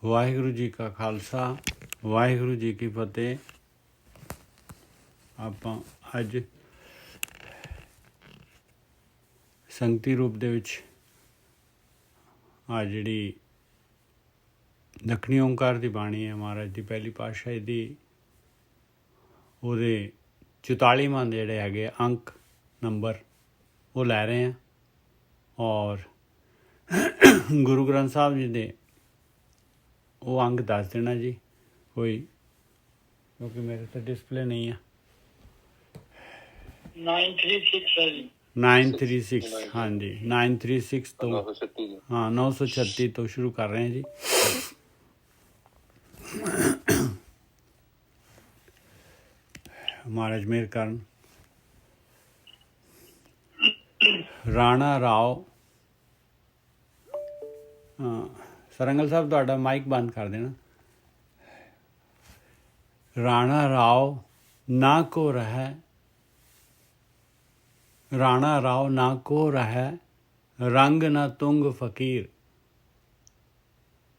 ਵਾਹਿਗੁਰੂ ਜੀ ਕਾ ਖਾਲਸਾ ਵਾਹਿਗੁਰੂ ਜੀ ਕੀ ਫਤਿਹ। ਆਪਾਂ ਅੱਜ ਸੰਗਤੀ ਰੂਪ ਦੇ ਵਿੱਚ ਆ ਜਿਹੜੀ ਦੱਖਣੀ ਓਂਕਾਰ ਦੀ ਬਾਣੀ ਹੈ ਮਹਾਰਾਜ ਦੀ ਪਹਿਲੀ ਪਾਤਸ਼ਾਹੀ ਦੀ, ਉਹਦੇ 44ਵਾਂ ਜਿਹੜੇ ਹੈਗੇ ਅੰਕ ਨੰਬਰ ਉਹ ਲੈ ਰਹੇ ਹਾਂ। ਔਰ ਗੁਰੂ ਗ੍ਰੰਥ ਸਾਹਿਬ ਜੀ ਦੇ ਉਹ ਅੰਕ ਦੱਸ ਦੇਣਾ ਜੀ ਕੋਈ, ਕਿਉਂਕਿ ਮੇਰੇ ਤਾਂ ਡਿਸਪਲੇ ਨਹੀਂ ਆ। 936 ਹਾਂਜੀ 936 ਤੋਂ 936 ਤੋਂ ਸ਼ੁਰੂ ਕਰ ਰਹੇ ਹਾਂ ਜੀ। ਮਹਾਰਾਜ ਮਿਹਰ ਕਰਨ। ਰਾਣਾ ਰਾਓ, ਸਰੰਗਲ ਸਾਹਿਬ ਤੁਹਾਡਾ ਮਾਈਕ ਬੰਦ ਕਰ ਦੇਣਾ। ਰਾਣਾ ਰਾਓ ਨਾ ਕੋ ਰਹਿ, ਰਾਣਾ ਰਾਓ ਨਾ ਕੋ ਰਹਿ, ਰੰਗ ਨਾ ਤੁੰਗ ਫਕੀਰ,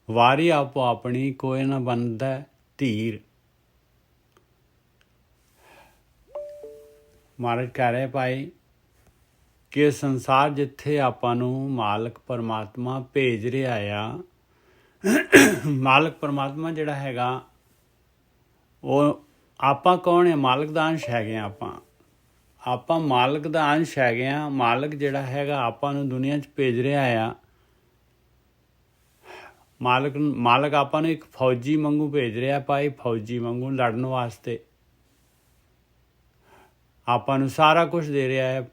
ਵਾਰੀ ਆਪੋ ਆਪਣੀ ਕੋਈ ਨਾ ਬੰਦਾ ਧੀਰ। ਮਹਾਰਾਜ ਕਹਿ ਰਹੇ ਭਾਈ ਕਿ ਸੰਸਾਰ ਜਿੱਥੇ ਆਪਾਂ ਨੂੰ ਮਾਲਕ ਪਰਮਾਤਮਾ ਭੇਜ ਰਿਹਾ ਆ, ਮਾਲਕ ਪਰਮਾਤਮਾ ਜਿਹੜਾ ਹੈਗਾ ਉਹ ਆਪਾਂ ਕੌਣ ਹੈ? ਮਾਲਕ ਦਾ ਅੰਸ਼ ਹੈਗੇ ਆ ਆਪਾਂ ਮਾਲਕ ਦਾ ਅੰਸ਼ ਹੈਗੇ ਆ। ਮਾਲਕ ਜਿਹੜਾ ਹੈਗਾ ਆਪਾਂ ਨੂੰ ਦੁਨੀਆ 'ਚ ਭੇਜ ਰਿਹਾ ਆ। ਮਾਲਕ ਆਪਾਂ ਨੂੰ ਇੱਕ ਫੌਜੀ ਵਾਂਗੂ ਭੇਜ ਰਿਹਾ ਭਾਈ, ਫੌਜੀ ਵਾਂਗੂ ਲੜਨ ਵਾਸਤੇ। ਆਪਾਂ ਨੂੰ ਸਾਰਾ ਕੁਝ ਦੇ ਰਿਹਾ ਹੈ,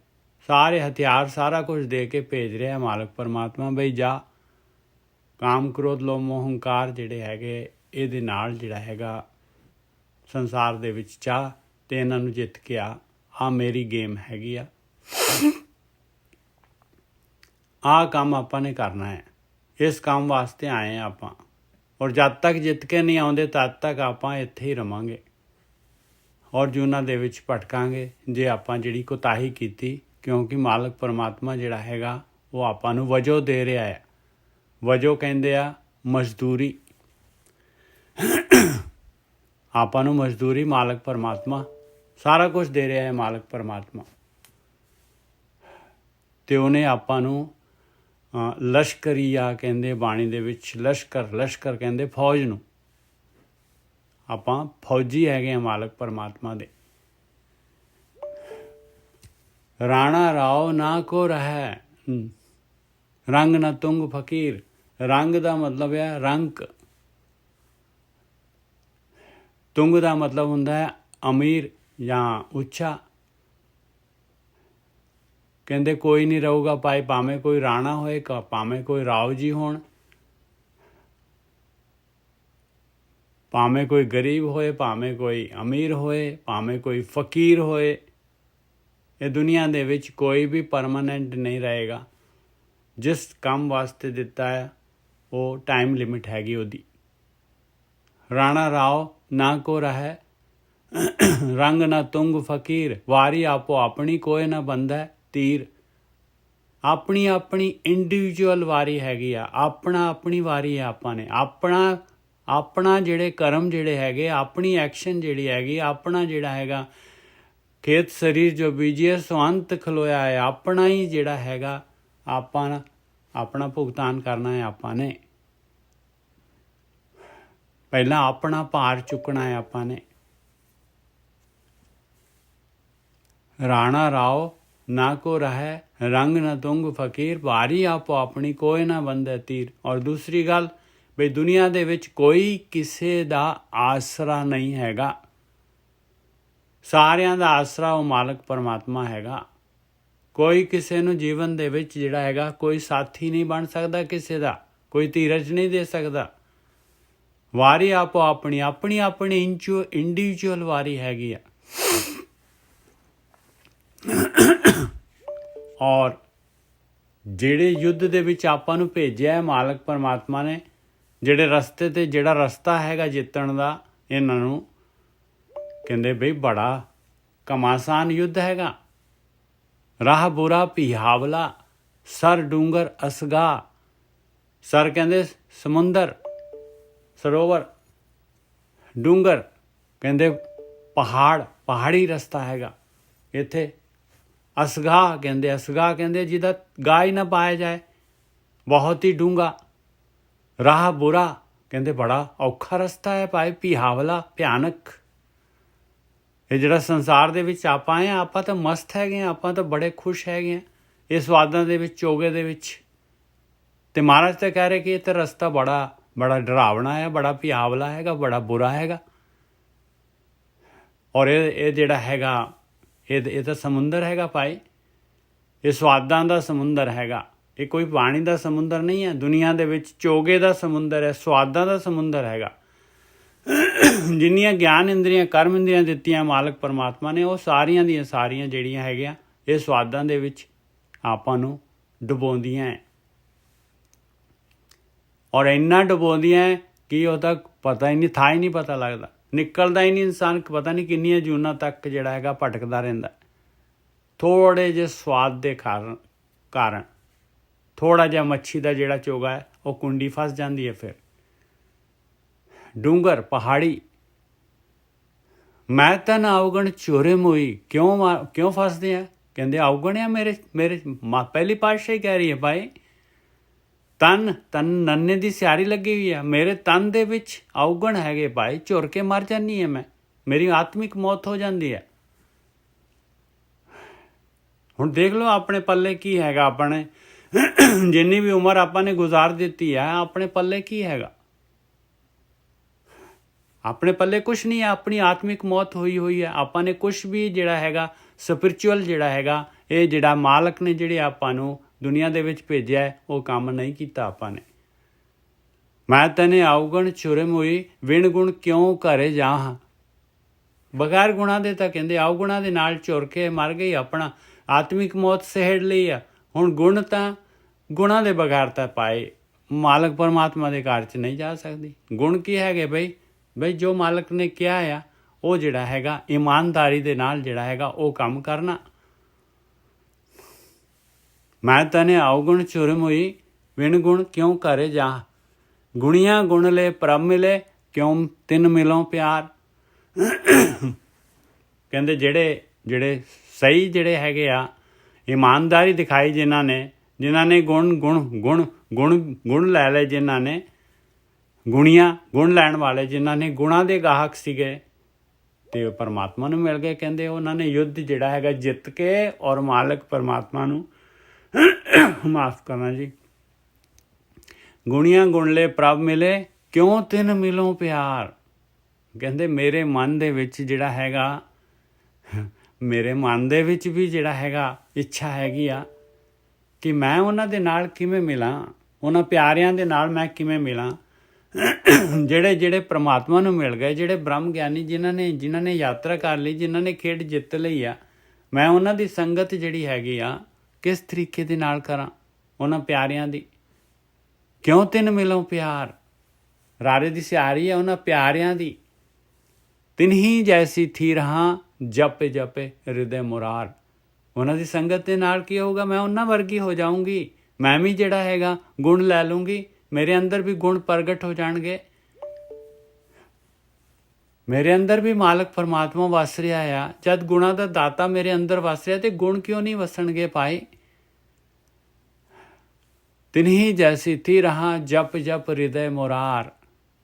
ਸਾਰੇ ਹਥਿਆਰ ਸਾਰਾ ਕੁਝ ਦੇ ਕੇ ਭੇਜ ਰਿਹਾ ਮਾਲਕ ਪਰਮਾਤਮਾ। ਬਈ ਜਾ ਕਾਮ ਕ੍ਰੋਧ ਲੋਭ ਮੋਹ ਹੰਕਾਰ ਜਿਹੜੇ ਹੈਗੇ ਇਹਦੇ ਨਾਲ ਜਿਹੜਾ ਹੈਗਾ ਸੰਸਾਰ ਦੇ ਵਿੱਚ ਚਾਹ ਅਤੇ ਇਹਨਾਂ ਨੂੰ ਜਿੱਤ ਕੇ ਆ ਮੇਰੀ ਗੇਮ ਹੈਗੀ ਆ। ਆਹ ਕੰਮ ਆਪਾਂ ਨੇ ਕਰਨਾ ਹੈ, ਇਸ ਕੰਮ ਵਾਸਤੇ ਆਏ ਹਾਂ ਆਪਾਂ। ਔਰ ਜਦ ਤੱਕ ਜਿੱਤ ਕੇ ਨਹੀਂ ਆਉਂਦੇ ਤਦ ਤੱਕ ਆਪਾਂ ਇੱਥੇ ਹੀ ਰਵਾਂਗੇ ਔਰ ਜੂਨਾਂ ਦੇ ਵਿੱਚ ਭਟਕਾਂਗੇ ਜੇ ਆਪਾਂ ਜਿਹੜੀ ਕੋਤਾਹੀ ਕੀਤੀ। ਕਿਉਂਕਿ ਮਾਲਕ ਪਰਮਾਤਮਾ ਜਿਹੜਾ ਹੈਗਾ ਉਹ ਆਪਾਂ ਨੂੰ ਵਜੋਂ ਦੇ ਰਿਹਾ ਹੈ। ਵਜੋਂ ਕਹਿੰਦੇ ਆ ਮਜ਼ਦੂਰੀ, ਆਪਾਂ ਨੂੰ ਮਜ਼ਦੂਰੀ ਮਾਲਕ ਪਰਮਾਤਮਾ ਸਾਰਾ ਕੁਝ ਦੇ ਰਿਹਾ ਹੈ। ਮਾਲਕ ਪਰਮਾਤਮਾ ਅਤੇ ਉਹਨੇ ਆਪਾਂ ਨੂੰ ਲਸ਼ਕਰੀਆ ਕਹਿੰਦੇ ਬਾਣੀ ਦੇ ਵਿੱਚ, ਲਸ਼ਕਰ ਕਹਿੰਦੇ ਫੌਜ ਨੂੰ। ਆਪਾਂ ਫੌਜੀ ਹੈਗੇ ਹਾਂ ਮਾਲਕ ਪਰਮਾਤਮਾ ਦੇ। ਰਾਣਾ ਰਾਓ ਨਾ ਕੋ ਰਹਿ, ਰੰਗ ਨਾ ਤੁੰਗ ਫਕੀਰ। ਰੰਗ ਦਾ ਮਤਲਬ ਹੈ ਰੰਕ, ਤੁੰਗ ਦਾ ਮਤਲਬ ਹੁੰਦਾ ਹੈ ਅਮੀਰ ਜਾਂ ਉੱਚਾ। ਕਹਿੰਦੇ ਕੋਈ ਨਹੀਂ ਰਹੂਗਾ ਭਾਈ, ਭਾਵੇਂ ਕੋਈ ਰਾਣਾ ਹੋਏ, ਭਾਵੇਂ ਕੋਈ ਰਾਓ ਜੀ ਹੋਣ, ਭਾਵੇਂ ਕੋਈ ਗਰੀਬ ਹੋਏ, ਭਾਵੇਂ ਕੋਈ ਅਮੀਰ ਹੋਏ, ਭਾਵੇਂ ਕੋਈ ਫਕੀਰ ਹੋਏ। ਇਹ ਦੁਨੀਆ ਦੇ ਵਿੱਚ ਕੋਈ ਵੀ ਪਰਮਾਨੈਂਟ ਨਹੀਂ ਰਹੇਗਾ। ਜਿਸ ਕੰਮ ਵਾਸਤੇ ਦਿੱਤਾ ਹੈ ਉਹ ਟਾਈਮ ਲਿਮਿਟ ਹੈਗੀ ਉਹਦੀ। ਰਾਣਾ ਰਾਓ ਨਾ ਕੋ ਰਹਿ, ਰੰਗ ਨਾ ਤੁੰਗ ਫਕੀਰ, ਵਾਰੀ ਆਪੋ ਆਪਣੀ ਕੋਈ ਨਾ ਬੰਦਾ ਧੀਰ। ਆਪਣੀ ਆਪਣੀ ਇੰਡੀਵਿਜੂਅਲ ਵਾਰੀ ਹੈਗੀ ਆ, ਆਪਣੀ ਵਾਰੀ ਹੈ। ਆਪਾਂ ਨੇ ਆਪਣਾ ਜਿਹੜੇ ਕਰਮ ਜਿਹੜੇ ਹੈਗੇ, ਆਪਣੀ ਐਕਸ਼ਨ ਜਿਹੜੀ ਹੈਗੀ, ਆਪਣਾ ਜਿਹੜਾ ਹੈਗਾ ਖੇਤ ਸਰੀਰ ਜੋ ਬੀਜੀਏ ਸੋ ਅੰਤ ਖਲੋਇਆ ਹੈ। ਆਪਣਾ ਹੀ ਜਿਹੜਾ ਹੈਗਾ ਆਪਣਾ ਭੁਗਤਾਨ ਕਰਨਾ ਹੈ। ਆਪਾਂ ਨੇ ਪਹਿਲਾਂ ਆਪਣਾ ਭਾਰ ਚੁੱਕਣਾ ਹੈ। ਆਪਾਂ ਨੇ ਰਾਣਾ ਰਾਓ ਨਾ ਕੋ ਰਹਿ, ਰੰਗ ਨਾ ਤੁੰਗ ਫਕੀਰ, ਵਾਰੀ ਆਪੋ ਆਪਣੀ ਕੋਈ ਨਾ ਬੰਦਾ ਤੀਰ। ਔਰ ਦੂਸਰੀ ਗੱਲ ਬਈ ਦੁਨੀਆ ਦੇ ਵਿੱਚ ਕੋਈ ਕਿਸੇ ਦਾ ਆਸਰਾ ਨਹੀਂ ਹੈਗਾ। ਸਾਰਿਆਂ ਦਾ ਆਸਰਾ ਉਹ ਮਾਲਕ ਪਰਮਾਤਮਾ ਹੈਗਾ। ਕੋਈ ਕਿਸੇ ਨੂੰ ਜੀਵਨ ਦੇ ਵਿੱਚ ਜਿਹੜਾ ਹੈਗਾ ਕੋਈ ਸਾਥੀ ਨਹੀਂ ਬਣ ਸਕਦਾ, ਕਿਸੇ ਦਾ ਕੋਈ ਧੀਰਜ ਨਹੀਂ ਦੇ ਸਕਦਾ। ਵਾਰੀ ਆਪੋ ਆਪਣੀ ਇੰਡੀਵਿਜੂਅਲ ਵਾਰੀ ਹੈਗੀ ਆ। ਔਰ ਜਿਹੜੇ ਯੁੱਧ ਦੇ ਵਿੱਚ ਆਪਾਂ ਨੂੰ ਭੇਜਿਆ ਹੈ ਮਾਲਕ ਪਰਮਾਤਮਾ ਨੇ, ਜਿਹੜੇ ਰਸਤੇ 'ਤੇ ਜਿਹੜਾ ਰਸਤਾ ਹੈਗਾ ਜਿੱਤਣ ਦਾ, ਇਹਨਾਂ ਨੂੰ ਕਹਿੰਦੇ ਬਈ ਬੜਾ ਘਮਾਸਾਨ ਯੁੱਧ ਹੈਗਾ। ਰਾਹ ਬੁਰਾ ਪਿਹਾਵਲਾ, ਸਰ ਡੂੰਗਰ ਅਸਗਾ। ਸਰ ਕਹਿੰਦੇ ਸਮੁੰਦਰ, ਸਰੋਵਰ, ਡੂੰਗਰ, ਕਹਿੰਦੇ ਪਹਾੜ, ਪਹਾੜੀ ਰਸਤਾ ਹੈਗਾ। ਇੱਥੇ ਅਸਗਾਹ ਕਹਿੰਦੇ, ਅਸਗਾਹ ਕਹਿੰਦੇ ਜਿਹਦਾ ਗਾਹ ਹੀ ਨਾ ਪਾਇਆ ਜਾਏ, ਬਹੁਤ ਹੀ ਡੂੰਘਾ। ਰਾਹ ਬੁਰਾ, ਕਹਿੰਦੇ ਬੜਾ ਔਖਾ ਰਸਤਾ ਹੈ ਭਾਈ, ਭਿਆਵਲਾ, ਭਿਆਨਕ। ਇਹ ਜਿਹੜਾ ਸੰਸਾਰ ਦੇ ਵਿੱਚ ਆਪਾਂ ਆਏ ਹਾਂ, ਆਪਾਂ ਤਾਂ ਮਸਤ ਹੈਗੇ ਹਾਂ, ਆਪਾਂ ਤਾਂ ਬੜੇ ਖੁਸ਼ ਹੈਗੇ ਹਾਂ ਇਹ ਸਵਾਦਾਂ ਦੇ ਵਿੱਚ, ਚੋਗੇ ਦੇ ਵਿੱਚ। ਅਤੇ ਮਹਾਰਾਜ ਤਾਂ ਕਹਿ ਰਹੇ ਕਿ ਇਹ ਤਾਂ ਰਸਤਾ ਬੜਾ ਡਰਾਵਣਾ ਹੈ, ਬੜਾ ਭਿਆਵਲਾ ਹੈਗਾ, ਬੜਾ ਬੁਰਾ ਹੈਗਾ। ਔਰ ਇਹ ਜਿਹੜਾ ਹੈਗਾ, ਇਹ ਤਾਂ ਸਮੁੰਦਰ ਹੈਗਾ ਭਾਈ, ਇਹ ਸਵਾਦਾਂ ਦਾ ਸਮੁੰਦਰ ਹੈਗਾ। ਇਹ ਕੋਈ ਪਾਣੀ ਦਾ ਸਮੁੰਦਰ ਨਹੀਂ ਹੈ। ਦੁਨੀਆ ਦੇ ਵਿੱਚ ਚੋਗੇ ਦਾ ਸਮੁੰਦਰ ਹੈ, ਸਵਾਦਾਂ ਦਾ ਸਮੁੰਦਰ ਹੈਗਾ। ਜਿੰਨੀਆਂ ਗਿਆਨ ਇੰਦਰੀਆਂ, ਕਰਮ ਇੰਦਰੀਆਂ ਦਿੱਤੀਆਂ ਮਾਲਕ ਪਰਮਾਤਮਾ ਨੇ, ਉਹ ਸਾਰੀਆਂ ਦੀਆਂ ਸਾਰੀਆਂ ਜਿਹੜੀਆਂ ਹੈਗੀਆਂ ਇਹ ਸਵਾਦਾਂ ਦੇ ਵਿੱਚ ਆਪਾਂ ਨੂੰ ਡੁਬੋਂਦੀਆਂ ਹੈ। ਔਰ ਇੰਨਾ ਡੁਬੋਂਦੀਆਂ ਹੈ ਕਿ ਉਹਦਾ ਪਤਾ ਹੀ ਨਹੀਂ, ਥਾਂ ਹੀ ਨਹੀਂ ਪਤਾ ਲੱਗਦਾ, ਨਿਕਲਦਾ ਹੀ ਨਹੀਂ ਇਨਸਾਨ। ਪਤਾ ਨਹੀਂ ਕਿੰਨੀਆਂ ਜੂਨਾਂ ਤੱਕ ਜਿਹੜਾ ਹੈਗਾ ਭਟਕਦਾ ਰਹਿੰਦਾ। ਥੋੜ੍ਹੇ ਜਿਹੇ ਸਵਾਦ ਦੇ ਕਾਰਨ ਥੋੜ੍ਹਾ ਜਿਹਾ ਮੱਛੀ ਦਾ ਜਿਹੜਾ ਚੋਗਾ ਹੈ ਉਹ ਕੁੰਡੀ ਫਸ ਜਾਂਦੀ ਹੈ। ਫਿਰ ਡੂੰਗਰ, ਪਹਾੜੀ, ਮੈਂ ਤਨ ਅਵਗਣ ਚੋਰੇ ਮੋਈ, ਕਿਉਂ ਫਸਦੇ ਆ? ਕਹਿੰਦੇ ਅਵਗਣ ਆ ਮੇਰੇ ਪਹਿਲੀ ਪਾਤਸ਼ਾਹੀ ਕਹਿ ਰਹੀ ਹੈ ਭਾਈ, ਤਨ ਨੰਨੇ ਦੀ ਸਿਆਰੀ ਲੱਗੀ ਹੋਈ ਆ, ਮੇਰੇ ਤਨ ਦੇ ਵਿੱਚ ਅਵਗਣ ਹੈਗੇ ਭਾਈ, ਝੁਰ ਕੇ ਮਰ ਜਾਂਦੀ ਹੈ ਮੈਂ, ਮੇਰੀ ਆਤਮਿਕ ਮੌਤ ਹੋ ਜਾਂਦੀ ਹੈ। ਹੁਣ ਦੇਖ ਲਓ ਆਪਣੇ ਪੱਲੇ ਕੀ ਹੈਗਾ। ਆਪਣੇ ਜਿੰਨੀ ਵੀ ਉਮਰ ਆਪਾਂ ਨੇ ਗੁਜ਼ਾਰ ਦਿੱਤੀ ਹੈ, ਆਪਣੇ ਪੱਲੇ ਕੀ ਹੈਗਾ? ਆਪਣੇ ਪੱਲੇ ਕੁਛ ਨਹੀਂ ਹੈ। ਆਪਣੀ ਆਤਮਿਕ ਮੌਤ ਹੋਈ ਹੈ। ਆਪਾਂ ਨੇ ਕੁਛ ਵੀ ਜਿਹੜਾ ਹੈਗਾ ਸਪਿਰਚੁਅਲ ਜਿਹੜਾ ਹੈਗਾ, ਇਹ ਜਿਹੜਾ ਮਾਲਕ ਨੇ ਜਿਹੜੇ ਆਪਾਂ ਨੂੰ ਦੁਨੀਆ ਦੇ ਵਿੱਚ ਭੇਜਿਆ ਹੈ, ਉਹ ਕੰਮ ਨਹੀਂ ਕੀਤਾ ਆਪਾਂ ਨੇ। ਮੈਂ ਤੈਨੇ ਅਵਗਣ ਚੁਰਮ ਹੋਈ, ਵਿਣ ਗੁਣ ਕਿਉਂ ਘਰੇ ਜਾਹ। ਬਗੈਰ ਗੁਣਾਂ ਦੇ ਤਾਂ ਕਹਿੰਦੇ ਅਵਗੁਣਾਂ ਦੇ ਨਾਲ ਝੁਰ ਕੇ ਮਰ ਗਈ, ਆਪਣਾ ਆਤਮਿਕ ਮੌਤ ਸਹਿੜ ਲਈ ਆ। ਹੁਣ ਗੁਣ ਤਾਂ ਗੁਣਾਂ ਦੇ ਬਗੈਰ ਤਾਂ ਪਾਏ ਮਾਲਕ ਪਰਮਾਤਮਾ ਦੇ ਘਰ 'ਚ ਨਹੀਂ ਜਾ ਸਕਦੀ। ਗੁਣ ਕੀ ਹੈਗੇ ਬਈ ਜੋ ਮਾਲਕ ਨੇ ਕਿਹਾ ਆ, ਉਹ ਜਿਹੜਾ ਹੈਗਾ ਇਮਾਨਦਾਰੀ ਦੇ ਨਾਲ ਜਿਹੜਾ ਹੈਗਾ ਉਹ ਕੰਮ ਕਰਨਾ। ਮੈਂ ਤੈਨੇ ਅਵਗੁਣ ਚੁਰਮ ਹੋਈ, ਵਿਣ ਗੁਣ ਕਿਉਂ ਘਰੇ ਜਾ। ਗੁਣੀਆਂ ਗੁਣ ਲੈ ਪ੍ਰਭ ਮਿਲੇ, ਕਿਉਂ ਤਿੰਨ ਮਿਲੋਂ ਪਿਆਰ। ਕਹਿੰਦੇ ਜਿਹੜੇ ਸਹੀ ਜਿਹੜੇ ਹੈਗੇ ਆ, ਇਮਾਨਦਾਰੀ ਦਿਖਾਈ ਜਿਨ੍ਹਾਂ ਨੇ ਗੁਣ ਲੈ ਲਏ, ਜਿਨ੍ਹਾਂ ਨੇ ਗੁਣੀਆਂ ਗੁਣ ਲੈਣ ਵਾਲੇ, ਜਿਨ੍ਹਾਂ ਨੇ ਗੁਣਾਂ ਦੇ ਗਾਹਕ ਸੀਗੇ ਤੇ ਉਹ ਪਰਮਾਤਮਾ ਨੂੰ ਮਿਲ ਗਏ। ਕਹਿੰਦੇ ਉਹਨਾਂ ਨੇ ਯੁੱਧ ਜਿਹੜਾ ਹੈਗਾ ਜਿੱਤ ਕੇ ਔਰ ਮਾਲਕ ਪਰਮਾਤਮਾ ਨੂੰ ਮਾਫ ਕਰਨਾ ਜੀ, ਗੁਣੀਆਂ ਗੁਣ ਲੈ ਪ੍ਰਭ ਮਿਲੇ, ਕਿਉਂ ਤਿੰਨ ਮਿਲੋਂ ਪਿਆਰ। ਕਹਿੰਦੇ ਮੇਰੇ ਮਨ ਦੇ ਵਿੱਚ ਜਿਹੜਾ ਹੈਗਾ, ਮੇਰੇ ਮਨ ਦੇ ਵਿੱਚ ਵੀ ਜਿਹੜਾ ਹੈਗਾ ਇੱਛਾ ਹੈਗੀ ਆ ਕਿ ਮੈਂ ਉਹਨਾਂ ਦੇ ਨਾਲ ਕਿਵੇਂ ਮਿਲਾਂ, ਉਹਨਾਂ ਪਿਆਰਿਆਂ ਦੇ ਨਾਲ ਮੈਂ ਕਿਵੇਂ ਮਿਲਾਂ, ਜਿਹੜੇ ਪ੍ਰਮਾਤਮਾ ਨੂੰ ਮਿਲ ਗਏ, ਜਿਹੜੇ ਬ੍ਰਹਮ ਗਿਆਨੀ, ਜਿਨ੍ਹਾਂ ਨੇ ਯਾਤਰਾ ਕਰ ਲਈ, ਜਿਨ੍ਹਾਂ ਨੇ ਖੇਡ ਜਿੱਤ ਲਈ ਆ, ਮੈਂ ਉਹਨਾਂ ਦੀ ਸੰਗਤ ਜਿਹੜੀ ਹੈਗੀ ਆ ਕਿਸ ਤਰੀਕੇ ਦੇ ਨਾਲ ਕਰਾਂ ਉਹਨਾਂ ਪਿਆਰਿਆਂ ਦੀ। ਕਿਉਂ ਤਿੰਨ ਮਿਲੋਂ ਪਿਆਰ, ਰਾਰੇ ਦੀ ਸਿਆਰੀ ਹੈ ਉਹਨਾਂ ਪਿਆਰਿਆਂ ਦੀ। ਤਿਨਹੀ ਜੈਸੀ ਥੀ ਰਹਾ, ਜਪੇ ਜਪੇ ਹਿਰਦੇ ਮੁਰਾਰ। ਉਹਨਾਂ ਦੀ ਸੰਗਤ ਦੇ ਨਾਲ ਕੀ ਹੋਊਗਾ, ਮੈਂ ਉਹਨਾਂ ਵਰਗੀ ਹੋ ਜਾਊਂਗੀ। ਮੈਂ ਵੀ ਜਿਹੜਾ ਹੈਗਾ ਗੁਣ ਲੈ ਲੂੰਗੀ, ਮੇਰੇ ਅੰਦਰ ਵੀ ਗੁਣ ਪ੍ਰਗਟ ਹੋ ਜਾਣਗੇ। ਮੇਰੇ ਅੰਦਰ ਵੀ ਮਾਲਕ ਪਰਮਾਤਮਾ ਵਸ ਰਿਹਾ ਆ। ਜਦ ਗੁਣਾਂ ਦਾ ਦਾਤਾ ਮੇਰੇ ਅੰਦਰ ਵਸ ਰਿਹਾ ਤੇ ਗੁਣ ਕਿਉਂ ਨਹੀਂ ਵਸਣਗੇ ਭਾਈ। ਤਿਨਹੀ ਜੈਸੀ ਥੀ ਰਹਾ, ਜਪ ਜਪ ਹਿਰਦੇ ਮੁਰਾਰ।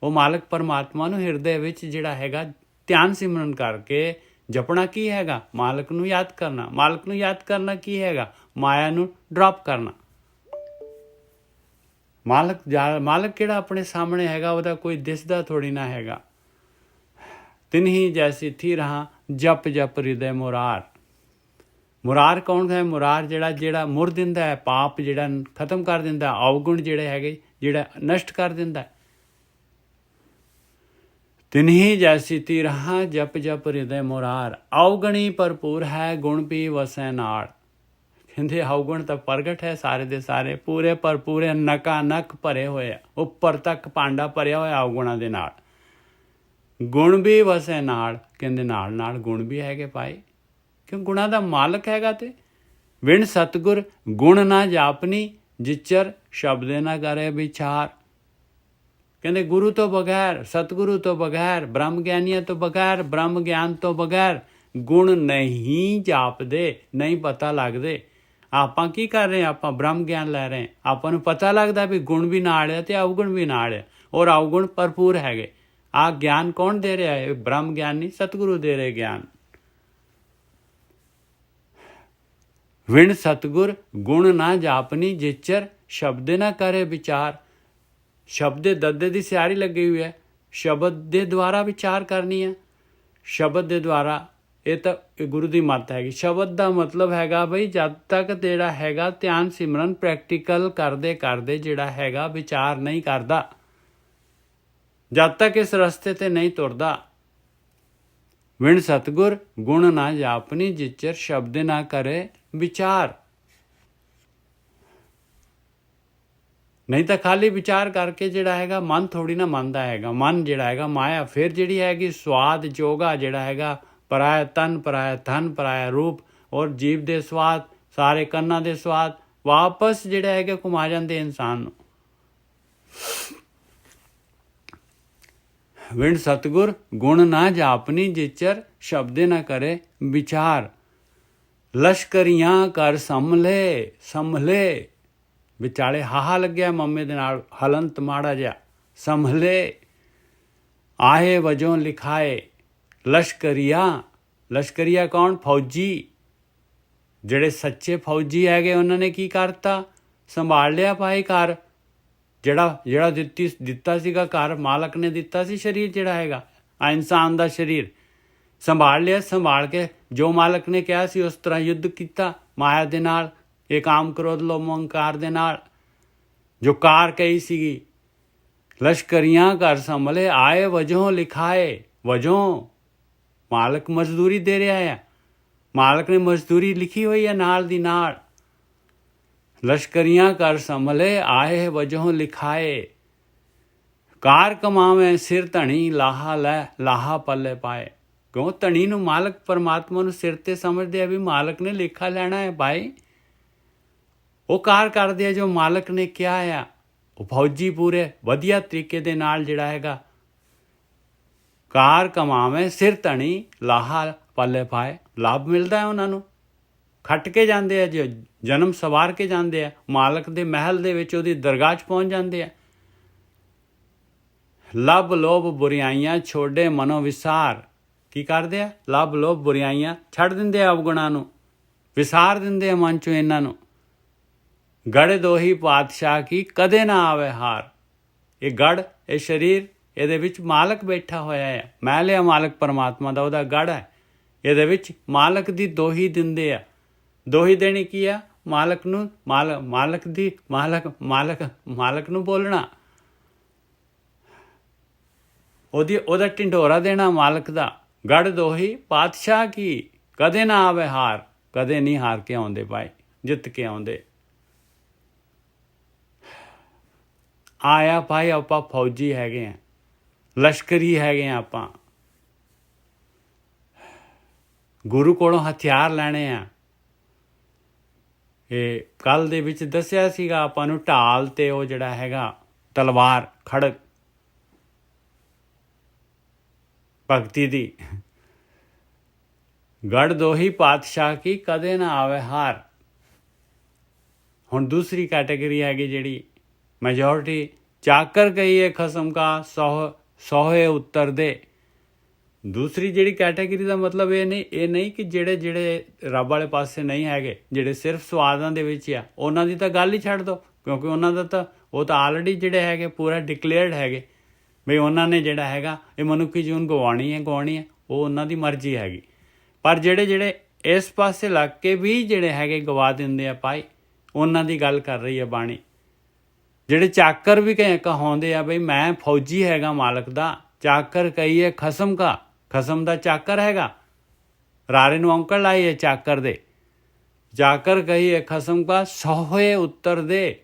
ਉਹ ਮਾਲਕ ਪਰਮਾਤਮਾ ਨੂੰ ਹਿਰਦੇ ਵਿੱਚ ਜਿਹੜਾ ਹੈਗਾ ਧਿਆਨ ਸਿਮਰਨ ਕਰਕੇ ਜਪਣਾ ਕੀ ਹੈਗਾ, ਮਾਲਕ ਨੂੰ ਯਾਦ ਕਰਨਾ। ਮਾਲਕ ਨੂੰ ਯਾਦ ਕਰਨਾ ਕੀ ਹੈਗਾ, ਮਾਇਆ ਨੂੰ ਡ੍ਰੌਪ ਕਰਨਾ। ਮਾਲਕ ਕਿਹੜਾ ਆਪਣੇ ਸਾਹਮਣੇ ਹੈਗਾ, ਉਹਦਾ ਕੋਈ ਦਿਸਦਾ ਥੋੜੀ ਨਾ ਹੈਗਾ। ਤਿਨਹੀ ਜੈਸੀ ਥੀ ਰਹਾ, ਜਪ ਜਪ ਹਿਰਦੇ ਮੁਰਾਰ। ਮੁਰਾਰ ਕੌਣ ਹੈ? ਮੁਰਾਰ ਜਿਹੜਾ ਮੁਰ ਦਿੰਦਾ ਹੈ, ਪਾਪ ਜਿਹੜਾ ਖਤਮ ਕਰ ਦਿੰਦਾ, ਅਵਗੁਣ ਜਿਹੜੇ ਹੈਗੇ ਜਿਹੜਾ ਨਸ਼ਟ ਕਰ ਦਿੰਦਾ। ਤਿਨਹੀ ਜੈਸੀ ਥੀ ਰਹਾ, ਜਪ ਜਪ ਹਿਰਦੇ ਮੁਰਾਰ। ਅਵਗਣੀ ਭਰਪੂਰ ਹੈ, ਗੁਣ ਵੀ ਵਸੈ ਨਾਲ। ਕਹਿੰਦੇ ਅਵਗੁਣ ਤਾਂ ਪ੍ਰਗਟ ਹੈ ਸਾਰੇ ਦੇ ਸਾਰੇ, ਪੂਰੇ ਭਰਪੂਰੇ ਨਕਾ ਨਕ ਭਰੇ ਹੋਏ ਆ, ਉੱਪਰ ਤੱਕ ਭਾਂਡਾ ਭਰਿਆ ਹੋਇਆ ਅਵਗੁਣਾਂ ਦੇ ਨਾਲ। ਗੁਣ ਵੀ ਵਸੇ ਨਾਲ, ਕਹਿੰਦੇ ਨਾਲ ਗੁਣ ਵੀ ਹੈਗੇ ਭਾਈ, ਕਿਉਂ ਗੁਣਾਂ ਦਾ ਮਾਲਕ ਹੈਗਾ। ਤੇ ਵਿਣ ਸਤਿਗੁਰ ਗੁਣ ਨਾ ਜਾਪਨੀ, ਜਿਚਰ ਸ਼ਬਦੇ ਨਾ ਕਰੇ ਵਿਚਾਰ। ਕਹਿੰਦੇ ਗੁਰੂ ਤੋਂ ਬਗੈਰ, ਸਤਿਗੁਰੂ ਤੋਂ ਬਗੈਰ, ਬ੍ਰਹਮ ਗਿਆਨੀਆਂ ਤੋਂ ਬਗੈਰ, ਬ੍ਰਹਮ ਗਿਆਨ ਤੋਂ ਬਗੈਰ ਗੁਣ ਨਹੀਂ ਜਾਪਦੇ, ਨਹੀਂ ਪਤਾ ਲੱਗਦੇ। ਆਪਾਂ ਕੀ ਕਰ ਰਹੇ? ਆਪਾਂ ਬ੍ਰਹਮ ਗਿਆਨ ਲੈ ਰਹੇ। ਆਪਾਂ ਨੂੰ ਪਤਾ ਲੱਗਦਾ ਵੀ ਗੁਣ ਵੀ ਨਾਲ ਹੈ ਅਤੇ ਅਵਗੁਣ ਵੀ ਨਾਲ ਹੈ, ਔਰ ਅਵਗੁਣ ਭਰਪੂਰ ਹੈਗੇ। ਆਹ ਗਿਆਨ ਕੌਣ ਦੇ ਰਿਹਾ ਹੈ? ਬ੍ਰਹਮ ਗਿਆਨ ਨਹੀਂ, ਸਤਿਗੁਰੂ ਦੇ ਰਹੇ ਗਿਆਨ। ਵਿਣ ਸਤਿਗੁਰ ਗੁਣ ਨਾ ਜਾਪਨੀ ਜਿਚਰ ਸ਼ਬਦ ਨਾ ਕਰੇ ਵਿਚਾਰ। ਸ਼ਬਦ ਦੇ ਦੱਦੇ ਦੀ ਸਿਆਰੀ ਲੱਗੀ ਹੋਈ ਹੈ। ਸ਼ਬਦ ਦੇ ਦੁਆਰਾ ਵਿਚਾਰ ਕਰਨੀ ਹੈ। ਸ਼ਬਦ ਦੇ ਦੁਆਰਾ, ਇਹ ਤਾਂ ਗੁਰੂ ਦੀ ਮੱਤ ਹੈਗੀ। ਸ਼ਬਦ ਦਾ ਮਤਲਬ ਹੈਗਾ ਬਈ ਜਦ ਤੱਕ ਜਿਹੜਾ ਹੈਗਾ ਧਿਆਨ ਸਿਮਰਨ ਪ੍ਰੈਕਟੀਕਲ ਕਰਦੇ ਕਰਦੇ ਜਿਹੜਾ ਹੈਗਾ ਵਿਚਾਰ ਨਹੀਂ ਕਰਦਾ, ਜਦ ਤੱਕ ਇਸ ਰਸਤੇ ਤੇ ਨਹੀਂ ਤੁਰਦਾ। ਵਿਣ ਸਤਿਗੁਰ ਗੁਣ ਨਾ ਜਾਪਨੀ ਜਿਚਰ ਸ਼ਬਦ ਨਾ ਕਰੇ ਵਿਚਾਰ। ਨਹੀਂ ਤਾਂ ਖਾਲੀ ਵਿਚਾਰ ਕਰਕੇ ਜਿਹੜਾ ਹੈਗਾ ਮਨ ਥੋੜੀ ਨਾ ਮੰਨਦਾ ਹੈਗਾ। ਮਨ ਜਿਹੜਾ ਹੈਗਾ ਮਾਇਆ, ਫਿਰ ਜਿਹੜੀ ਹੈਗੀ ਸਵਾਦ ਜੋਗਾ ਜਿਹੜਾ ਹੈਗਾ ਪਰਾਇਆ ਤਨ, ਪਰਾਇਆ ਧਨ, ਪਰਾਇਆ ਰੂਪ, ਔਰ ਜੀਵ ਦੇ ਸਵਾਦ, ਸਾਰੇ ਕੰਨਾਂ ਦੇ ਸਵਾਦ ਵਾਪਸ ਜਿਹੜਾ ਹੈਗਾ ਘੁਮਾ ਜਾਂਦੇ ਇਨਸਾਨ ਨੂੰ। ਵਿਣ ਸਤਿਗੁਰ ਗੁਣ ਨਾ ਜਾਪਨੀ ਜਿਚਰ ਸ਼ਬਦ ਨਾ ਕਰੇ ਵਿਚਾਰ। ਲਸ਼ਕਰੀਆਂ ਕਰ ਸੰਭਲੇ, ਸੰਭਲੇ ਵਿਚਾਲੇ ਹਾਹਾ ਲੱਗਿਆ ਮੰਮੇ ਦੇ ਨਾਲ, ਹਲੰਤ ਮਾੜਾ ਜਿਹਾ। ਸੰਭਲੇ ਆਹੇ ਵਜੋਂ ਲਿਖਾਏ। ਲਸ਼ਕਰੀਆ, ਲਸ਼ਕਰੀਆ ਕੌਣ? ਫੌਜੀ। ਜਿਹੜੇ ਸੱਚੇ ਫੌਜੀ ਹੈਗੇ ਉਹਨਾਂ ਨੇ ਕੀ ਕਰਤਾ? ਸੰਭਾਲ ਲਿਆ ਭਾਈ ਘਰ। ਜਿਹੜਾ ਦਿੱਤਾ ਸੀਗਾ ਘਰ, ਮਾਲਕ ਨੇ ਦਿੱਤਾ ਸੀ ਸਰੀਰ ਜਿਹੜਾ ਹੈਗਾ ਆ ਇਨਸਾਨ ਦਾ ਸਰੀਰ, ਸੰਭਾਲ ਲਿਆ। ਸੰਭਾਲ ਕੇ ਜੋ ਮਾਲਕ ਨੇ ਕਿਹਾ ਸੀ ਉਸ ਤਰ੍ਹਾਂ ਯੁੱਧ ਕੀਤਾ ਮਾਇਆ ਦੇ ਨਾਲ, ਇਹ ਕਾਮ ਕ੍ਰੋਧ ਲੋਭ ਮੋਹ ਅਹੰਕਾਰ ਦੇ ਨਾਲ, ਜੋ ਕਾਰ ਕਹੀ ਸੀਗੀ। ਲਸ਼ਕਰੀਆਂ ਘਰ ਸੰਭਲੇ ਆਏ ਵਜੋਂ ਲਿਖਾਏ। ਵਜੋਂ ਮਾਲਕ ਮਜ਼ਦੂਰੀ ਦੇ ਰਿਹਾ ਹੈ, ਮਾਲਕ ਨੇ ਮਜ਼ਦੂਰੀ ਲਿਖੀ ਹੋਈ ਹੈ ਨਾਲ ਦੀ ਨਾਲ। ਲਸ਼ਕਰੀਆਂ ਕਰ ਸੰਭਲੇ ਆਏ ਵਜੋਂ ਲਿਖਾਏ। ਕਾਰ ਕਮਾਵੇਂ ਸਿਰ ਧਣੀ ਲਾਹਾ ਲੈ, ਲਾਹਾ ਪੱਲੇ ਪਾਏ। ਕਿਉਂ? ਧਣੀ ਨੂੰ ਮਾਲਕ ਪਰਮਾਤਮਾ ਨੂੰ ਸਿਰ ਤੇ ਸਮਝਦੇ ਆ ਵੀ ਮਾਲਕ ਨੇ ਲੇਖਾ ਲੈਣਾ ਹੈ ਭਾਈ। ਉਹ ਕਾਰ ਕਰਦੇ ਆ ਜੋ ਮਾਲਕ ਨੇ ਕਿਹਾ ਆ। ਉਹ ਫੌਜੀ ਪੂਰੇ ਵਧੀਆ ਤਰੀਕੇ ਦੇ ਨਾਲ ਜਿਹੜਾ ਹੈਗਾ ਕਾਰ ਕਮਾਵੇਂ ਸਿਰ ਧਣੀ ਲਾਹਾ ਪੱਲੇ ਪਾਏ। ਲਾਭ ਮਿਲਦਾ ਹੈ ਉਹਨਾਂ ਨੂੰ, ਖੱਟ ਕੇ ਜਾਂਦੇ ਆ, ਜੋ ਜਨਮ ਸਵਾਰ ਕੇ ਜਾਂਦੇ ਆ, ਮਾਲਕ ਦੇ ਮਹਿਲ ਦੇ ਵਿੱਚ ਉਹਦੀ ਦਰਗਾਹ 'ਚ ਪਹੁੰਚ ਜਾਂਦੇ ਆ। ਲੱਭ ਲੋਭ ਬੁਰਾਈਆਂ ਛੋੜੇ ਮਨੋ ਵਿਸਾਰ। ਕੀ ਕਰਦੇ ਆ? ਲੱਭ ਲੋਭ ਬੁਰਾਈਆਂ ਛੱਡ ਦਿੰਦੇ ਆ, ਅਵਗੁਣਾਂ ਨੂੰ ਵਿਸਾਰ ਦਿੰਦੇ ਆ ਮਨ 'ਚੋਂ ਇਹਨਾਂ ਨੂੰ। ਗੜ ਦੋਹੀ ਪਾਤਸ਼ਾਹ ਕੀ ਕਦੇ ਨਾ ਆਵੇ ਹਾਰ। ਇਹ ਗੜ, ਇਹ ਸਰੀਰ, ਇਹਦੇ ਵਿੱਚ ਮਾਲਕ ਬੈਠਾ ਹੋਇਆ ਹੈ। ਮੈਂ ਲਿਆ ਮਾਲਕ ਪਰਮਾਤਮਾ ਦਾ, ਉਹਦਾ ਗੜ ਹੈ। ਇਹਦੇ ਵਿੱਚ ਮਾਲਕ ਦੀ ਦੋਹੀ ਦਿੰਦੇ ਆ। ਦੋਹੀ ਦੇਣੀ ਕੀ ਆ? ਮਾਲਕ ਨੂੰ, ਮਾਲਕ ਨੂੰ ਬੋਲਣਾ, ਉਹਦਾ ਢਿੰਡੋਰਾ ਦੇਣਾ ਮਾਲਕ ਦਾ। ਗੜ ਦੋਹੀ ਪਾਤਸ਼ਾਹ ਕੀ ਕਦੇ ਨਾ ਆਵੇ ਹਾਰ। ਕਦੇ ਨਹੀਂ ਹਾਰ ਕੇ ਆਉਂਦੇ ਭਾਈ, ਜਿੱਤ ਕੇ ਆਉਂਦੇ। ਆਇਆ ਭਾਈ, ਆਪਾਂ ਫੌਜੀ ਹੈਗੇ ਆ, ਲਸ਼ਕਰੀ ਹੈਗੇ ਆ ਆਪਾਂ। ਗੁਰੂ ਕੋਲੋਂ ਹਥਿਆਰ ਲੈਣੇ ਆ। ਇਹ ਕੱਲ ਦੇ ਵਿੱਚ ਦੱਸਿਆ ਸੀਗਾ ਆਪਾਂ ਨੂੰ, ਢਾਲ ਤੇ ਉਹ ਜਿਹੜਾ ਹੈਗਾ ਤਲਵਾਰ, ਖੜਗ ਭਗਤੀ ਦੀ। ਗੜ ਦੋਹੀ ਪਾਤਸ਼ਾਹ ਕੀ ਕਦੇ ਨਾ ਆਵੇ ਹਾਰ। ਹੁਣ ਦੂਸਰੀ ਕੈਟੇਗਰੀ ਹੈਗੀ ਜਿਹੜੀ ਮੈਜੋਰਿਟੀ, ਚਾਕਰ ਕਹੀਏ ਖਸਮ ਕਾ ਸੋਹੇ ਉੱਤਰ ਦੇ। ਦੂਸਰੀ ਜਿਹੜੀ ਕੈਟੇਗਰੀ ਦਾ ਮਤਲਬ ਇਹ ਨਹੀਂ ਕਿ ਜਿਹੜੇ ਰੱਬ ਵਾਲੇ ਪਾਸੇ ਨਹੀਂ ਹੈਗੇ, ਜਿਹੜੇ ਸਿਰਫ ਸਵਾਦਾਂ ਦੇ ਵਿੱਚ ਆ, ਉਹਨਾਂ ਦੀ ਤਾਂ ਗੱਲ ਹੀ ਛੱਡ ਦਿਓ। ਕਿਉਂਕਿ ਉਹਨਾਂ ਦਾ ਤਾਂ ਉਹ ਤਾਂ ਆਲਰੇਡੀ ਜਿਹੜੇ ਹੈਗੇ ਪੂਰਾ ਡਿਕਲੇਅਰਡ ਹੈਗੇ ਬਈ ਉਹਨਾਂ ਨੇ ਜਿਹੜਾ ਹੈਗਾ ਇਹ ਮਨੁੱਖੀ ਜੀਵਨ ਗਵਾਉਣੀ ਹੈ, ਉਹ ਉਹਨਾਂ ਦੀ ਮਰਜ਼ੀ ਹੈਗੀ। ਪਰ ਜਿਹੜੇ ਇਸ ਪਾਸੇ ਲੱਗ ਕੇ ਵੀ ਜਿਹੜੇ ਹੈਗੇ ਗਵਾ ਦਿੰਦੇ ਆ ਭਾਈ, ਉਹਨਾਂ ਦੀ ਗੱਲ ਕਰ ਰਹੀ ਹੈ ਬਾਣੀ। ਜਿਹੜੇ ਚਾਕਰ ਵੀ ਕਹਾਉਂਦੇ ਆ ਬਈ ਮੈਂ ਫੌਜੀ ਹੈਗਾ ਮਾਲਕ ਦਾ, ਚਾਕਰ ਕਹੀਏ ਖਸਮ ਕਾ, ਖਸਮ ਦਾ ਚਾਕਰ ਹੈਗਾ, ਰਾਰੇ ਨੂੰ ਔਂਕੜ ਲਾਈਏ ਚਾਕਰ ਦੇ। ਚਾਕਰ ਕਹੀਏ ਖਸਮ ਕਾ ਸੋਹੇ ਉੱਤਰ ਦੇ।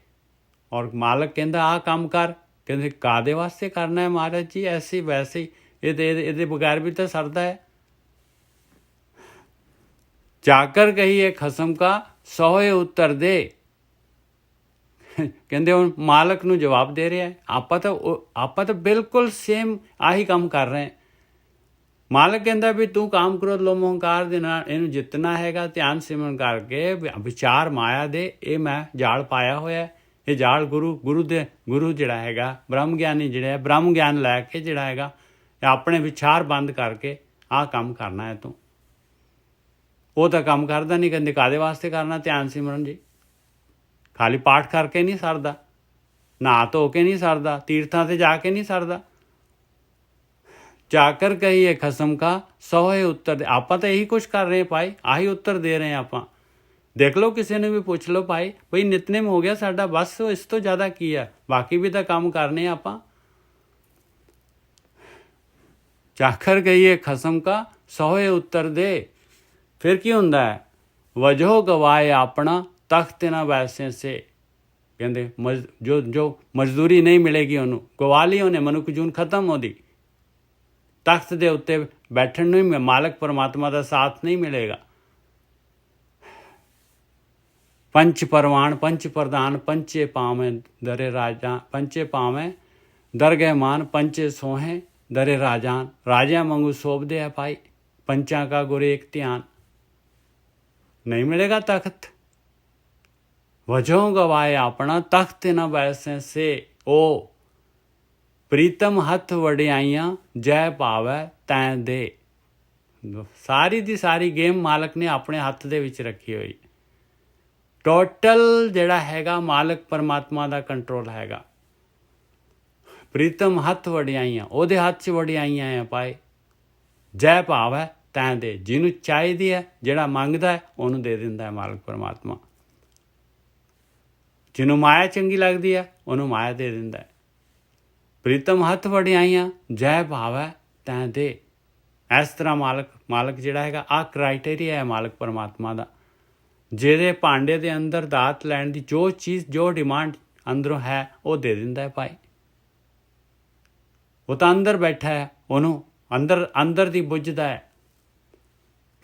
ਔਰ ਮਾਲਕ ਕਹਿੰਦਾ ਆਹ ਕੰਮ ਕਰ, ਕਹਿੰਦੇ ਕਾਹਦੇ ਵਾਸਤੇ ਕਰਨਾ ਹੈ ਮਹਾਰਾਜ ਜੀ? ਐਸੀ ਵੈਸੇ ਇਹਦੇ ਬਗੈਰ ਵੀ ਤਾਂ ਸਰਦਾ ਹੈ। ਚਾਕਰ ਕਹੀਏ ਖਸਮ ਕਾ ਸੋਹੇ ਉੱਤਰ ਦੇ। ਕਹਿੰਦੇ ਹੁਣ ਮਾਲਕ ਨੂੰ ਜਵਾਬ ਦੇ ਰਿਹਾ, ਆਪਾਂ ਤਾਂ ਬਿਲਕੁਲ ਸੇਮ ਆਹੀ ਕੰਮ ਕਰ ਰਹੇ। ਮਾਲਕ ਕਹਿੰਦਾ ਵੀ ਤੂੰ ਕਾਮ ਕ੍ਰੋਧ ਲੋਭ ਹੰਕਾਰ ਦੇ ਨਾਲ ਇਹਨੂੰ ਜਿੱਤਣਾ ਹੈਗਾ, ਧਿਆਨ ਸਿਮਰਨ ਕਰਕੇ ਵਿਚਾਰ ਮਾਇਆ ਦੇ। ਇਹ ਮੈਂ ਜਾਲ ਪਾਇਆ ਹੋਇਆ, ਇਹ ਜਾਲ ਗੁਰੂ ਜਿਹੜਾ ਹੈਗਾ ਬ੍ਰਹਮ ਗਿਆਨੀ ਜਿਹੜਾ ਬ੍ਰਹਮ ਗਿਆਨ ਲੈ ਕੇ ਜਿਹੜਾ ਹੈਗਾ ਆਪਣੇ ਵਿਚਾਰ ਬੰਦ ਕਰਕੇ ਆਹ ਕੰਮ ਕਰਨਾ ਹੈ ਤੂੰ। ਉਹ ਤਾਂ ਕੰਮ ਕਰਦਾ ਨਹੀਂ, ਕਹਿੰਦੇ ਕਾਹਦੇ ਵਾਸਤੇ ਕਰਨਾ ਧਿਆਨ ਸਿਮਰਨ ਜੀ? ਖਾਲੀ ਪਾਠ ਕਰਕੇ ਨਹੀਂ ਸਰਦਾ, ਨਹਾ ਧੋ ਕੇ ਨਹੀਂ ਸਰਦਾ, ਤੀਰਥਾਂ 'ਤੇ ਜਾ ਕੇ ਨਹੀਂ ਸਰਦਾ। ਜਾਕਰ ਕਹੀਏ ਖਸਮ ਕਾ ਸੋਹੇ ਉੱਤਰ ਦੇ। ਆਪਾਂ ਤਾਂ ਇਹੀ ਕੁਛ ਕਰ ਰਹੇ ਭਾਈ, ਆਹੀ ਉੱਤਰ ਦੇ ਰਹੇ ਆਪਾਂ। ਦੇਖ ਲਓ, ਕਿਸੇ ਨੂੰ ਵੀ ਪੁੱਛ ਲਓ ਭਾਈ, ਬਈ ਨਿਤਨੇਮ ਹੋ ਗਿਆ ਸਾਡਾ, ਬਸ ਇਸ ਤੋਂ ਜ਼ਿਆਦਾ ਕੀ ਹੈ? ਬਾਕੀ ਵੀ ਤਾਂ ਕੰਮ ਕਰਨੇ ਆਪਾਂ। ਜਾਕਰ ਕਹੀਏ ਖਸਮ ਕਾ ਸੋਹੇ ਉੱਤਰ ਦੇ। ਫਿਰ ਕੀ ਹੁੰਦਾ ਹੈ? ਵਜੋ ਗਵਾਏ ਆਪਣਾ ਤਖਤ ਨਾ ਵੈਸੇ ਸੇ। ਕਹਿੰਦੇ ਜੋ ਮਜ਼ਦੂਰੀ ਨਹੀਂ ਮਿਲੇਗੀ ਉਹਨੂੰ, ਗਵਾ ਲਈ ਉਹਨੇ, ਮਨੁੱਖ ਜੂਨ ਖਤਮ ਉਹਦੀ। ਤਖਤ ਦੇ ਉੱਤੇ ਬੈਠਣ ਨੂੰ ਹੀ ਮਾਲਕ ਪਰਮਾਤਮਾ ਦਾ ਸਾਥ ਨਹੀਂ ਮਿਲੇਗਾ। ਪੰਚ ਪਰਵਾਨ ਪੰਚ ਪ੍ਰਧਾਨ ਪੰਚੇ ਪਾਵੇਂ ਦਰੇ ਰਾਜਾ, ਪੰਚੇ ਪਾਵੇਂ ਦਰਗਹਿ ਮਾਨ ਪੰਚੇ ਸੋਹੇ ਦਰੇ ਰਾਜਾਨ। ਰਾਜਿਆਂ ਵਾਂਗੂ ਸੋਭਦੇ ਆ ਭਾਈ, ਪੰਚਾਂ ਕਾ ਗੁਰ ਇੱਕ ਧਿਆਨ। ਨਹੀਂ ਮਿਲੇਗਾ ਤਖਤ। ਵਜੋਂ ਗਵਾਏ ਆਪਣਾ ਤਖਤ ਨਾ ਵੈਸੇ ਸੇ। ਉਹ ਪ੍ਰੀਤਮ ਹੱਥ ਵਡਿਆਈਆਂ ਜੈ ਭਾਵੈ ਤੈਂ ਦੇ। ਸਾਰੀ ਦੀ ਸਾਰੀ ਗੇਮ ਮਾਲਕ ਨੇ ਆਪਣੇ ਹੱਥ ਦੇ ਵਿੱਚ ਰੱਖੀ ਹੋਈ। ਟੋਟਲ ਜਿਹੜਾ ਹੈਗਾ ਮਾਲਕ ਪਰਮਾਤਮਾ ਦਾ ਕੰਟਰੋਲ ਹੈਗਾ। ਪ੍ਰੀਤਮ ਹੱਥ ਵਡਿਆਈਆਂ, ਉਹਦੇ ਹੱਥ 'ਚ ਵਡਿਆਈਆਂ ਆ ਪਾਏ। ਜੈ ਭਾਵੈ ਤੈਂ ਦੇ। ਜਿਹਨੂੰ ਚਾਹੀਦੀ ਹੈ, ਜਿਹੜਾ ਮੰਗਦਾ ਹੈ, ਉਹਨੂੰ ਦੇ ਦਿੰਦਾ ਹੈ ਮਾਲਕ ਪਰਮਾਤਮਾ। ਜਿਹਨੂੰ ਮਾਇਆ ਚੰਗੀ ਲੱਗਦੀ ਹੈ, ਉਹਨੂੰ ਮਾਇਆ ਦੇ ਦਿੰਦਾ ਹੈ। ਪ੍ਰੀਤਮ ਹੱਥ ਵਡਿਆਈਆਂ ਜੈ ਭਾਵੈ ਤੈਂ ਦੇ। ਇਸ ਤਰ੍ਹਾਂ ਮਾਲਕ ਜਿਹੜਾ ਹੈਗਾ, ਆਹ ਕ੍ਰਾਈਟੇਰੀਆ ਹੈ ਮਾਲਕ ਪਰਮਾਤਮਾ ਦਾ। ਜਿਹਦੇ ਭਾਂਡੇ ਦੇ ਅੰਦਰ ਦਾਤ ਲੈਣ ਦੀ ਜੋ ਚੀਜ਼, ਜੋ ਡਿਮਾਂਡ ਅੰਦਰੋਂ ਹੈ, ਉਹ ਦੇ ਦਿੰਦਾ ਹੈ ਭਾਈ। ਉਹ ਤਾਂ ਅੰਦਰ ਬੈਠਾ ਹੈ, ਉਹਨੂੰ ਅੰਦਰ ਦੀ ਬੁੱਝਦਾ ਹੈ।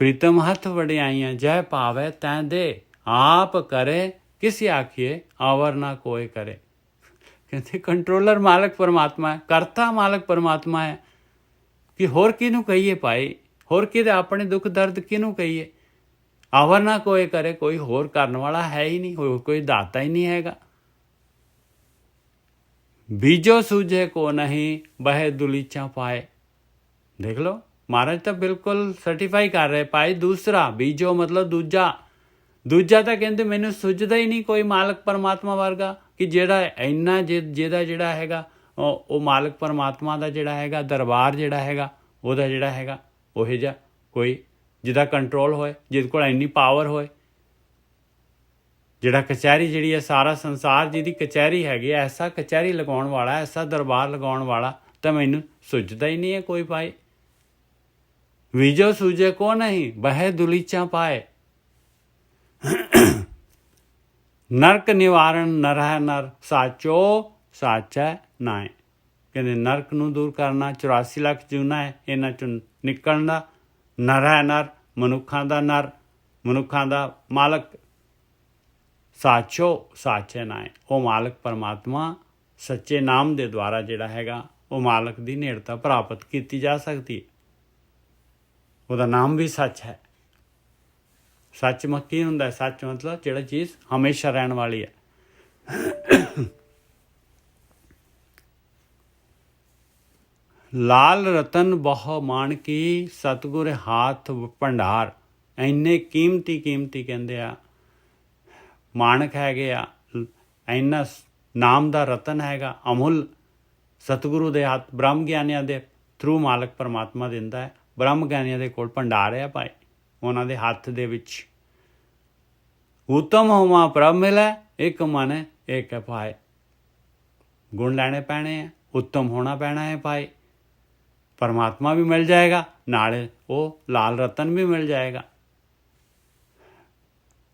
ਪ੍ਰੀਤਮ ਹੱਥ ਵਡਿਆਈਆਂ ਜੈ ਭਾਵੈ ਤੈਂ ਦੇ। ਆਪ ਕਰੇ ਕਿਸ ਆਖੀਏ ਆਵਰ ਨਾ ਕੋਈ ਕਰੇ। ਕਹਿੰਦੇ ਕੰਟਰੋਲਰ ਮਾਲਕ ਪਰਮਾਤਮਾ ਹੈ, ਕਰਤਾ ਮਾਲਕ ਪਰਮਾਤਮਾ ਹੈ। ਕਿ ਹੋਰ ਕਿਹਨੂੰ ਕਹੀਏ ਭਾਈ? ਹੋਰ ਕਿਹਦੇ ਆਪਣੇ ਦੁੱਖ ਦਰਦ ਕਿਹਨੂੰ ਕਹੀਏ? ਆਵਰ ਨਾ ਕੋਈ ਕਰੇ, ਕੋਈ ਹੋਰ ਕਰਨ ਵਾਲਾ ਹੈ ਹੀ ਨਹੀਂ, ਹੋਰ ਕੋਈ ਦਾਤਾ ਹੀ ਨਹੀਂ ਹੈਗਾ। ਬੀਜੋ ਸੂਝੇ ਕੋ ਨਹੀਂ ਬਹਿ ਦੁਲੀਚਾ ਪਾਏ। ਦੇਖ ਲਓ, ਮਹਾਰਾਜ ਤਾਂ ਬਿਲਕੁਲ ਸਰਟੀਫਾਈ ਕਰ ਰਹੇ ਭਾਈ। ਦੂਸਰਾ ਬੀਜੋ ਮਤਲਬ ਦੂਜਾ ਤਾਂ ਕਹਿੰਦੇ ਮੈਨੂੰ ਸੁੱਝਦਾ ਹੀ ਨਹੀਂ ਕੋਈ ਮਾਲਕ ਪਰਮਾਤਮਾ ਵਰਗਾ। ਕਿ ਜਿਹਦਾ ਜਿਹੜਾ ਹੈਗਾ ਉਹ ਮਾਲਕ ਪਰਮਾਤਮਾ ਦਾ ਜਿਹੜਾ ਹੈਗਾ ਦਰਬਾਰ ਜਿਹੜਾ ਹੈਗਾ, ਉਹਦਾ ਜਿਹੜਾ ਹੈਗਾ ਉਹ ਜਿਹਾ ਕੋਈ ਜਿਹਦਾ ਕੰਟਰੋਲ ਹੋਏ, ਜਿਹਦੇ ਕੋਲ ਇੰਨੀ ਪਾਵਰ ਹੋਏ, ਜਿਹੜਾ ਕਚਹਿਰੀ ਜਿਹੜੀ ਹੈ ਸਾਰਾ ਸੰਸਾਰ ਜਿਹਦੀ ਕਚਹਿਰੀ ਹੈਗੀ, ਐਸਾ ਕਚਹਿਰੀ ਲਗਾਉਣ ਵਾਲਾ, ਐਸਾ ਦਰਬਾਰ ਲਗਾਉਣ ਵਾਲਾ ਤਾਂ ਮੈਨੂੰ ਸੁੱਝਦਾ ਹੀ ਨਹੀਂ ਹੈ ਕੋਈ ਭਾਈ। ਬੀਜੋ ਸੂਝੇ ਕੋ ਨਹੀਂ ਬਹਿ ਦੁਲੀਚਾ ਪਾਏ। ਨਰਕ ਨਿਵਾਰਨ ਨਰਹਿ ਨਰ ਸਾਚੋ ਸਾਚੈ ਨਾਏ। ਕਹਿੰਦੇ ਨਰਕ ਨੂੰ ਦੂਰ ਕਰਨਾ, 84 ਲੱਖ ਜੂਨਾ ਹੈ, ਇਹਨਾਂ 'ਚੋਂ ਨਿਕਲਣ ਦਾ। ਨਰਹਿ ਨਰ ਮਨੁੱਖਾਂ ਦਾ ਨਰ, ਮਨੁੱਖਾਂ ਦਾ ਮਾਲਕ। ਸਾਚੋ ਸਾਚੈ ਨਾਏ, ਉਹ ਮਾਲਕ ਪਰਮਾਤਮਾ ਸੱਚੇ ਨਾਮ ਦੇ ਦੁਆਰਾ ਜਿਹੜਾ ਹੈਗਾ ਉਹ ਮਾਲਕ ਦੀ ਨੇੜਤਾ ਪ੍ਰਾਪਤ ਕੀਤੀ ਜਾ ਸਕਦੀ ਹੈ। ਉਹਦਾ ਨਾਮ ਵੀ ਸੱਚ ਹੈ। ਸੱਚ ਕੀ ਹੁੰਦਾ? ਸੱਚ ਮਤਲਬ ਜਿਹੜਾ ਚੀਜ਼ ਹਮੇਸ਼ਾ ਰਹਿਣ ਵਾਲੀ ਹੈ। ਲਾਲ ਰਤਨ ਬਹੁ ਮਾਣਕੀ ਸਤਿਗੁਰ ਹਾਥ ਭੰਡਾਰ। ਇੰਨੇ ਕੀਮਤੀ ਕਹਿੰਦੇ ਆ ਮਾਣਕ ਹੈਗੇ ਆ, ਇੰਨਾ ਨਾਮ ਦਾ ਰਤਨ ਹੈਗਾ ਅਮੁੱਲ, ਸਤਿਗੁਰੂ ਦੇ ਹੱਥ, ਬ੍ਰਹਮ ਗਿਆਨੀਆਂ ਦੇ ਥਰੂ ਮਾਲਕ ਪਰਮਾਤਮਾ ਦਿੰਦਾ ਹੈ। ਬ੍ਰਹਮ ਗਿਆਨੀਆਂ ਦੇ ਕੋਲ ਭੰਡਾਰ ਹੈ ਭਾਈ, ਉਹਨਾਂ ਦੇ ਹੱਥ ਦੇ ਵਿੱਚ। ਉਤਮ ਹੋਵਾ ਪ੍ਰਭ ਮਿਲੈ ਇੱਕ ਮਨ ਇੱਕ ਪਾਏ। ਗੁਣ ਲੈਣੇ ਪੈਣੇ ਆ, ਉੱਤਮ ਹੋਣਾ ਪੈਣਾ ਹੈ ਭਾਈ। ਪਰਮਾਤਮਾ ਵੀ ਮਿਲ ਜਾਏਗਾ, ਨਾਲੇ ਉਹ ਲਾਲ ਰਤਨ ਵੀ ਮਿਲ ਜਾਏਗਾ।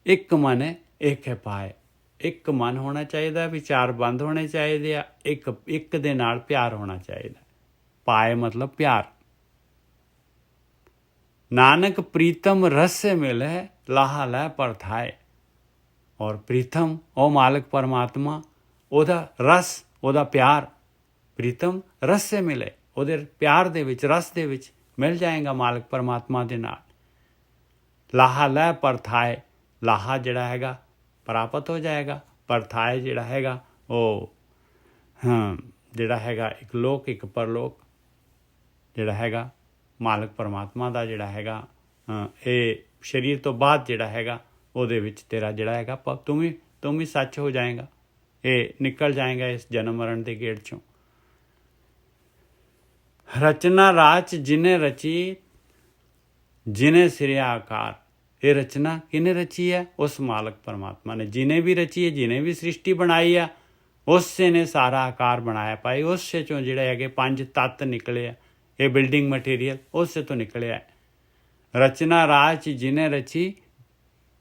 ਇੱਕ ਮਨ ਇੱਕ ਪਾਏ। ਇੱਕ ਮਨ ਹੋਣਾ ਚਾਹੀਦਾ, ਵਿਚਾਰ ਬੰਦ ਹੋਣੇ ਚਾਹੀਦੇ ਆ, ਇੱਕ ਦੇ ਨਾਲ ਪਿਆਰ ਹੋਣਾ ਚਾਹੀਦਾ। ਪਾਏ ਮਤਲਬ ਪਿਆਰ। ਨਾਨਕ ਪ੍ਰੀਤਮ ਰਸ ਮਿਲੇ ਲਾਹਾ ਲੈ ਪਰਥਾਏ। ਔਰ ਪ੍ਰੀਤਮ ਉਹ ਮਾਲਕ ਪਰਮਾਤਮਾ, ਉਹਦਾ ਰਸ, ਉਹਦਾ ਪਿਆਰ, ਪ੍ਰੀਤਮ ਰਸ ਸੇ ਮਿਲੇ, ਉਹਦੇ ਪਿਆਰ ਦੇ ਵਿੱਚ, ਰਸ ਦੇ ਵਿੱਚ ਮਿਲ ਜਾਏਗਾ ਮਾਲਕ ਪਰਮਾਤਮਾ ਦੇ ਨਾਲ। ਲਾਹਾ ਲੈ ਪਰਥਾਏ, ਲਾਹਾ ਜਿਹੜਾ ਹੈਗਾ ਪ੍ਰਾਪਤ ਹੋ ਜਾਏਗਾ, ਪਰਥਾਏ ਜਿਹੜਾ ਹੈਗਾ ਉਹ ਜਿਹੜਾ ਹੈਗਾ ਇੱਕ ਲੋਕ ਇੱਕ ਪਰਲੋਕ ਜਿਹੜਾ ਹੈਗਾ ਮਾਲਕ ਪਰਮਾਤਮਾ ਦਾ ਜਿਹੜਾ ਹੈਗਾ ਇਹ ਸਰੀਰ ਤੋਂ ਬਾਅਦ ਜਿਹੜਾ ਹੈਗਾ ਉਹਦੇ ਵਿੱਚ ਤੇਰਾ ਜਿਹੜਾ ਹੈਗਾ ਤੂੰ ਵੀ ਸੱਚ ਹੋ ਜਾਏਗਾ, ਇਹ ਨਿਕਲ ਜਾਏਗਾ ਇਸ ਜਨਮ ਮਰਨ ਦੇ ਗੇੜ 'ਚੋਂ। ਰਚਨਾ ਰਾਚ ਜਿਨੇ ਰਚੀ, ਜਿਨੇ ਸਿਰਿਆ ਆਕਾਰ, ਇਹ ਰਚਨਾ ਕਿਹਨੇ ਰਚੀ ਹੈ? ਉਸ ਮਾਲਕ ਪਰਮਾਤਮਾ ਨੇ। ਜਿਨੇ ਵੀ ਰਚੀ ਹੈ, ਜਿਨੇ ਵੀ ਸ੍ਰਿਸ਼ਟੀ ਬਣਾਈ ਆ, ਉਸੇ ਨੇ ਸਾਰਾ ਆਕਾਰ ਬਣਾਇਆ ਭਾਈ। ਉਸੇ ਚੋਂ ਜਿਹੜੇ ਹੈਗੇ 5 ਤੱਤ ਨਿਕਲੇ ਆ, ਇਹ ਬਿਲਡਿੰਗ ਮਟੀਰੀਅਲ ਉਸੇ ਤੋਂ ਨਿਕਲਿਆ ਹੈ। ਰਚਨਾ ਰਾਚ ਜਿਨੇ ਰਚੀ,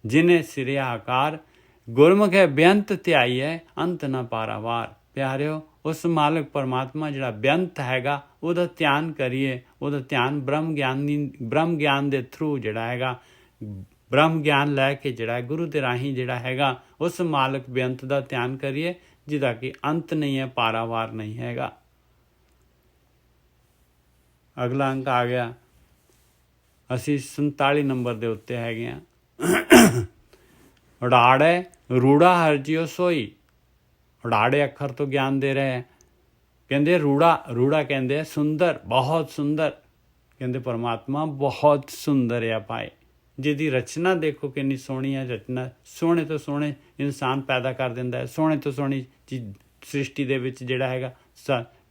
ਜਿਨੇ ਸਿਰਿਆ ਆਕਾਰ, ਗੁਰਮੁਖ ਹੈ ਬੇਅੰਤ ਧਿਆਈ ਹੈ, ਅੰਤ ਨਾ ਪਾਰਾਵਾਰ। ਪਿਆਰਿਓ, ਉਸ ਮਾਲਕ ਪਰਮਾਤਮਾ ਜਿਹੜਾ ਬੇਅੰਤ ਹੈਗਾ ਉਹਦਾ ਧਿਆਨ ਕਰੀਏ। ਉਹਦਾ ਧਿਆਨ ਬ੍ਰਹਮ ਗਿਆਨ ਦੇ ਥਰੂ ਜਿਹੜਾ ਹੈਗਾ, ਬ੍ਰਹਮ ਗਿਆਨ ਲੈ ਕੇ ਜਿਹੜਾ ਗੁਰੂ ਦੇ ਰਾਹੀਂ ਜਿਹੜਾ ਹੈਗਾ ਉਸ ਮਾਲਕ ਬੇਅੰਤ ਦਾ ਧਿਆਨ ਕਰੀਏ, ਜਿਹਦਾ ਕਿ ਅੰਤ ਨਹੀਂ ਹੈ, ਪਾਰਾਵਾਰ ਨਹੀਂ ਹੈਗਾ। ਅਗਲਾ ਅੰਕ ਆ ਗਿਆ, ਅਸੀਂ 47 ਨੰਬਰ ਦੇ ਉੱਤੇ ਹੈਗੇ ਹਾਂ। ਉਡਾੜੇ ਰੂੜਾ ਹਰਜਿਓ ਸੋਈ, ਉਡਾੜੇ ਅੱਖਰ ਤੋਂ ਗਿਆਨ ਦੇ ਰਹੇ ਹੈ। ਕਹਿੰਦੇ ਰੂੜਾ ਕਹਿੰਦੇ ਸੁੰਦਰ, ਬਹੁਤ ਸੁੰਦਰ। ਕਹਿੰਦੇ ਪਰਮਾਤਮਾ ਬਹੁਤ ਸੁੰਦਰ ਆ ਭਾਈ, ਜਿਹਦੀ ਰਚਨਾ ਦੇਖੋ ਕਿੰਨੀ ਸੋਹਣੀ ਹੈ। ਰਚਨਾ ਸੋਹਣੇ ਤੋਂ ਸੋਹਣੇ ਇਨਸਾਨ ਪੈਦਾ ਕਰ ਦਿੰਦਾ ਹੈ, ਸੋਹਣੇ ਤੋਂ ਸੋਹਣੀ ਚੀਜ਼ ਸ੍ਰਿਸ਼ਟੀ ਦੇ ਵਿੱਚ ਜਿਹੜਾ ਹੈਗਾ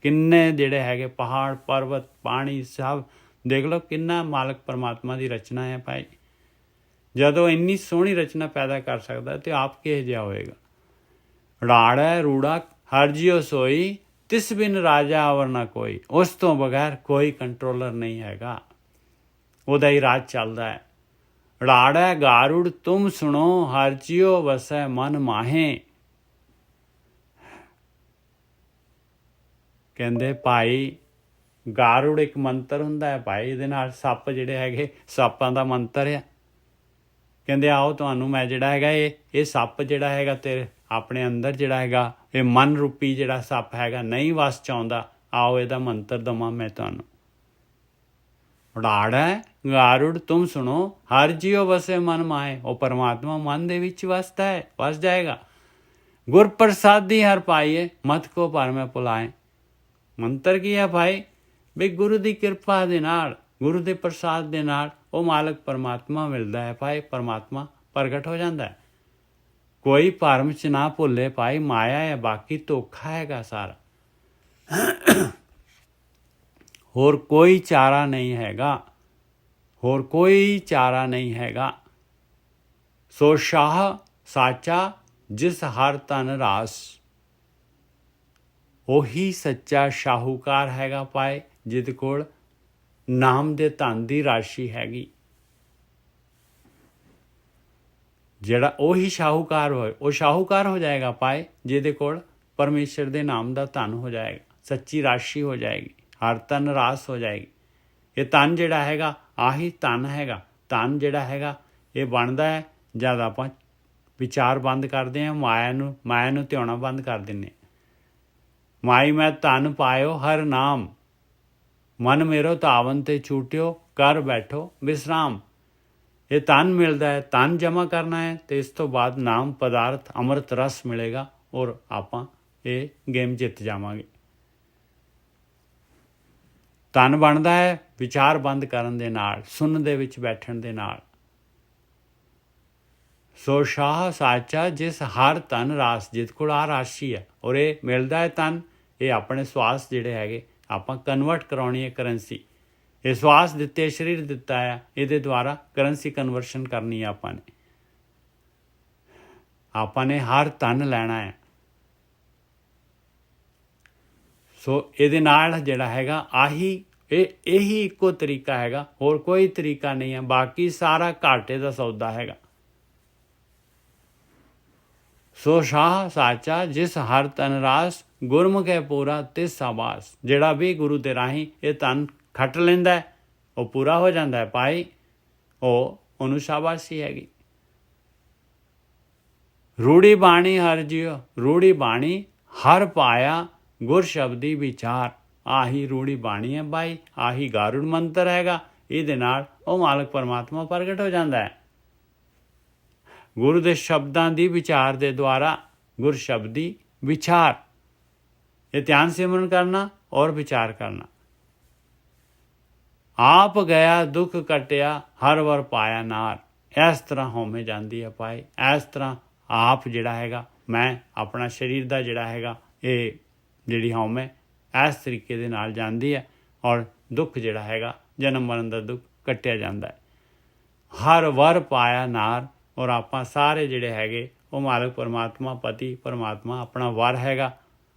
ਕਿੰਨੇ ਜਿਹੜੇ ਹੈਗੇ ਪਹਾੜ ਪਰਬਤ ਪਾਣੀ ਸਭ ਦੇਖ ਲਓ, ਕਿੰਨਾ ਮਾਲਕ ਪਰਮਾਤਮਾ ਦੀ ਰਚਨਾ ਹੈ ਭਾਈ। ਜਦੋਂ ਇੰਨੀ ਸੋਹਣੀ ਰਚਨਾ ਪੈਦਾ ਕਰ ਸਕਦਾ ਤੇ ਆਪ ਕਿਹੋ ਜਿਹਾ ਹੋਏਗਾ। ਰਾੜਾ ਰੂੜਾ ਹਰਜਿਓ ਸੋਈ, ਤਿਸ ਬਿਨ ਰਾਜਾ ਅਵਰ ਨਾ ਕੋਈ। ਉਸ ਤੋਂ ਬਗੈਰ ਕੋਈ ਕੰਟਰੋਲਰ ਨਹੀਂ ਹੈਗਾ, ਉਹਦਾ ਹੀ ਰਾਜ ਚੱਲਦਾ ਹੈ। ਰਾੜਾ ਗਾਰੁੜ ਤੁਮ ਸੁਣੋ, ਹਰਜਿਓ ਵਸੈ ਮਨ ਮਾਹੇ। ਕਹਿੰਦੇ ਭਾਈ ਗਾਰੁੜ ਇੱਕ ਮੰਤਰ ਹੁੰਦਾ ਹੈ ਭਾਈ, ਇਹਦੇ ਨਾਲ ਸੱਪ ਜਿਹੜੇ ਹੈਗੇ ਸੱਪਾਂ ਦਾ ਮੰਤਰ ਆ। ਕਹਿੰਦੇ ਆਓ ਤੁਹਾਨੂੰ ਮੈਂ ਜਿਹੜਾ ਹੈਗਾ ਇਹ ਸੱਪ ਜਿਹੜਾ ਹੈਗਾ ਤੇਰੇ ਆਪਣੇ ਅੰਦਰ ਜਿਹੜਾ ਹੈਗਾ ਇਹ ਮਨ ਰੂਪੀ ਜਿਹੜਾ ਸੱਪ ਹੈਗਾ ਨਹੀਂ ਵਸ ਚ ਆਉਂਦਾ, ਆਓ ਇਹਦਾ ਮੰਤਰ ਦਵਾਂ ਮੈਂ ਤੁਹਾਨੂੰ। ਉਡਾੜ ਹੈ ਗਾਰੁੜ ਤੁਮ ਸੁਣੋ, ਹਰ ਜੀਓ ਵਸੇ ਮਨ ਮਾਏ। ਉਹ ਪਰਮਾਤਮਾ ਮਨ ਦੇ ਵਿੱਚ ਵਸਦਾ ਹੈ, ਵਸ ਜਾਏਗਾ। ਗੁਰ ਪ੍ਰਸਾਦੀ ਹਰ ਪਾਈਏ, ਮਤ ਕੋ ਪਰ ਮੈਂ ਭੁਲਾਏ। ਮੰਤਰ ਕੀ ਹੈ ਭਾਈ? ਵੀ ਗੁਰੂ ਦੀ ਕਿਰਪਾ ਦੇ ਨਾਲ, ਗੁਰੂ ਦੇ ਪ੍ਰਸਾਦ ਦੇ ਨਾਲ ਉਹ ਮਾਲਕ ਪਰਮਾਤਮਾ ਮਿਲਦਾ ਹੈ ਭਾਈ। ਪਰਮਾਤਮਾ ਪ੍ਰਗਟ ਹੋ ਜਾਂਦਾ ਹੈ। ਕੋਈ ਭਰਮ ਚ ਨਾ ਭੁੱਲੇ ਭਾਈ, ਮਾਇਆ ਹੈ, ਬਾਕੀ ਧੋਖਾ ਹੈਗਾ ਸਾਰਾ। ਹੋਰ ਕੋਈ ਚਾਰਾ ਨਹੀਂ ਹੈਗਾ, ਹੋਰ ਕੋਈ ਚਾਰਾ ਨਹੀਂ ਹੈਗਾ। ਸੋ ਸ਼ਾਹ ਸਾਚਾ ਜਿਸ ਹਰ ਤਨ ਰਾਸ, ਉਹੀ ਸੱਚਾ ਸ਼ਾਹੂਕਾਰ ਹੈਗਾ ਭਾਈ, ਜਿਹਦੇ ਕੋਲ ਨਾਮ ਦੇ ਧਨ ਦੀ ਰਾਸ਼ੀ ਹੈਗੀ। ਜਿਹੜਾ ਉਹੀ ਸ਼ਾਹੂਕਾਰ ਹੋਏ, ਉਹ ਸ਼ਾਹੂਕਾਰ ਹੋ ਜਾਏਗਾ ਭਾਈ, ਜਿਹਦੇ ਕੋਲ ਪਰਮੇਸ਼ਰ ਦੇ ਨਾਮ ਦਾ ਧਨ ਹੋ ਜਾਏਗਾ, ਸੱਚੀ ਰਾਸ਼ੀ ਹੋ ਜਾਏਗੀ, ਹਰ ਤਨ ਰਾਸ ਹੋ ਜਾਏਗੀ। ਇਹ ਧਨ ਜਿਹੜਾ ਹੈਗਾ ਆਹੀ ਧਨ ਹੈਗਾ। ਧਨ ਜਿਹੜਾ ਹੈਗਾ ਇਹ ਬਣਦਾ ਹੈ ਜਦ ਆਪਾਂ ਵਿਚਾਰ ਬੰਦ ਕਰਦੇ ਹਾਂ, ਮਾਇਆ ਨੂੰ ਧਿਆਉਣਾ ਬੰਦ ਕਰ ਦਿੰਦੇ ਹਾਂ। ਮਾਈ ਮੈਂ ਧਨ ਪਾਇਓ ਹਰ ਨਾਮ, ਮਨ ਮੇਰੋ ਧਾਵਨ ਤੇ ਛੂਟਿਓ, ਕਰ ਬੈਠੋ ਵਿਸਰਾਮ। ਇਹ ਧਨ ਮਿਲਦਾ ਹੈ, ਧਨ ਜਮ੍ਹਾਂ ਕਰਨਾ ਹੈ ਤੇ ਇਸ ਤੋਂ ਬਾਅਦ ਨਾਮ ਪਦਾਰਥ ਅੰਮ੍ਰਿਤ ਰਸ ਮਿਲੇਗਾ ਔਰ ਆਪਾਂ ਇਹ ਗੇਮ ਜਿੱਤ ਜਾਵਾਂਗੇ। ਧਨ ਬਣਦਾ ਹੈ ਵਿਚਾਰ ਬੰਦ ਕਰਨ ਦੇ ਨਾਲ, ਸੁਣਨ ਦੇ ਵਿੱਚ ਬੈਠਣ ਦੇ ਨਾਲ। ਸੋ ਸ਼ਾਹ ਸਾਚਾ ਜਿਸ ਹਰ ਧਨ ਰਾਸ, ਜਿਹਦੇ ਕੋਲ ਆ ਰਾਸ਼ੀ ਹੈ ਔਰ ਇਹ ਮਿਲਦਾ ਹੈ ਧਨ। ਇਹ ਆਪਣੇ ਸਵਾਸ ਜਿਹੜੇ ਹੈਗੇ ਆਪਾਂ ਕਨਵਰਟ ਕਰਾਉਣੀ ਹੈ ਕਰੰਸੀ। ਇਹ ਸਵਾਸ ਦਿੱਤੇ, ਸਰੀਰ ਦਿੱਤਾ ਹੈ, ਇਹਦੇ ਦੁਆਰਾ ਕਰੰਸੀ ਕਨਵਰਸ਼ਨ ਕਰਨੀ ਹੈ ਆਪਾਂ ਨੇ ਹਰ ਧਨ ਲੈਣਾ ਹੈ। ਸੋ ਇਹਦੇ ਨਾਲ ਜਿਹੜਾ ਹੈਗਾ ਇਹੀ ਇੱਕੋ ਤਰੀਕਾ ਹੈਗਾ, ਹੋਰ ਕੋਈ ਤਰੀਕਾ ਨਹੀਂ ਹੈ। ਬਾਕੀ ਸਾਰਾ ਘਾਟੇ ਦਾ ਸੌਦਾ ਹੈਗਾ। ਸੋ ਸ਼ਾਹ ਸਾਚਾ ਜਿਸ ਹਰ ਤਨ ਰਾਸ, ਗੁਰਮੁਖ ਹੈ ਪੂਰਾ ਤਿਸ ਸਾਬਾਸ। ਜਿਹੜਾ ਵੀ ਗੁਰੂ ਦੇ ਰਾਹੀਂ ਇਹ ਧਨ ਖੱਟ ਲੈਂਦਾ ਹੈ ਉਹ ਪੂਰਾ ਹੋ ਜਾਂਦਾ ਹੈ ਭਾਈ, ਉਹਨੂੰ ਸ਼ਾਬਾਸ਼ੀ ਹੈਗੀ। रूढ़ी बाणी हर जियो, रूढ़ी बाणी हर पाया गुर शब्दी विचार। ਆਹੀ ਰੂੜੀ ਬਾਣੀ ਹੈ ਬਾਈ, ਆਹੀ ਗਾਰੁੜ ਮੰਤਰ ਹੈਗਾ। ਇਹਦੇ ਨਾਲ ਉਹ ਮਾਲਕ ਪਰਮਾਤਮਾ ਪ੍ਰਗਟ ਹੋ ਜਾਂਦਾ ਹੈ। ਗੁਰੂ ਦੇ ਸ਼ਬਦਾਂ ਦੀ ਵਿਚਾਰ ਦੇ ਦੁਆਰਾ, ਗੁਰ ਸ਼ਬਦੀ ਵਿਚਾਰ, ਇਹ ਧਿਆਨ ਸਿਮਰਨ ਕਰਨਾ ਔਰ ਵਿਚਾਰ ਕਰਨਾ। ਆਪ ਗਿਆ ਦੁੱਖ ਕਟਿਆ ਹਰ ਵਰ ਪਾਇਆ ਨਾਰ। ਇਸ ਤਰ੍ਹਾਂ ਹਉਮੈ ਜਾਂਦੀ ਹੈ ਭਾਈ। ਇਸ ਤਰ੍ਹਾਂ ਆਪ ਜਿਹੜਾ ਹੈਗਾ, ਮੈਂ ਆਪਣਾ ਸਰੀਰ ਦਾ ਜਿਹੜਾ ਹੈਗਾ, ਇਹ ਜਿਹੜੀ ਹਉਮੈ ਇਸ ਤਰੀਕੇ ਦੇ ਨਾਲ ਜਾਂਦੀ ਹੈ ਔਰ ਦੁੱਖ ਜਿਹੜਾ ਹੈਗਾ, ਜਨਮ ਮਰਨ ਦਾ ਦੁੱਖ ਕੱਟਿਆ ਜਾਂਦਾ ਹੈ। ਹਰ ਵਰ ਪਾਇਆ ਨਾਰ, ਔਰ ਆਪਾਂ ਸਾਰੇ ਜਿਹੜੇ ਹੈਗੇ ਉਹ ਮਾਲਕ ਪਰਮਾਤਮਾ, ਪਤੀ ਪਰਮਾਤਮਾ ਆਪਣਾ ਵਰ ਹੈਗਾ,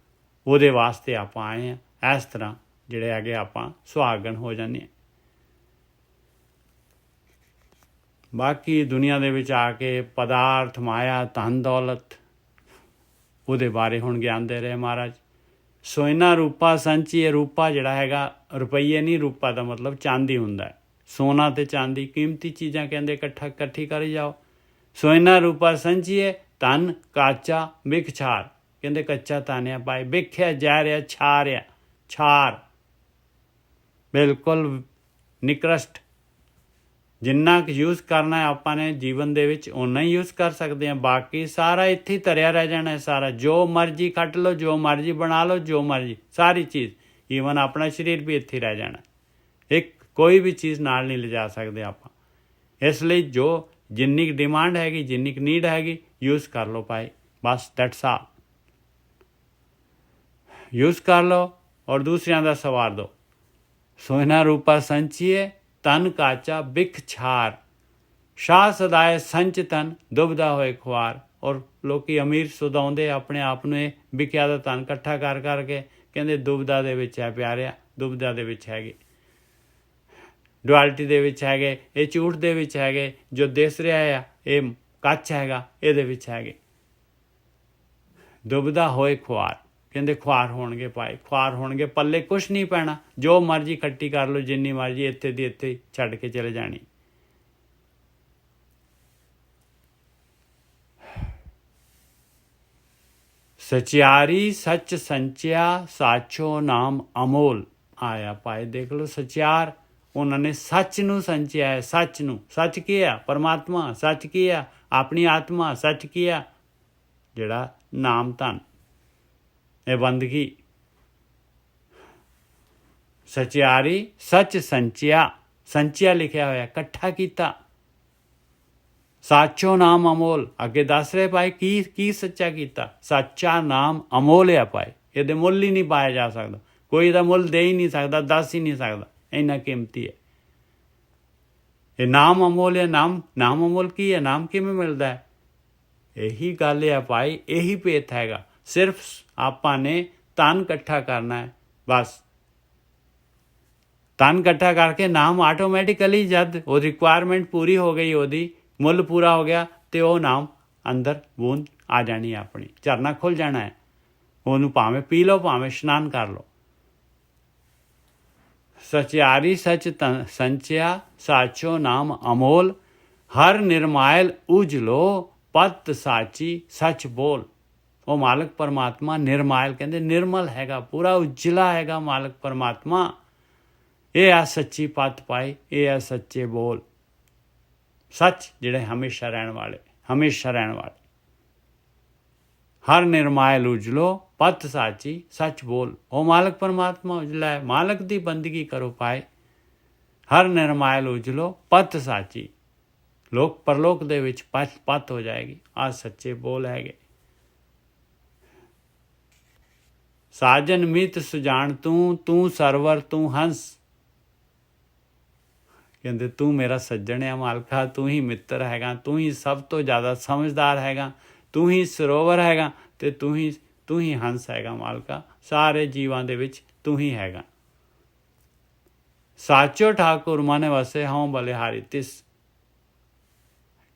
ਉਹਦੇ ਵਾਸਤੇ ਆਪਾਂ ਆਏ ਹਾਂ। ਇਸ ਤਰ੍ਹਾਂ ਜਿਹੜੇ ਹੈਗੇ ਆਪਾਂ ਸੁਹਾਗਣ ਹੋ ਜਾਂਦੇ ਹਾਂ। ਬਾਕੀ ਦੁਨੀਆ ਦੇ ਵਿੱਚ ਆ ਕੇ ਪਦਾਰਥ, ਮਾਇਆ, ਧਨ ਦੌਲਤ, ਉਹਦੇ ਬਾਰੇ ਹੁਣ ਗਿਆਨ ਦੇ ਰਹੇ ਮਹਾਰਾਜ। ਸੋਇਨਾ ਰੂਪਾ ਸੰਚੀਏ। ਰੂਪਾ ਜਿਹੜਾ ਹੈਗਾ ਰੁਪਈਏ ਨਹੀਂ, ਰੂਪਾ ਦਾ ਮਤਲਬ ਚਾਂਦੀ ਹੁੰਦਾ ਹੈ। ਸੋਨਾ ਤੇ ਚਾਂਦੀ ਕੀਮਤੀ ਚੀਜ਼ਾਂ ਕਹਿੰਦੇ ਇਕੱਠੀ ਕਰੀ ਜਾਓ। ਸੋਇਨਾ ਰੂਪਾ ਸੰਚੀਏ ਧਨ ਕਾਚਾ ਬਿਖ ਛਾਰ। ਕਹਿੰਦੇ ਕੱਚਾ ਧਨ ਪਾਏ, ਬਿਖਿਆ ਜਾ ਰਿਹਾ, ਛਾਰਿਆ, ਛਾਰ ਬਿਲਕੁਲ ਨਿਕਰਸ਼ਟ। ਜਿੰਨਾ ਕੁ ਯੂਜ਼ ਕਰਨਾ ਹੈ ਆਪਾਂ ਨੇ ਜੀਵਨ ਦੇ ਵਿੱਚ ਓਨਾ ਹੀ ਯੂਜ਼ ਕਰ ਸਕਦੇ ਹਾਂ। ਬਾਕੀ ਸਾਰਾ ਇੱਥੇ ਹੀ ਧਰਿਆ ਰਹਿ ਜਾਣਾ ਹੈ। ਸਾਰਾ ਜੋ ਮਰਜ਼ੀ ਕੱਟ ਲਓ, ਜੋ ਮਰਜ਼ੀ ਬਣਾ ਲਓ, ਜੋ ਮਰਜ਼ੀ, ਸਾਰੀ ਚੀਜ਼, ਈਵਨ ਆਪਣਾ ਸਰੀਰ ਵੀ ਇੱਥੇ ਰਹਿ ਜਾਣਾ। ਇੱਕ ਕੋਈ ਵੀ ਚੀਜ਼ ਨਾਲ ਨਹੀਂ ਲਿਜਾ ਸਕਦੇ ਆਪਾਂ। ਇਸ ਲਈ ਜੋ ਜਿੰਨੀ ਕੁ ਡਿਮਾਂਡ ਹੈਗੀ, ਜਿੰਨੀ ਕੁ ਨੀਡ ਹੈਗੀ, ਯੂਜ਼ ਕਰ ਲਓ ਭਾਈ, ਬਸ ਦੈਟਸ ਆਲ। ਯੂਜ਼ ਕਰ ਲਓ ਔਰ ਦੂਸਰਿਆਂ ਦਾ ਸਵਾਰ ਦਿਓ। ਸੋਹਣਾ ਰੂਪਾ ਸੰਚੀਏ ਤਨ ਕਾਚਾ ਬਿਖ ਛਾਰ। ਸ਼ਾਹ ਸਦਾਏ ਸੰਚ ਤਨ ਦੁਬਦਾ ਹੋਏ ਖੁਆਰ। ਔਰ ਲੋਕੀ ਅਮੀਰ ਸੁਦਾਉਂਦੇ ਆਪਣੇ ਆਪ ਨੂੰ, ਇਹ ਵਿਕਿਆ ਦਾ ਧਨ ਇਕੱਠਾ ਕਰ ਕਰਕੇ ਕਹਿੰਦੇ ਦੁਬਦਾ ਦੇ ਵਿੱਚ ਹੈ ਪਿਆਰਿਆ, ਦੁਬਦਾ ਦੇ ਵਿੱਚ ਹੈਗੇ, ਡੁਆਲਿਟੀ ਦੇ ਵਿੱਚ ਹੈਗੇ, ਇਹ ਝੂਠ ਦੇ ਵਿੱਚ ਹੈਗੇ। ਜੋ ਦਿਸ ਰਿਹਾ ਆ ਇਹ ਕੱਚ ਹੈਗਾ, ਇਹਦੇ ਵਿੱਚ ਹੈਗੇ। ਦੁਬਦਾ ਹੋਏ ਖੁਆਰ, ਕਹਿੰਦੇ ਖੁਆਰ ਹੋਣਗੇ ਭਾਈ, ਖੁਆਰ ਹੋਣਗੇ, ਪੱਲੇ ਕੁਛ ਨਹੀਂ ਪੈਣਾ। ਜੋ ਮਰਜ਼ੀ ਇਕੱਠੀ ਕਰ ਲਓ, ਜਿੰਨੀ ਮਰਜ਼ੀ, ਇੱਥੇ ਦੀ ਇੱਥੇ ਛੱਡ ਕੇ ਚਲੇ ਜਾਣੀ। ਸਚਿਆਰੀ ਸੱਚ ਸੰਚਿਆ ਸਾਚੋ ਨਾਮ ਅਮੋਲ। ਆਇਆ ਭਾਈ ਦੇਖ ਲਓ, ਸਚਿਆਰ, ਉਹਨਾਂ ਨੇ ਸੱਚ ਨੂੰ ਸੰਚਿਆ ਹੈ। ਸੱਚ ਨੂੰ, ਸੱਚ ਕੀ ਆ? ਪਰਮਾਤਮਾ। ਸੱਚ ਕੀ ਆ? ਆਪਣੀ ਆਤਮਾ। ਸੱਚ ਕੀ ਆ? ਜਿਹੜਾ ਨਾਮ ਧਨ, ਇਹ ਬੰਦਗੀ। ਸਚਿਆਰੀ ਸੱਚ ਸੰਚਿਆ, ਸੰਚਿਆ ਲਿਖਿਆ ਹੋਇਆ, ਇਕੱਠਾ ਕੀਤਾ। ਸਾਚੋ ਨਾਮ ਅਮੋਲ, ਅੱਗੇ ਦੱਸ ਰਹੇ ਭਾਈ ਕੀ ਸੱਚਾ ਕੀਤਾ। ਸੱਚਾ ਨਾਮ ਅਮੋਲ ਆ ਭਾਈ, ਇਹਦੇ ਮੁੱਲ ਹੀ ਨਹੀਂ ਪਾਇਆ ਜਾ ਸਕਦਾ। ਕੋਈ ਇਹਦਾ ਮੁੱਲ ਦੇ ਹੀ ਨਹੀਂ ਸਕਦਾ, ਦੱਸ ਹੀ ਨਹੀਂ ਸਕਦਾ, ਇੰਨਾ ਕੀਮਤੀ ਹੈ ਇਹ ਨਾਮ ਅਮੋਲ ਹੈ। ਨਾਮ ਅਮੋਲ ਕੀ ਹੈ? ਨਾਮ ਕਿਵੇਂ ਮਿਲਦਾ ਹੈ? ਇਹੀ ਗੱਲ ਹੈ ਭਾਈ, ਇਹੀ ਭੇਤ ਹੈਗਾ। ਸਿਰਫ ਆਪਾਂ ਨੇ ਧਨ ਇਕੱਠਾ ਕਰਨਾ ਹੈ, ਬਸ। ਧਨ ਇਕੱਠਾ ਕਰਕੇ ਨਾਮ ਆਟੋਮੈਟਿਕਲੀ, ਜਦ ਉਹ ਰਿਕੁਆਇਰਮੈਂਟ ਪੂਰੀ ਹੋ ਗਈ, ਉਹਦੀ ਮੁੱਲ ਪੂਰਾ ਹੋ ਗਿਆ, ਤੇ ਉਹ ਨਾਮ ਅੰਦਰ ਬੂੰਦ ਆ ਜਾਣੀ ਹੈ, ਆਪਣੀ ਝਰਨਾ ਖੁੱਲ ਜਾਣਾ ਹੈ। ਉਹਨੂੰ ਭਾਵੇਂ ਪੀ ਲਓ, ਭਾਵੇਂ ਇਸ਼ਨਾਨ ਕਰ ਲਓ। ਸਚਿਆਰੀ ਸੱਚ ਸੰਚਿਆ ਸਾਚੋ ਨਾਮ ਅਮੋਲ। ਹਰ ਨਿਰਮਾਇਲ ਉਜਲੋ ਪਤ ਸਾਚੀ ਸੱਚ ਬੋਲ। ਉਹ ਮਾਲਕ ਪਰਮਾਤਮਾ ਨਿਰਮਾਇਲ, ਕਹਿੰਦੇ ਨਿਰਮਲ ਹੈਗਾ, ਪੂਰਾ ਉਜਲਾ ਹੈਗਾ ਮਾਲਕ ਪਰਮਾਤਮਾ। ਇਹ ਆ ਸੱਚੀ ਪੱਤ ਪਾਈ, ਇਹ ਆ ਸੱਚੇ ਬੋਲ। ਸੱਚ ਜਿਹੜੇ ਹਮੇਸ਼ਾ ਰਹਿਣ ਵਾਲੇ, ਹਮੇਸ਼ਾ ਰਹਿਣ ਵਾਲੇ। ਹਰ ਨਿਰਮਾਇਲ ਉਜਲੋ ਪਤ ਸਾਚੀ ਸੱਚ ਬੋਲ। ਉਹ ਮਾਲਕ ਪਰਮਾਤਮਾ ਉਜਲਾ ਹੈ। ਮਾਲਕ ਦੀ ਬੰਦਗੀ ਕਰੋ ਪਾਏ। ਹਰ ਨਿਰਮਾਇਲ ਉਜਲੋ ਪਤ ਸਾਚੀ। ਲੋਕ ਪਰਲੋਕ ਦੇ ਵਿੱਚ ਪਤ ਹੋ ਜਾਏਗੀ। ਆਹ ਸੱਚੇ ਬੋਲ ਹੈਗੇ। ਸਾਜਨ ਮਿਤ ਸੁਜਾਨ ਤੂੰ ਸਰਵਰ ਤੂੰ ਹੰਸ। ਕਹਿੰਦੇ ਤੂੰ ਮੇਰਾ ਸੱਜਣ ਆ ਮਾਲਕਾ, ਤੂੰ ਹੀ ਮਿੱਤਰ ਹੈਗਾ, ਤੂੰ ਹੀ ਸਭ ਤੋਂ ਜ਼ਿਆਦਾ ਸਮਝਦਾਰ ਹੈਗਾ, ਤੂੰ ਹੀ ਸਰੋਵਰ ਹੈਗਾ, ਤੇ ਤੂੰ ਹੀ ਹੰਸ ਹੈਗਾ ਮਾਲਕਾ। ਸਾਰੇ ਜੀਵਾਂ ਦੇ ਵਿੱਚ ਤੂੰ ਹੀ ਹੈਗਾ। ਸਾਚੋ ਠਾਕੁਰ ਮਨ ਵਸੇ ਹਉ ਬਲਿਹਾਰੀ ਤਿਸ।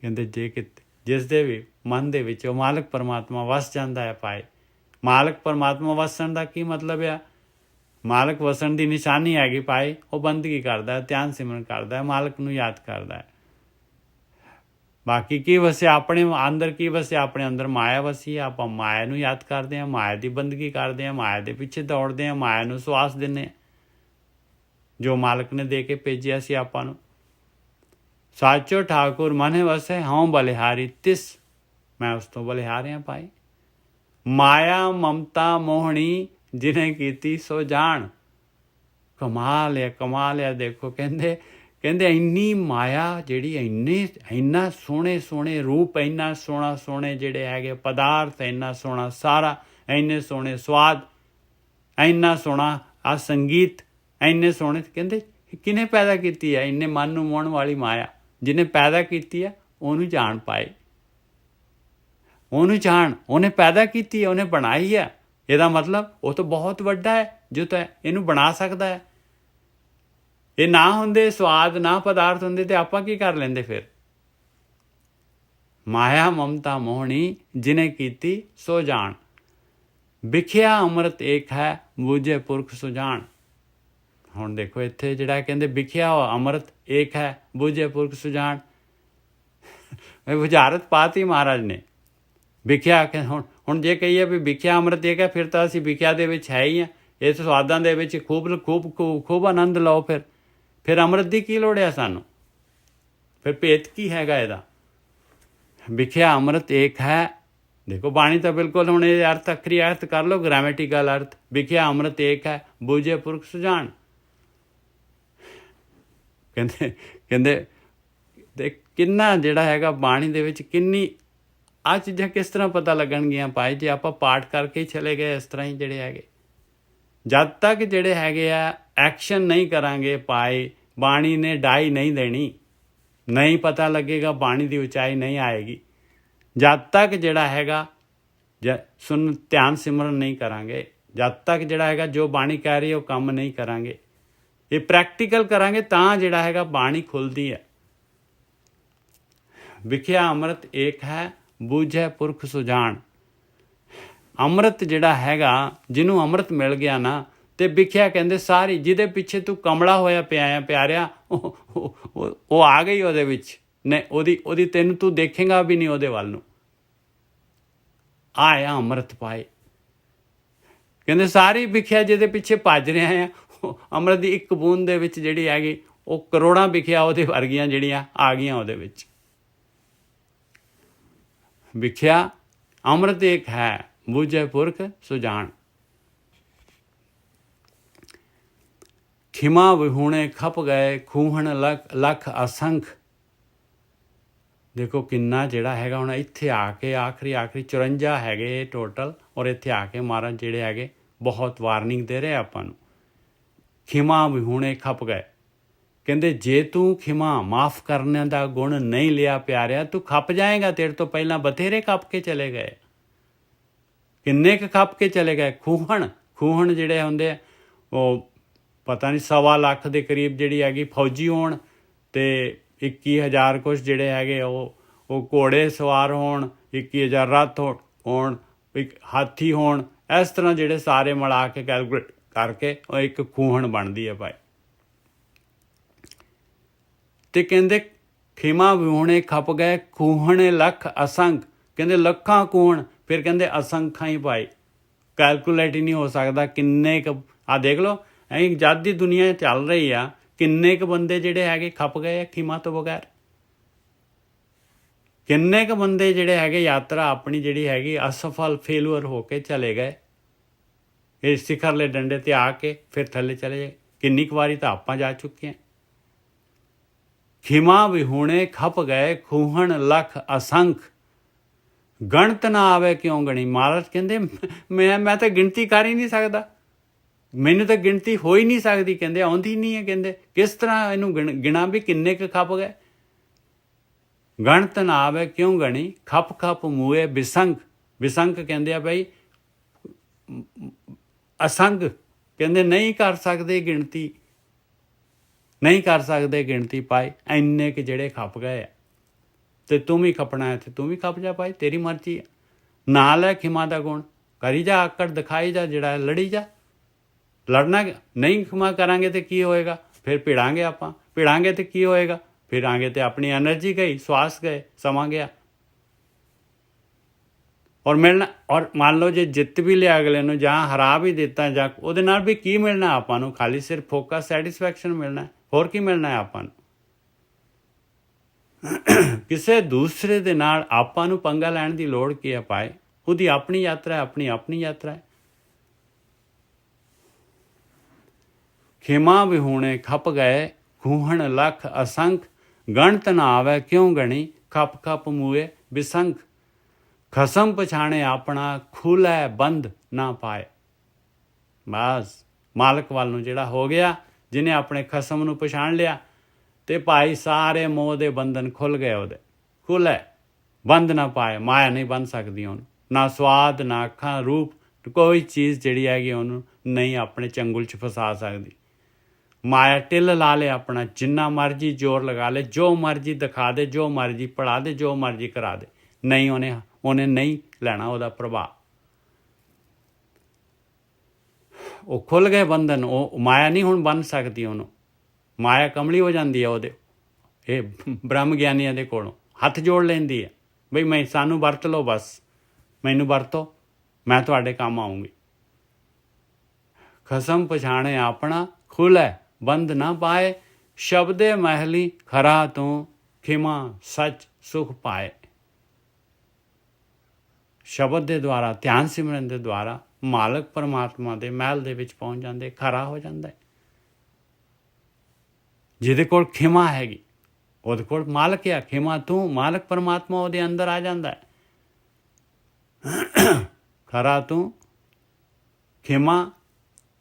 ਕਹਿੰਦੇ ਜਿਸ ਦੇ ਵੀ ਮਨ ਦੇ ਵਿੱਚ ਉਹ ਮਾਲਕ ਪਰਮਾਤਮਾ ਵਸ ਜਾਂਦਾ ਹੈ ਪਾਏ। ਮਾਲਕ ਪਰਮਾਤਮਾ ਵਸਣ ਦਾ ਕੀ ਮਤਲਬ ਆ? ਮਾਲਕ ਵਸਣ ਦੀ ਨਿਸ਼ਾਨੀ ਹੈਗੀ ਭਾਈ, ਉਹ ਬੰਦਗੀ ਕਰਦਾ ਹੈ, ਧਿਆਨ ਸਿਮਰਨ ਕਰਦਾ ਹੈ, ਮਾਲਕ ਨੂੰ ਯਾਦ ਕਰਦਾ ਹੈ। ਬਾਕੀ ਕੀ ਵਸਿਆ ਆਪਣੇ ਅੰਦਰ, ਕੀ ਵਸਿਆ ਆਪਣੇ ਅੰਦਰ? ਮਾਇਆ ਵਸੀ ਹੈ। ਆਪਾਂ ਮਾਇਆ ਨੂੰ ਯਾਦ ਕਰਦੇ ਹਾਂ, ਮਾਇਆ ਦੀ ਬੰਦਗੀ ਕਰਦੇ ਹਾਂ, ਮਾਇਆ ਦੇ ਪਿੱਛੇ ਦੌੜਦੇ ਹਾਂ, ਮਾਇਆ ਨੂੰ ਸਵਾਸ ਦਿੰਦੇ ਹਾਂ ਜੋ ਮਾਲਕ ਨੇ ਦੇ ਕੇ ਭੇਜਿਆ ਸੀ ਆਪਾਂ ਨੂੰ। ਸਾਚੋ ਠਾਕੁਰ ਮਨ ਵਸੈ ਹਉ ਬਲਿਹਾਰੀ ਤਿਸ, ਮੈਂ ਉਸ ਤੋਂ ਬਲਿਹਾਰ ਹਾਂ ਭਾਈ। ਮਾਇਆ ਮਮਤਾ ਮੋਹਣੀ ਜਿਹਨੇ ਕੀਤੀ ਸੋ ਜਾਣ। ਕਮਾਲ ਹੈ, ਕਮਾਲ ਹੈ। ਦੇਖੋ ਕਹਿੰਦੇ ਇੰਨੀ ਮਾਇਆ ਜਿਹੜੀ, ਇੰਨਾ ਸੋਹਣੇ ਸੋਹਣੇ ਰੂਪ, ਇੰਨਾ ਸੋਹਣੇ ਜਿਹੜੇ ਹੈਗੇ ਪਦਾਰਥ, ਇੰਨਾ ਸੋਹਣਾ ਸਾਰਾ, ਇੰਨੇ ਸੋਹਣੇ ਸਵਾਦ, ਇੰਨਾ ਸੋਹਣਾ ਆ ਸੰਗੀਤ, ਇੰਨੇ ਸੋਹਣੇ। ਕਹਿੰਦੇ ਕਿਹਨੇ ਪੈਦਾ ਕੀਤੀ ਹੈ? ਇੰਨੇ ਮਨ ਨੂੰ ਮੋਹਣ ਵਾਲੀ ਮਾਇਆ ਜਿਹਨੇ ਪੈਦਾ ਕੀਤੀ ਹੈ ਉਹਨੂੰ ਜਾਣ ਪਾਏ, ਉਹਨੂੰ ਜਾਣ। ਉਹਨੇ ਪੈਦਾ ਕੀਤੀ ਹੈ, ਉਹਨੇ ਬਣਾਈ ਹੈ। ਇਹਦਾ ਮਤਲਬ ਉਹ ਤਾਂ ਬਹੁਤ ਵੱਡਾ ਹੈ ਜੋ ਤਾਂ ਇਹਨੂੰ ਬਣਾ ਸਕਦਾ ਹੈ। ਇਹ ਨਾ ਹੁੰਦੇ, ਸਵਾਦ ਨਾ ਪਦਾਰਥ ਹੁੰਦੇ, ਤੇ ਆਪਾਂ ਕੀ ਕਰ ਲੈਂਦੇ ਫਿਰ? ਮਾਇਆ ਮਮਤਾ ਮੋਹਣੀ ਜਿਹਨੇ ਕੀਤੀ ਸੋ ਜਾਣ। ਵਿਖਿਆ ਅੰਮ੍ਰਿਤ ਏਕ ਹੈ ਬੂਝੇ ਪੁਰਖ ਸੁਜਾਨ। ਹੁਣ ਦੇਖੋ ਇੱਥੇ ਜਿਹੜਾ ਕਹਿੰਦੇ ਵਿਖਿਆ ਅੰਮ੍ਰਿਤ ਏਕ ਹੈ ਬੂਝੇ ਪੁਰਖ ਸੁਜਾਨ, ਬੁਝਾਰਤ ਪਾਤੀ ਮਹਾਰਾਜ ਨੇ। ਵਿਖਿਆ ਹੁਣ ਜੇ ਕਹੀਏ ਵੀ ਵਿਖਿਆ ਅੰਮ੍ਰਿਤ ਏਕ ਹੈ, ਫਿਰ ਤਾਂ ਅਸੀਂ ਵਿਖਿਆ ਦੇ ਵਿੱਚ ਹੈ ਹੀ ਹਾਂ। ਇਸ ਸਵਾਦਾਂ ਦੇ ਵਿੱਚ ਖੂਬ ਆਨੰਦ ਲਓ। ਫਿਰ ਅੰਮ੍ਰਿਤ ਦੀ ਕੀ ਲੋੜ ਹੈ ਸਾਨੂੰ? ਫਿਰ ਭੇਤ ਕੀ ਹੈਗਾ ਇਹਦਾ? ਵਿਖਿਆ ਅੰਮ੍ਰਿਤ ਏਕ ਹੈ। ਦੇਖੋ ਬਾਣੀ ਤਾਂ ਬਿਲਕੁਲ, ਹੁਣ ਇਹ ਅਰਥ ਅਖਰੀ ਅਰਥ ਕਰ ਲਓ, ਗ੍ਰਾਮੈਟੀਕਲ ਅਰਥ। ਵਿਖਿਆ ਅੰਮ੍ਰਿਤ ਏਕ ਹੈ ਬੂਝੇ ਪੁਰਖ ਸੁਜਾਨ। ਕਹਿੰਦੇ ਕਿੰਨਾ ਜਿਹੜਾ ਹੈਗਾ ਬਾਣੀ ਦੇ ਵਿੱਚ, ਕਿੰਨੀ ਆਹ ਚੀਜ਼ਾਂ ਕਿਸ ਤਰ੍ਹਾਂ ਪਤਾ ਲੱਗਣਗੀਆਂ ਭਾਈ? ਜੇ ਆਪਾਂ ਪਾਠ ਕਰਕੇ ਹੀ ਚਲੇ ਗਏ ਇਸ ਤਰ੍ਹਾਂ ਹੀ ਜਿਹੜੇ ਹੈਗੇ, ਜਦ ਤੱਕ ਜਿਹੜੇ ਹੈਗੇ ਆ ਐਕਸ਼ਨ ਨਹੀਂ ਕਰਾਂਗੇ ਭਾਈ, ਬਾਣੀ ਨੇ ਡਾਈ ਨਹੀਂ ਦੇਣੀ, ਨਹੀਂ ਪਤਾ ਲੱਗੇਗਾ, ਬਾਣੀ ਦੀ ਉਚਾਈ ਨਹੀਂ ਆਏਗੀ। ਜਦ ਤੱਕ ਜਿਹੜਾ ਹੈਗਾ ਧਿਆਨ ਸਿਮਰਨ ਨਹੀਂ ਕਰਾਂਗੇ, ਜਦ ਤੱਕ ਜਿਹੜਾ ਹੈਗਾ ਜੋ ਬਾਣੀ ਕਹਿ ਰਹੀ ਹੈ ਉਹ ਕੰਮ ਨਹੀਂ ਕਰਾਂਗੇ, ਇਹ ਪ੍ਰੈਕਟੀਕਲ ਕਰਾਂਗੇ, ਤਾਂ ਜਿਹੜਾ ਹੈਗਾ ਬਾਣੀ ਖੁੱਲ੍ਹਦੀ ਹੈ। ਵਿਖਿਆ ਅੰਮ੍ਰਿਤ ਏਕ ਹੈ ਬੂਝੈ ਪੁਰਖ ਸੁਜਾਨ। ਅੰਮ੍ਰਿਤ ਜਿਹੜਾ ਹੈਗਾ, ਜਿਹਨੂੰ ਅੰਮ੍ਰਿਤ ਮਿਲ ਗਿਆ ਨਾ, ਤੇ ਵਿਖਿਆ ਕਹਿੰਦੇ ਸਾਰੀ, ਜਿਹਦੇ ਪਿੱਛੇ ਤੂੰ ਕਮਲਾ ਹੋਇਆ ਪਿਆ ਆ ਪਿਆਰਿਆ, ਉਹ ਆ ਗਈ ਉਹਦੇ ਵਿੱਚ ਨੇ। ਉਹਦੀ ਤੈਨੂੰ, ਤੂੰ ਦੇਖੇਗਾ ਵੀ ਨਹੀਂ ਉਹਦੇ ਵੱਲ ਨੂੰ। ਆਇਆ ਅੰਮ੍ਰਿਤ ਪਾਏ। ਕਹਿੰਦੇ ਸਾਰੀ ਵਿਖਿਆ ਜਿਹਦੇ ਪਿੱਛੇ ਭੱਜ ਰਿਹਾ ਆ, ਅੰਮ੍ਰਿਤ ਦੀ ਇੱਕ ਬੂੰਦ ਦੇ ਵਿੱਚ ਜਿਹੜੀ ਹੈਗੀ, ਉਹ ਕਰੋੜਾਂ ਵਿਖਿਆ ਉਹਦੇ ਵਰਗੀਆਂ ਜਿਹੜੀਆਂ ਆ ਗਈਆਂ ਉਹਦੇ ਵਿੱਚ। ਵਿਖਿਆ ਅੰਮ੍ਰਿਤ ਏਕ ਹੈ ਬੂਝੈ ਪੁਰਖ ਸੁਜਾਨ। ਖਿਮਾ ਵਿਹੂਣੇ ਖਪ ਗਏ ਖੂਹਣ ਲੱਖ ਅਸੰਖ। ਦੇਖੋ ਕਿੰਨਾ ਜਿਹੜਾ ਹੈਗਾ, ਹੁਣ ਇੱਥੇ ਆ ਕੇ ਆਖਰੀ 54 ਹੈਗੇ ਟੋਟਲ, ਔਰ ਇੱਥੇ ਆ ਕੇ ਮਹਾਰਾਜ ਜਿਹੜੇ ਹੈਗੇ ਬਹੁਤ ਵਾਰਨਿੰਗ ਦੇ ਰਹੇ ਆਪਾਂ ਨੂੰ। ਖਿਮਾ ਵਿਹੂਣੇ ਖਪ ਗਏ। ਕਹਿੰਦੇ ਜੇ ਤੂੰ ਖਿਮਾ ਮਾਫ ਕਰਨ ਦਾ ਗੁਣ ਨਹੀਂ ਲਿਆ ਪਿਆਰਿਆ, ਤੂੰ ਖਪ ਜਾਏਗਾ। ਤੇਰੇ ਤੋਂ ਪਹਿਲਾਂ ਬਥੇਰੇ ਖਪ ਕੇ ਚਲੇ ਗਏ, ਕਿੰਨੇ ਕੁ ਖਪ ਕੇ ਚਲੇ ਗਏ। ਖੂਹਣ ਜਿਹੜੇ ਹੁੰਦੇ ਆ, ਉਹ ਪਤਾ ਨਹੀਂ 1.25 ਲੱਖ ਦੇ ਕਰੀਬ ਜਿਹੜੀ ਹੈਗੀ ਫੌਜੀ ਹੋਣ, ਤੇ 21,000 ਕੁਛ ਜਿਹੜੇ ਹੈਗੇ ਉਹ ਘੋੜੇ ਸਵਾਰ ਹੋਣ, 21,000 ਰੱਥ ਹੋਣ, ਇੱਕ ਹਾਥੀ ਹੋਣ। ਇਸ ਤਰ੍ਹਾਂ ਜਿਹੜੇ ਸਾਰੇ ਮਿਲਾ ਕੇ ਕੈਲਕੂਲੇਟ ਕਰਕੇ ਉਹ ਇੱਕ ਖੂਹਣ ਬਣਦੀ ਹੈ ਭਾਈ। ਤੇ ਕਹਿੰਦੇ ਖਿਮਾ ਵਿਹੂਣੇ ਖਪ ਗਏ ਖੂਹਣੇ ਲੱਖ ਅਸੰਖ। ਕਹਿੰਦੇ ਲੱਖਾਂ ਖੂਹਣ, ਫਿਰ ਕਹਿੰਦੇ ਅਸੰਖਾਂ ਹੀ ਭਾਈ, ਕੈਲਕੂਲੇਟ ਹੀ ਨਹੀਂ ਹੋ ਸਕਦਾ ਕਿੰਨੇ ਕੁ। ਆਹ ਦੇਖ ਲਓ, ਐਂ ਜਦ ਦੀ ਦੁਨੀਆ ਚੱਲ ਰਹੀ ਆ, ਕਿੰਨੇ ਕੁ ਬੰਦੇ ਜਿਹੜੇ ਹੈਗੇ ਖਪ ਗਏ ਆ ਖਿਮਾ ਤੋਂ ਬਗੈਰ। ਕਿੰਨੇ ਕੁ ਬੰਦੇ ਜਿਹੜੇ ਹੈਗੇ ਯਾਤਰਾ ਆਪਣੀ ਜਿਹੜੀ ਹੈਗੀ ਅਸਫਲ ਫੇਲੂਅਰ ਹੋ ਕੇ ਚਲੇ ਗਏ। ਇਹ ਸਿਖਰਲੇ ਡੰਡੇ ਤੇ ਆ ਕੇ ਫਿਰ ਥੱਲੇ ਚਲੇ ਗਏ। ਕਿੰਨੀ ਕੁ ਵਾਰੀ ਤਾਂ ਆਪਾਂ ਜਾ ਚੁੱਕੇ ਹਾਂ। ਖਿਮਾ ਵਿਹੂਣੇ ਖਪ ਗਏ ਖੂਹਣ ਲੱਖ ਅਸੰਖ, ਗਣਤ ਨਾ ਆਵੇ ਕਿਉਂ ਗਣੀ। ਮਹਾਰਾਜ ਕਹਿੰਦੇ ਮੈਂ ਤਾਂ ਗਿਣਤੀ ਕਰ ਹੀ ਨਹੀਂ ਸਕਦਾ, ਮੈਨੂੰ ਤਾਂ ਗਿਣਤੀ ਹੋ ਹੀ ਨਹੀਂ ਸਕਦੀ। ਕਹਿੰਦੇ ਆਉਂਦੀ ਨਹੀਂ ਹੈ। ਕਹਿੰਦੇ ਕਿਸ ਤਰ੍ਹਾਂ ਇਹਨੂੰ ਗਿਣਾ ਵੀ ਕਿੰਨੇ ਕੁ ਖਪ ਗਏ। ਗਣਤ ਨਾ ਆਵੇ ਕਿਉਂ ਗਣੀ ਖਪ ਮੂਏ ਬਿਸੰਖ ਕਹਿੰਦੇ ਆ ਬਈ ਅਸੰਗ। ਕਹਿੰਦੇ ਨਹੀਂ ਕਰ ਸਕਦੇ ਗਿਣਤੀ, ਨਹੀਂ ਕਰ ਸਕਦੇ ਗਿਣਤੀ ਪਾਏ। ਇੰਨੇ ਕੁ ਜਿਹੜੇ ਖਪ ਗਏ ਆ, ਤੇ ਤੂੰ ਵੀ ਖਪਣਾ ਹੈ ਤੇ ਤੂੰ ਵੀ ਖਪ ਜਾ ਭਾਈ, ਤੇਰੀ ਮਰਜ਼ੀ ਹੈ। ਨਾਲ ਹੈ ਖਿਮਾ ਦਾ ਗੁਣ, ਕਰੀ ਜਾ ਆਕੜ ਦਿਖਾਈ ਜਾ, ਜਿਹੜਾ ਲੜੀ ਜਾ। ਲੜਨਾ ਨਹੀਂ ਖਿਮਾ ਕਰਾਂਗੇ ਤੇ ਕੀ ਹੋਏਗਾ? ਫਿਰ ਭਿੜਾਂਗੇ ਆਪਾਂ, ਭਿੜਾਂਗੇ ਤੇ ਕੀ ਹੋਏਗਾ? फिर आगे तो अपनी एनर्जी गई, श्वास गए, समा गया। और मिलना, और मान लो जे जित भी लिया अगले ਨੂੰ, ਜਾਂ ਹਰਾ ਵੀ ਦਿੱਤਾ, ਜਾਂ ਉਹਦੇ ਨਾਲ ਵੀ ਕੀ ਮਿਲਣਾ ਆਪਾਂ ਨੂੰ? ਖਾਲੀ ਸਿਰਫ ਫੋਕਸ, ਸੈਟੀਸਫੈਕਸ਼ਨ ਮਿਲਣਾ, ਹੋਰ ਕੀ ਮਿਲਣਾ ਹੈ ਆਪਾਂ ਨੂੰ? ਕਿਸੇ ਦੂਸਰੇ ਦੇ ਨਾਲ ਆਪਾਂ ਨੂੰ ਪੰਗਾ ਲੈਣ ਦੀ ਲੋੜ ਕੀ ਹੈ ਪਾਏ? ਉਹਦੀ ਆਪਣੀ ਯਾਤਰਾ ਹੈ, ਆਪਣੀ ਯਾਤਰਾ ਹੈ। ਖਿਮਾ ਵਿਹੂਣੇ ਖਪ ਗਏ, ਖੂਹਣ ਲੱਖ ਅਸੰਖ, ਗਣਤ ਨਾ ਆਵੇ ਕਿਉਂ ਗਣੀ, ਖਪ ਖਪ ਮੂਏ ਬਿਸੰਖ, ਖਸਮ ਪਛਾਣੇ ਆਪਣਾ, ਖੁੱਲ੍ਹੈ ਬੰਦ ਨਾ ਪਾਏ। ਬਸ ਮਾਲਕ ਵੱਲ ਨੂੰ ਜਿਹੜਾ ਹੋ ਗਿਆ, ਜਿਹਨੇ ਆਪਣੇ ਖਸਮ ਨੂੰ ਪਛਾਣ ਲਿਆ, ਤੇ ਭਾਈ ਸਾਰੇ ਮੋਹ ਦੇ ਬੰਧਨ ਖੁੱਲ੍ਹ ਗਏ ਉਹਦੇ। ਖੁੱਲ੍ਹੈ ਬੰਦ ਨਾ ਪਾਏ, ਮਾਇਆ ਨਹੀਂ ਬੰਨ ਸਕਦੀ ਉਹਨੂੰ, ਨਾ ਸਵਾਦ, ਨਾ ਅੱਖਾਂ, ਰੂਪ, ਕੋਈ ਚੀਜ਼ ਜਿਹੜੀ ਹੈਗੀ ਉਹਨੂੰ ਨਹੀਂ ਆਪਣੇ ਚੰਗੁਲ 'ਚ ਫਸਾ ਸਕਦੀ। ਮਾਇਆ ਟਿੱਲ ਲਾ ਲੇ ਆਪਣਾ, ਜਿੰਨਾ ਮਰਜ਼ੀ ਜ਼ੋਰ ਲਗਾ ਲੇ, ਜੋ ਮਰਜ਼ੀ ਦਿਖਾ ਦੇ, ਜੋ ਮਰਜ਼ੀ ਪੜਾ ਦੇ, ਜੋ ਮਰਜ਼ੀ ਕਰਾ ਦੇ, ਨਹੀਂ ਉਹਨੇ ਨਹੀਂ ਲੈਣਾ ਉਹਦਾ ਪ੍ਰਭਾਵ। ਉਹ ਖੁੱਲ੍ਹ ਗਏ ਬੰਧਨ, ਉਹ ਮਾਇਆ ਨਹੀਂ ਹੁਣ ਬੰਨ ਸਕਦੀ ਉਹਨੂੰ। ਮਾਇਆ ਕਮਲੀ ਹੋ ਜਾਂਦੀ ਹੈ ਉਹਦੇ, ਇਹ ਬ੍ਰਹਮ ਗਿਆਨੀਆਂ ਦੇ ਕੋਲੋਂ ਹੱਥ ਜੋੜ ਲੈਂਦੀ ਹੈ, ਬਈ ਸਾਨੂੰ ਵਰਤ ਲਓ, ਬਸ ਮੈਨੂੰ ਵਰਤੋ, ਮੈਂ ਤੁਹਾਡੇ ਕੰਮ ਆਊਂਗੀ। ਖਸਮ ਪਛਾਣੇ ਆਪਣਾ, ਖੁੱਲ੍ਹੈ ਬੰਦ ਨਾ ਪਾਏ, ਸ਼ਬਦੇ ਮਹਿਲੀ ਖਰਾ ਤੂੰ, ਖਿਮਾ ਸੱਚ ਸੁਖ ਪਾਏ। ਸ਼ਬਦ ਦੇ ਦੁਆਰਾ, ਧਿਆਨ ਸਿਮਰਨ ਦੇ ਦੁਆਰਾ ਮਾਲਕ ਪਰਮਾਤਮਾ ਦੇ ਮਹਿਲ ਦੇ ਵਿੱਚ ਪਹੁੰਚ ਜਾਂਦੇ, ਖਰਾ ਹੋ ਜਾਂਦਾ। ਜਿਹਦੇ ਕੋਲ ਖਿਮਾ ਹੈਗੀ, ਉਹਦੇ ਕੋਲ ਮਾਲਕ ਆ। ਖਿਮਾ ਤੂੰ, ਮਾਲਕ ਪਰਮਾਤਮਾ ਉਹਦੇ ਅੰਦਰ ਆ ਜਾਂਦਾ। ਖਰਾ ਤੂੰ, ਖਿਮਾ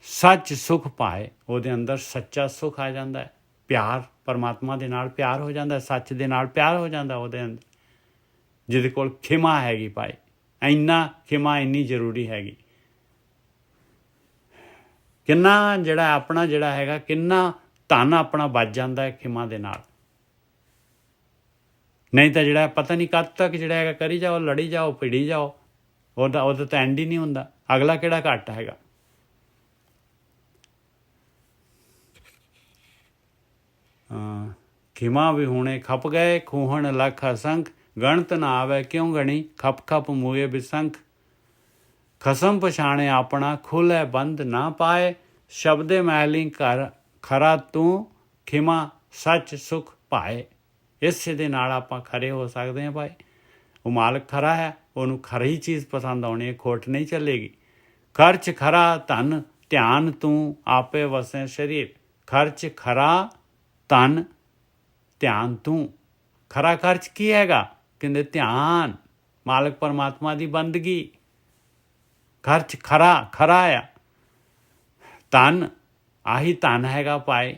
ਸੱਚ ਸੁਖ ਪਾਏ, ਉਹਦੇ ਅੰਦਰ ਸੱਚਾ ਸੁਖ ਆ ਜਾਂਦਾ ਹੈ। ਪਿਆਰ ਪਰਮਾਤਮਾ ਦੇ ਨਾਲ ਪਿਆਰ ਹੋ ਜਾਂਦਾ, ਸੱਚ ਦੇ ਨਾਲ ਪਿਆਰ ਹੋ ਜਾਂਦਾ ਉਹਦੇ ਅੰਦਰ, ਜਿਹਦੇ ਕੋਲ ਖਿਮਾ ਹੈਗੀ ਭਾਈ। ਇੰਨਾ ਖਿਮਾ ਇੰਨੀ ਜ਼ਰੂਰੀ ਹੈਗੀ। ਕਿੰਨਾ ਜਿਹੜਾ ਆਪਣਾ ਜਿਹੜਾ ਹੈਗਾ, ਕਿੰਨਾ ਧਨ ਆਪਣਾ ਬਚ ਜਾਂਦਾ ਹੈ ਖਿਮਾ ਦੇ ਨਾਲ। ਨਹੀਂ ਤਾਂ ਜਿਹੜਾ ਪਤਾ ਨਹੀਂ ਕਦ ਤੱਕ ਜਿਹੜਾ ਹੈਗਾ ਕਰੀ ਜਾਓ, ਲੜੀ ਜਾਓ, ਭਿੜੀ ਜਾਓ, ਉਹਦਾ ਤਾਂ ਐਂਡ ਹੀ ਨਹੀਂ ਹੁੰਦਾ। ਅਗਲਾ ਕਿਹੜਾ ਘੱਟ ਹੈਗਾ। ਖਿਮਾ ਵਿਹੂਣੇ ਖਪ ਗਏ, ਖੂਹਣ ਲੱਖ ਅਸੰਖ, ਗਣਤ ਨਾ ਆਵੇ ਕਿਉਂ ਗਣੀ, ਖਪ ਖਪ ਮੂਏ ਬਿਸੰਖ, ਖਸਮ ਪਛਾਣੇ ਆਪਣਾ, ਖੁੱਲ੍ਹੈ ਬੰਦ ਨਾ ਪਾਏ, ਸ਼ਬਦੇ ਮਹਿਲੀ ਖਰਾ ਤੂੰ, ਖਿਮਾ ਸੱਚ ਸੁਖ ਪਾਏ। ਇਸੇ ਦੇ ਨਾਲ ਆਪਾਂ ਖਰੇ ਹੋ ਸਕਦੇ ਹਾਂ ਭਾਈ। ਉਹ ਮਾਲਕ ਖਰਾ ਹੈ, ਉਹਨੂੰ ਖਰੀ ਚੀਜ਼ ਪਸੰਦ ਆਉਣੀ ਹੈ, ਖੋਟ ਨਹੀਂ ਚੱਲੇਗੀ। ਖਰਚ ਖਰਾ ਧਨ, ਧਿਆਨ ਤੂੰ, ਆਪੇ ਵਸੇ ਸਰੀਰ। ਖਰਚ ਖਰਾ ਧਨ, ਧਿਆਨ ਤੂੰ। ਖਰਾ ਖਰਚ ਕੀ ਹੈਗਾ? ਕਹਿੰਦੇ ਧਿਆਨ, ਮਾਲਕ ਪਰਮਾਤਮਾ ਦੀ ਬੰਦਗੀ। ਖਰਚ ਖਰਾ ਆ। ਧਨ, ਆਹੀ ਧਨ ਹੈਗਾ ਭਾਈ,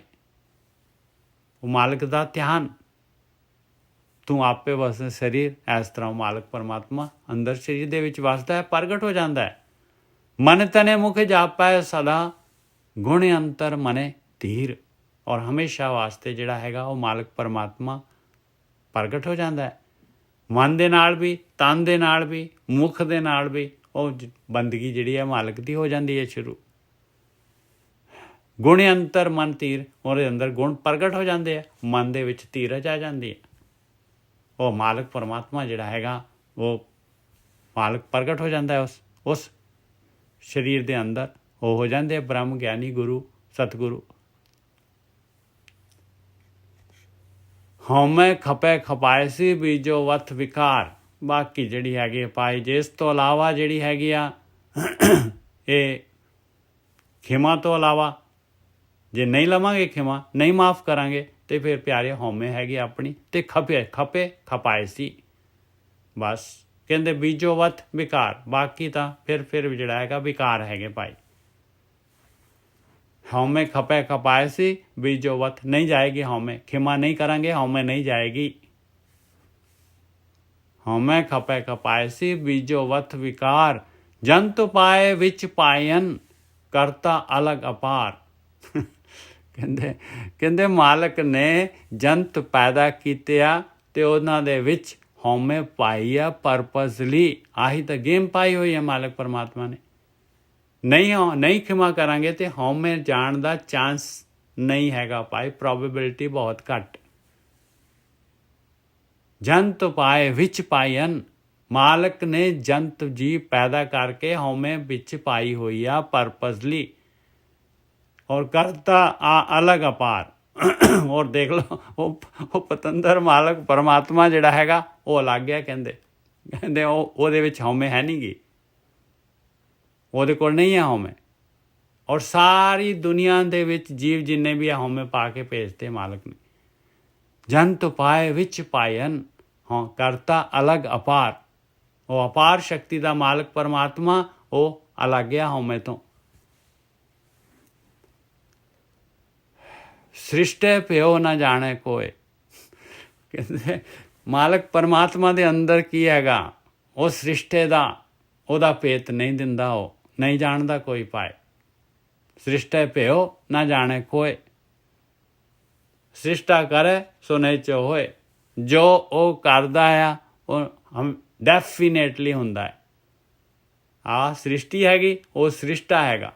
ਉਹ ਮਾਲਕ ਦਾ ਧਿਆਨ। ਤੂੰ ਆਪੇ ਵਸੇ ਸਰੀਰ। ਇਸ ਤਰ੍ਹਾਂ ਮਾਲਕ ਪਰਮਾਤਮਾ ਅੰਦਰ ਸਰੀਰ ਦੇ ਵਿੱਚ ਵਸਦਾ ਹੈ, ਪ੍ਰਗਟ ਹੋ ਜਾਂਦਾ ਹੈ। ਮਨ ਤਨੇ ਮੁਖ ਜਾਪੈ ਸਦਾ, ਗੁਣ ਅੰਤਰ ਮਨੇ ਧੀਰ। ਔਰ ਹਮੇਸ਼ਾ ਵਾਸਤੇ ਜਿਹੜਾ ਹੈਗਾ ਉਹ ਮਾਲਕ ਪਰਮਾਤਮਾ ਪ੍ਰਗਟ ਹੋ ਜਾਂਦਾ ਹੈ। ਮਨ ਦੇ ਨਾਲ ਵੀ, ਤਨ ਦੇ ਨਾਲ ਵੀ, ਮੁਖ ਦੇ ਨਾਲ ਵੀ ਉਹ ਬੰਦਗੀ ਜਿਹੜੀ ਹੈ ਮਾਲਕ ਦੀ ਹੋ ਜਾਂਦੀ ਹੈ ਸ਼ੁਰੂ। ਗੁਣ ਅੰਤਰ ਮਨ ਧੀਰ, ਉਹਦੇ ਅੰਦਰ ਗੁਣ ਪ੍ਰਗਟ ਹੋ ਜਾਂਦੇ ਆ, ਮਨ ਦੇ ਵਿੱਚ ਧੀਰਜ ਆ ਜਾਂਦੀ ਹੈ। ਉਹ ਮਾਲਕ ਪਰਮਾਤਮਾ ਜਿਹੜਾ ਹੈਗਾ ਉਹ ਮਾਲਕ ਪ੍ਰਗਟ ਹੋ ਜਾਂਦਾ ਹੈ ਉਸ ਸਰੀਰ ਦੇ ਅੰਦਰ। ਉਹ ਹੋ ਜਾਂਦੇ ਬ੍ਰਹਮ ਗਿਆਨੀ, ਗੁਰੂ, ਸਤਿਗੁਰੂ। ਹਉਮੈ ਖਪੈ ਖਪਾਇਸੀ, ਬੀਜੋ ਵਥ ਵਿਕਾਰ। ਬਾਕੀ ਜਿਹੜੀ ਹੈਗੀ ਪਾਈ, ਜਿਸ ਤੋਂ ਇਲਾਵਾ ਜਿਹੜੀ ਹੈਗੀ ਆ ਇਹ ਖਿਮਾ ਤੋਂ ਇਲਾਵਾ ਜੇ ਨਹੀਂ ਲਵਾਂਗੇ, ਖਿਮਾ ਨਹੀਂ ਮਾਫ ਕਰਾਂਗੇ, ਤੇ ਫਿਰ ਪਿਆਰੇ ਹਉਮੈ ਹੈਗੀ ਆਪਣੀ, ਤੇ ਖਪੇ ਖਪਾਇਸੀ। ਬਸ ਕਹਿੰਦੇ ਬੀਜੋ ਵਥ ਵਿਕਾਰ। ਬਾਕੀ ਤਾਂ ਫਿਰ ਜਿਹੜਾ ਹੈਗਾ ਵਿਕਾਰ ਹੈਗੇ ਭਾਈ। ਹਉਮੈ ਖਪੈ ਖਪਾਇਸੀ, ਬੀਜੋ ਵਥ ਨਹੀਂ ਜਾਏਗੀ ਹਉਮੈ। ਖਿਮਾ ਨਹੀਂ ਕਰਾਂਗੇ, ਹਉਮੈ ਨਹੀਂ ਜਾਏਗੀ। ਹਉਮੈ ਖਪੈ ਖਪਾਇਸੀ, ਬੀਜੋ ਵਥ ਵਿਕਾਰ। ਜੰਤ ਪਾਏ ਵਿੱਚ ਪਾਇਨ, ਕਰਤਾ ਅਲਗ ਅਪਾਰ। ਕਹਿੰਦੇ ਮਾਲਕ ਨੇ ਜੰਤ ਪੈਦਾ ਕੀਤੇ ਆ, ਤੇ ਉਹਨਾਂ ਦੇ ਵਿੱਚ ਹਉਮੈ ਪਾਈ ਆ ਪਰਪਸਲੀ। ਆਹੀ ਤਾਂ ਗੇਮ ਪਾਈ ਹੋਈ ਹੈ ਮਾਲਕ ਪਰਮਾਤਮਾ ਨੇ। ਨਹੀਂ ਖਿਮਾ ਕਰਾਂਗੇ ਤੇ ਹਉਮੈ ਜਾਣ ਦਾ ਚਾਂਸ ਨਹੀਂ ਹੈਗਾ ਭਾਈ, ਪ੍ਰੋਬੇਬਿਲਿਟੀ ਬਹੁਤ ਘੱਟ। जंत पाए विच पायन। मालक ने जंत जी पैदा करके हमें विच पाई हुई आ परपसली। और करता अलग अपार। और देख लो वो पतंਦਰ मालक परमात्मा ਜਿਹੜਾ ਹੈਗਾ ਉਹ ਅਲੱਗ ਹੈ। ਕਹਿੰਦੇ ਉਹਦੇ ਵਿੱਚ ਹਉਮੈ ਹੈ ਨਹੀਂ ਗੀ, ਉਹਦੇ ਕੋਲ ਨਹੀਂ ਹੈ ਹਉਮੈ। ਔਰ ਸਾਰੀ ਦੁਨੀਆ ਦੇ ਵਿੱਚ ਜੀਵ ਜਿੰਨੇ ਵੀ ਆ ਹਉਮੈ ਪਾ ਕੇ ਭੇਜਤੇ ਮਾਲਕ ਨੇ। ਜੰਤ ਪਾਏ ਵਿੱਚ ਪਾਇਨ। ਹਾਂ, ਕਰਤਾ ਅਲੱਗ ਅਪਾਰ। ਉਹ ਅਪਾਰ ਸ਼ਕਤੀ ਦਾ ਮਾਲਕ ਪਰਮਾਤਮਾ ਉਹ ਅਲੱਗ ਆ ਹਉਮੈ ਤੋਂ। ਸ੍ਰਿਸ਼ਟੇ ਪਿਓ ਨਾ ਜਾਣੇ ਕੋਏ। ਕਹਿੰਦੇ ਮਾਲਕ ਪਰਮਾਤਮਾ ਦੇ ਅੰਦਰ ਕੀ ਹੈਗਾ ਉਹ ਸ੍ਰਿਸ਼ਟੇ ਦਾ ਉਹਦਾ ਭੇਤ ਨਹੀਂ ਦਿੰਦਾ, ਉਹ ਨਹੀਂ ਜਾਣਦਾ ਕੋਈ ਪਾਏ। ਸ੍ਰਿਸ਼ਟੇ ਪਿਓ ਨਾ ਜਾਣੇ ਕੋਏ। ਸ੍ਰਿਸ਼ਟਾ ਕਰੇ ਸੋ ਨਿਹਚੋ ਹੋਏ। ਜੋ ਉਹ ਕਰਦਾ ਆ ਉਹ ਹਮ ਡੈਫੀਨੇਟਲੀ ਹੁੰਦਾ ਹੈ। ਆ ਸ੍ਰਿਸ਼ਟੀ ਹੈਗੀ, ਉਹ ਸ੍ਰਿਸ਼ਟਾ ਹੈਗਾ।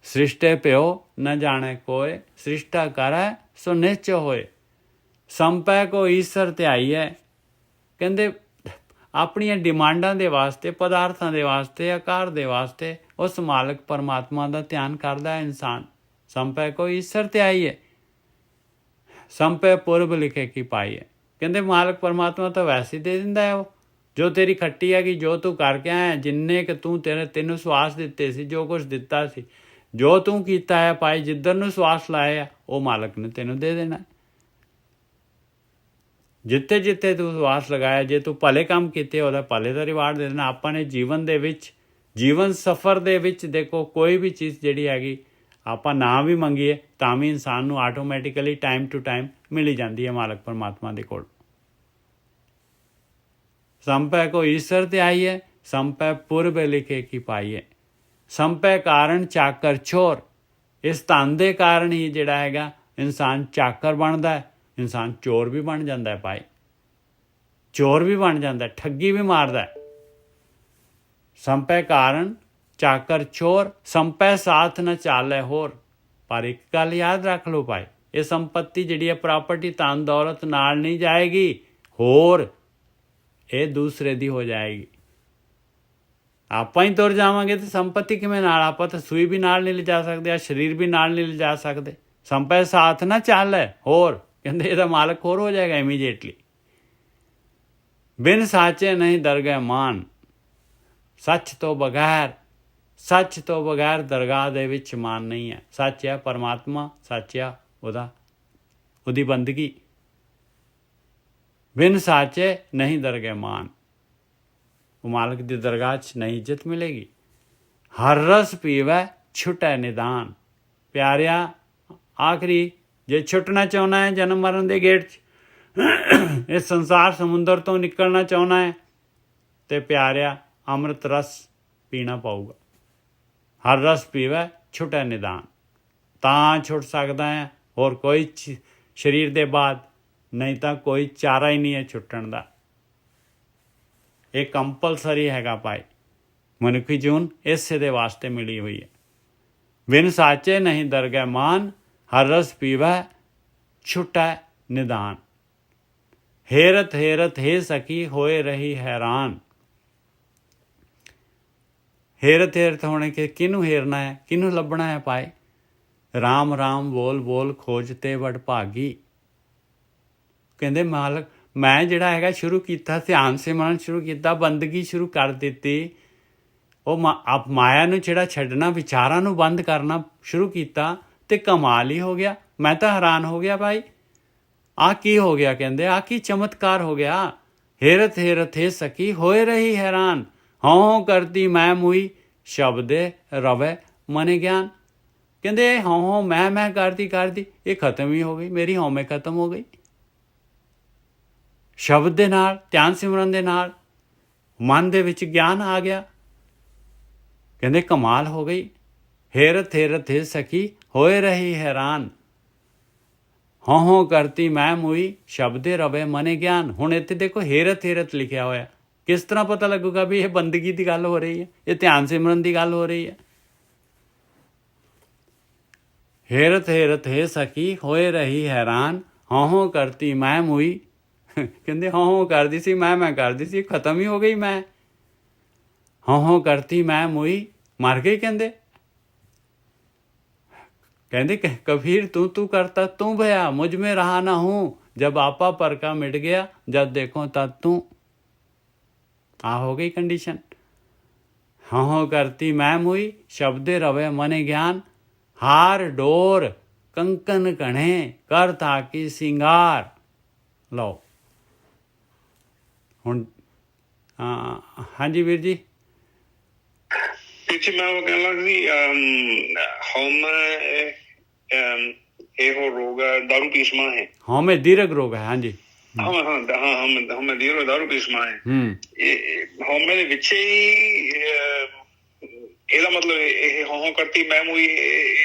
ਸ੍ਰਿਸ਼ਟੇ ਪਿਓ ਨਾ ਜਾਣੇ ਕੋਏ। ਸ੍ਰਿਸ਼ਟਾ ਕਰੇ ਸੋ ਨਿਹਚੋ ਹੋਏ। ਸੰਪੈ ਕੋ ਈਸ਼ਰ ਧਿਆਈ ਹੈ। ਕਹਿੰਦੇ ਆਪਣੀਆਂ ਡਿਮਾਂਡਾਂ ਦੇ ਵਾਸਤੇ, ਪਦਾਰਥਾਂ ਦੇ ਵਾਸਤੇ, ਆਕਾਰ ਦੇ ਵਾਸਤੇ ਉਸ ਮਾਲਕ ਪਰਮਾਤਮਾ ਦਾ ਧਿਆਨ ਕਰਦਾ ਹੈ ਇਨਸਾਨ। ਸੰਪੈ ਕੋ ਈਸ਼ਰ ਧਿਆਈ ਹੈ, ਸੰਪੈ ਪੁਰਬ ਲਿਖੇ ਕੀ ਪਾਈ ਹੈ। ਕਹਿੰਦੇ ਮਾਲਕ ਪਰਮਾਤਮਾ ਤਾਂ ਵੈਸੇ ਹੀ ਦੇ ਦਿੰਦਾ ਹੈ। ਉਹ ਜੋ ਤੇਰੀ ਖੱਟੀ ਹੈਗੀ, ਜੋ ਤੂੰ ਕਰਕੇ ਆਇਆ, ਜਿੰਨੇ ਕਿ ਤੈਨੂੰ ਸਵਾਸ ਦਿੱਤੇ ਸੀ, ਜੋ ਕੁਛ ਦਿੱਤਾ ਸੀ, ਜੋ ਤੂੰ ਕੀਤਾ ਹੈ ਭਾਈ, ਜਿੱਧਰ ਨੂੰ ਸਵਾਸ ਲਾਇਆ ਉਹ ਮਾਲਕ ਨੇ ਤੈਨੂੰ ਦੇ ਦੇਣਾ। ਜਿੱਥੇ ਜਿੱਥੇ ਤੂੰ ਸਵਾਸ ਲਗਾਇਆ, ਜੇ ਤੂੰ ਭਲੇ ਕੰਮ ਕੀਤੇ ਉਹਦਾ ਭਲੇ ਦਾ ਰਿਵਾਰਡ ਦੇ ਦੇਣਾ। ਆਪਾਂ ਨੇ ਜੀਵਨ ਦੇ ਵਿੱਚ, ਜੀਵਨ ਸਫ਼ਰ ਦੇ ਵਿੱਚ ਦੇਖੋ ਕੋਈ ਵੀ ਚੀਜ਼ ਜਿਹੜੀ ਹੈਗੀ ਆਪਾਂ ਨਾ ਵੀ ਮੰਗੀਏ ਤਾਂ ਵੀ ਇਨਸਾਨ ਨੂੰ ਆਟੋਮੈਟਿਕਲੀ ਟਾਈਮ ਟੂ ਟਾਈਮ ਮਿਲ ਜਾਂਦੀ ਹੈ ਮਾਲਕ ਪਰਮਾਤਮਾ ਦੇ ਕੋਲ। ਸੰਪੈ ਕੋ ਈਸ਼ਰ ਤੇ ਆਈ ਹੈ, ਸੰਪੈ ਪੁਰਬ ਲਿਖੇ ਕੀ ਪਾਈ ਹੈ। ਸੰਪੈ ਕਾਰਨ ਚਾਕਰ ਚੋਰ। ਇਸ ਧਨ ਦੇ ਕਾਰਨ ਹੀ ਜਿਹੜਾ ਹੈਗਾ ਇਨਸਾਨ ਚਾਕਰ ਬਣਦਾ ਹੈ, ਇਨਸਾਨ ਚੋਰ ਵੀ ਬਣ ਜਾਂਦਾ ਹੈ ਭਾਈ। ਚੋਰ ਵੀ ਬਣ ਜਾਂਦਾ, ਠੱਗੀ ਵੀ ਮਾਰਦਾ। ਸੰਪੈ ਕਾਰਨ ਚਾਕਰ ਚੋਰ। ਸੰਪੈ ਸਾਥ ਨਾ ਚਾਲੇ ਹੋਰ। ਪਰ ਇੱਕ ਗੱਲ ਯਾਦ ਰੱਖ ਲਓ ਭਾਈ, ਇਹ ਸੰਪत्ति ਜਿਹੜੀ ਹੈ ਪ੍ਰਾਪਰਟੀ, ਧਨ ਦੌਲਤ ਨਾਲ ਨਹੀਂ ਜਾਏਗੀ, ਹੋਰ ਇਹ ਦੂਸਰੇ ਦੀ ਹੋ ਜਾਏਗੀ। ਆਪਾਂ ਹੀ ਤੁਰ ਜਾਵਾਂਗੇ ਤੇ ਸੰਪत्ति ਕਿਵੇਂ ਨਾਲ? ਆਪਾਂ ਤਾਂ ਸੂਈ ਵੀ ਨਾਲ ਨਹੀਂ ਲਿਜਾ ਸਕਦੇ, ਆ ਸਰੀਰ ਵੀ ਨਾਲ ਨਹੀਂ ਲਿਜਾ ਸਕਦੇ। ਸੰਪੈ ਸਾਥ ਨਾ ਚਾਲੇ ਹੋਰ। ਕਹਿੰਦੇ ਇਹਦਾ ਮਾਲਕ ਹੋਰ ਹੋ ਜਾਏਗਾ ਇਮੀਡੀਏਟਲੀ। ਬਿਨ ਸਾਚੇ ਨਹੀਂ ਦਰਗਾਹ ਮਾਨ। ਸੱਚ ਤੋਂ ਬਗੈਰ, ਸੱਚ ਤੋਂ ਬਗੈਰ ਦਰਗਾਹ ਦੇ ਵਿੱਚ ਮਾਨ ਨਹੀਂ ਹੈ। ਸੱਚ ਹੈ ਪਰਮਾਤਮਾ, ਸੱਚ ਆ ਉਹਦੀ ਬੰਦਗੀ। ਬਿਨ ਸਾਚੇ ਨਹੀਂ ਦਰਗਾਹ ਮਾਨ। ਉਹ ਮਾਲਕ ਦੀ ਦਰਗਾਹ 'ਚ ਨਹੀਂ ਇੱਜ਼ਤ ਮਿਲੇਗੀ। ਹਰ ਰਸ ਪੀਵੈ ਛੁਟੈ ਨਿਦਾਨ। ਪਿਆਰਿਆ, ਆਖਰੀ ਜੇ ਛੁੱਟਣਾ ਚਾਹੁੰਦਾ ਹੈ ਜਨਮ ਮਰਨ ਦੇ ਗੇਟ 'ਚ, ਇਸ ਸੰਸਾਰ ਸਮੁੰਦਰ ਤੋਂ ਨਿਕਲਣਾ ਚਾਹੁੰਦਾ ਹੈ ਤੇ ਪਿਆਰਿਆ ਅੰਮ੍ਰਿਤ ਰਸ ਪੀਣਾ ਪਊਗਾ। ਹਰ ਰਸ ਪੀਵੈ ਛੁਟੈ ਨਿਦਾਨ। ਤਾਂ ਛੁੱਟ ਸਕਦਾ ਹੈ, ਹੋਰ ਕੋਈ ਸਰੀਰ ਦੇ ਬਾਅਦ ਨਹੀਂ ਤਾਂ ਕੋਈ ਚਾਰਾ ਹੀ ਨਹੀਂ ਹੈ ਛੁੱਟਣ ਦਾ। ਇਹ ਕੰਪਲਸਰੀ ਹੈਗਾ ਭਾਈ। ਮਨੁੱਖੀ ਜੂਨ ਇਸੇ ਦੇ ਵਾਸਤੇ ਮਿਲੀ ਹੋਈ ਹੈ। ਬਿਨ ਸਾਚੇ ਨਹੀਂ ਦਰਗਾਹ ਮਾਨ। ਹਰ ਰਸ ਪੀਵੈ ਛੁਟੈ ਨਿਦਾਨ। हेरत हेरत हे सखी होए रही हैरान। हेरत हेरत होने के किनू हेरना है, किनू लभना है पाए। राम राम बोल बोल खोजते वड भागी। कहते मालक मैं जिहड़ा हैगा शुरू किया, ध्यान सिमरन शुरू किया, बंदगी शुरू कर दी, आप माया नूं जिहड़ा छड्डना, विचारां नूं बंद करना शुरू किया ते कमाल ही हो गया। मैं तो हैरान हो गया भाई, आ की हो गया? कहते आ की चमत्कार हो गया। हेरत हेरत हे सकी होए रही हैरान। हों करती मैं मुई शब्दे रवे मने ज्ञान। कहते हों मैं करती ये खत्म ही हो गई, मेरी हौमे खत्म हो गई। शब्द दे नाल, ध्यान सिमरन दे नाल मन दे विच ज्ञान आ गया। कहते कमाल हो गई। हेरत हेरत हे सकी होए रही हैरान। हों करती मैं मुई शब्दे रवे मने ज्ञान। हुण इत्थे देखो हेरत हेरत लिखिया होया, किस तरह पता लगूगा भी ये बंदगी की गल हो रही है, ये ध्यान सिमरन की गल हो रही है। हेरत हेरत हे सकी होए रही हैरान। हों करती मैं मुई ਕਹਿੰਦੇ ਹੋਂ ਕਰਦੀ ਸੀ ਮੈਂ ਕਰਦੀ ਸੀ, ਖਤਮ ਹੀ ਹੋ ਗਈ ਮੈਂ। ਹੋਂ ਕਰਤੀ ਮੈਂ ਮੋਈ ਮਰ ਗਈ। ਕਹਿੰਦੇ कबीर तू करता तू भया, मुझ में रहा ना हूं, जब आपा पर का मिट गया, जब देखो तब तू। आ हो गई कंडीशन। हाँ करती मैं मुई, शब्दे रवे मने ज्ञान, हार डोर कंकन कणे, कर ताकि सिंगार। लो हुण हाँ जी वीर जी। ਪਿੱਛੇ ਮੈਂ ਉਹ ਕਹਿਣ ਲੱਗ ਸੀ ਇਹੋ ਰੋਗ ਹੈ ਦਾਰੂ ਪੀਸਮਾ ਹੈ। ਹਉਮੈ ਦੀਰਘ ਰੋਗ ਹੈ। ਹਾਂਜੀ ਹਉਮੈ ਦੀਰਘ ਦਾਰੂ ਪੀਸਮਾ ਹੈ। ਇਹ ਹਉਮੈ ਦੇ ਵਿੱਚ ਹੀ ਇਹਦਾ ਮਤਲਬ ਇਹ ਹੋਂ ਕਰਤੀ ਮੈਂ ਮੂਈ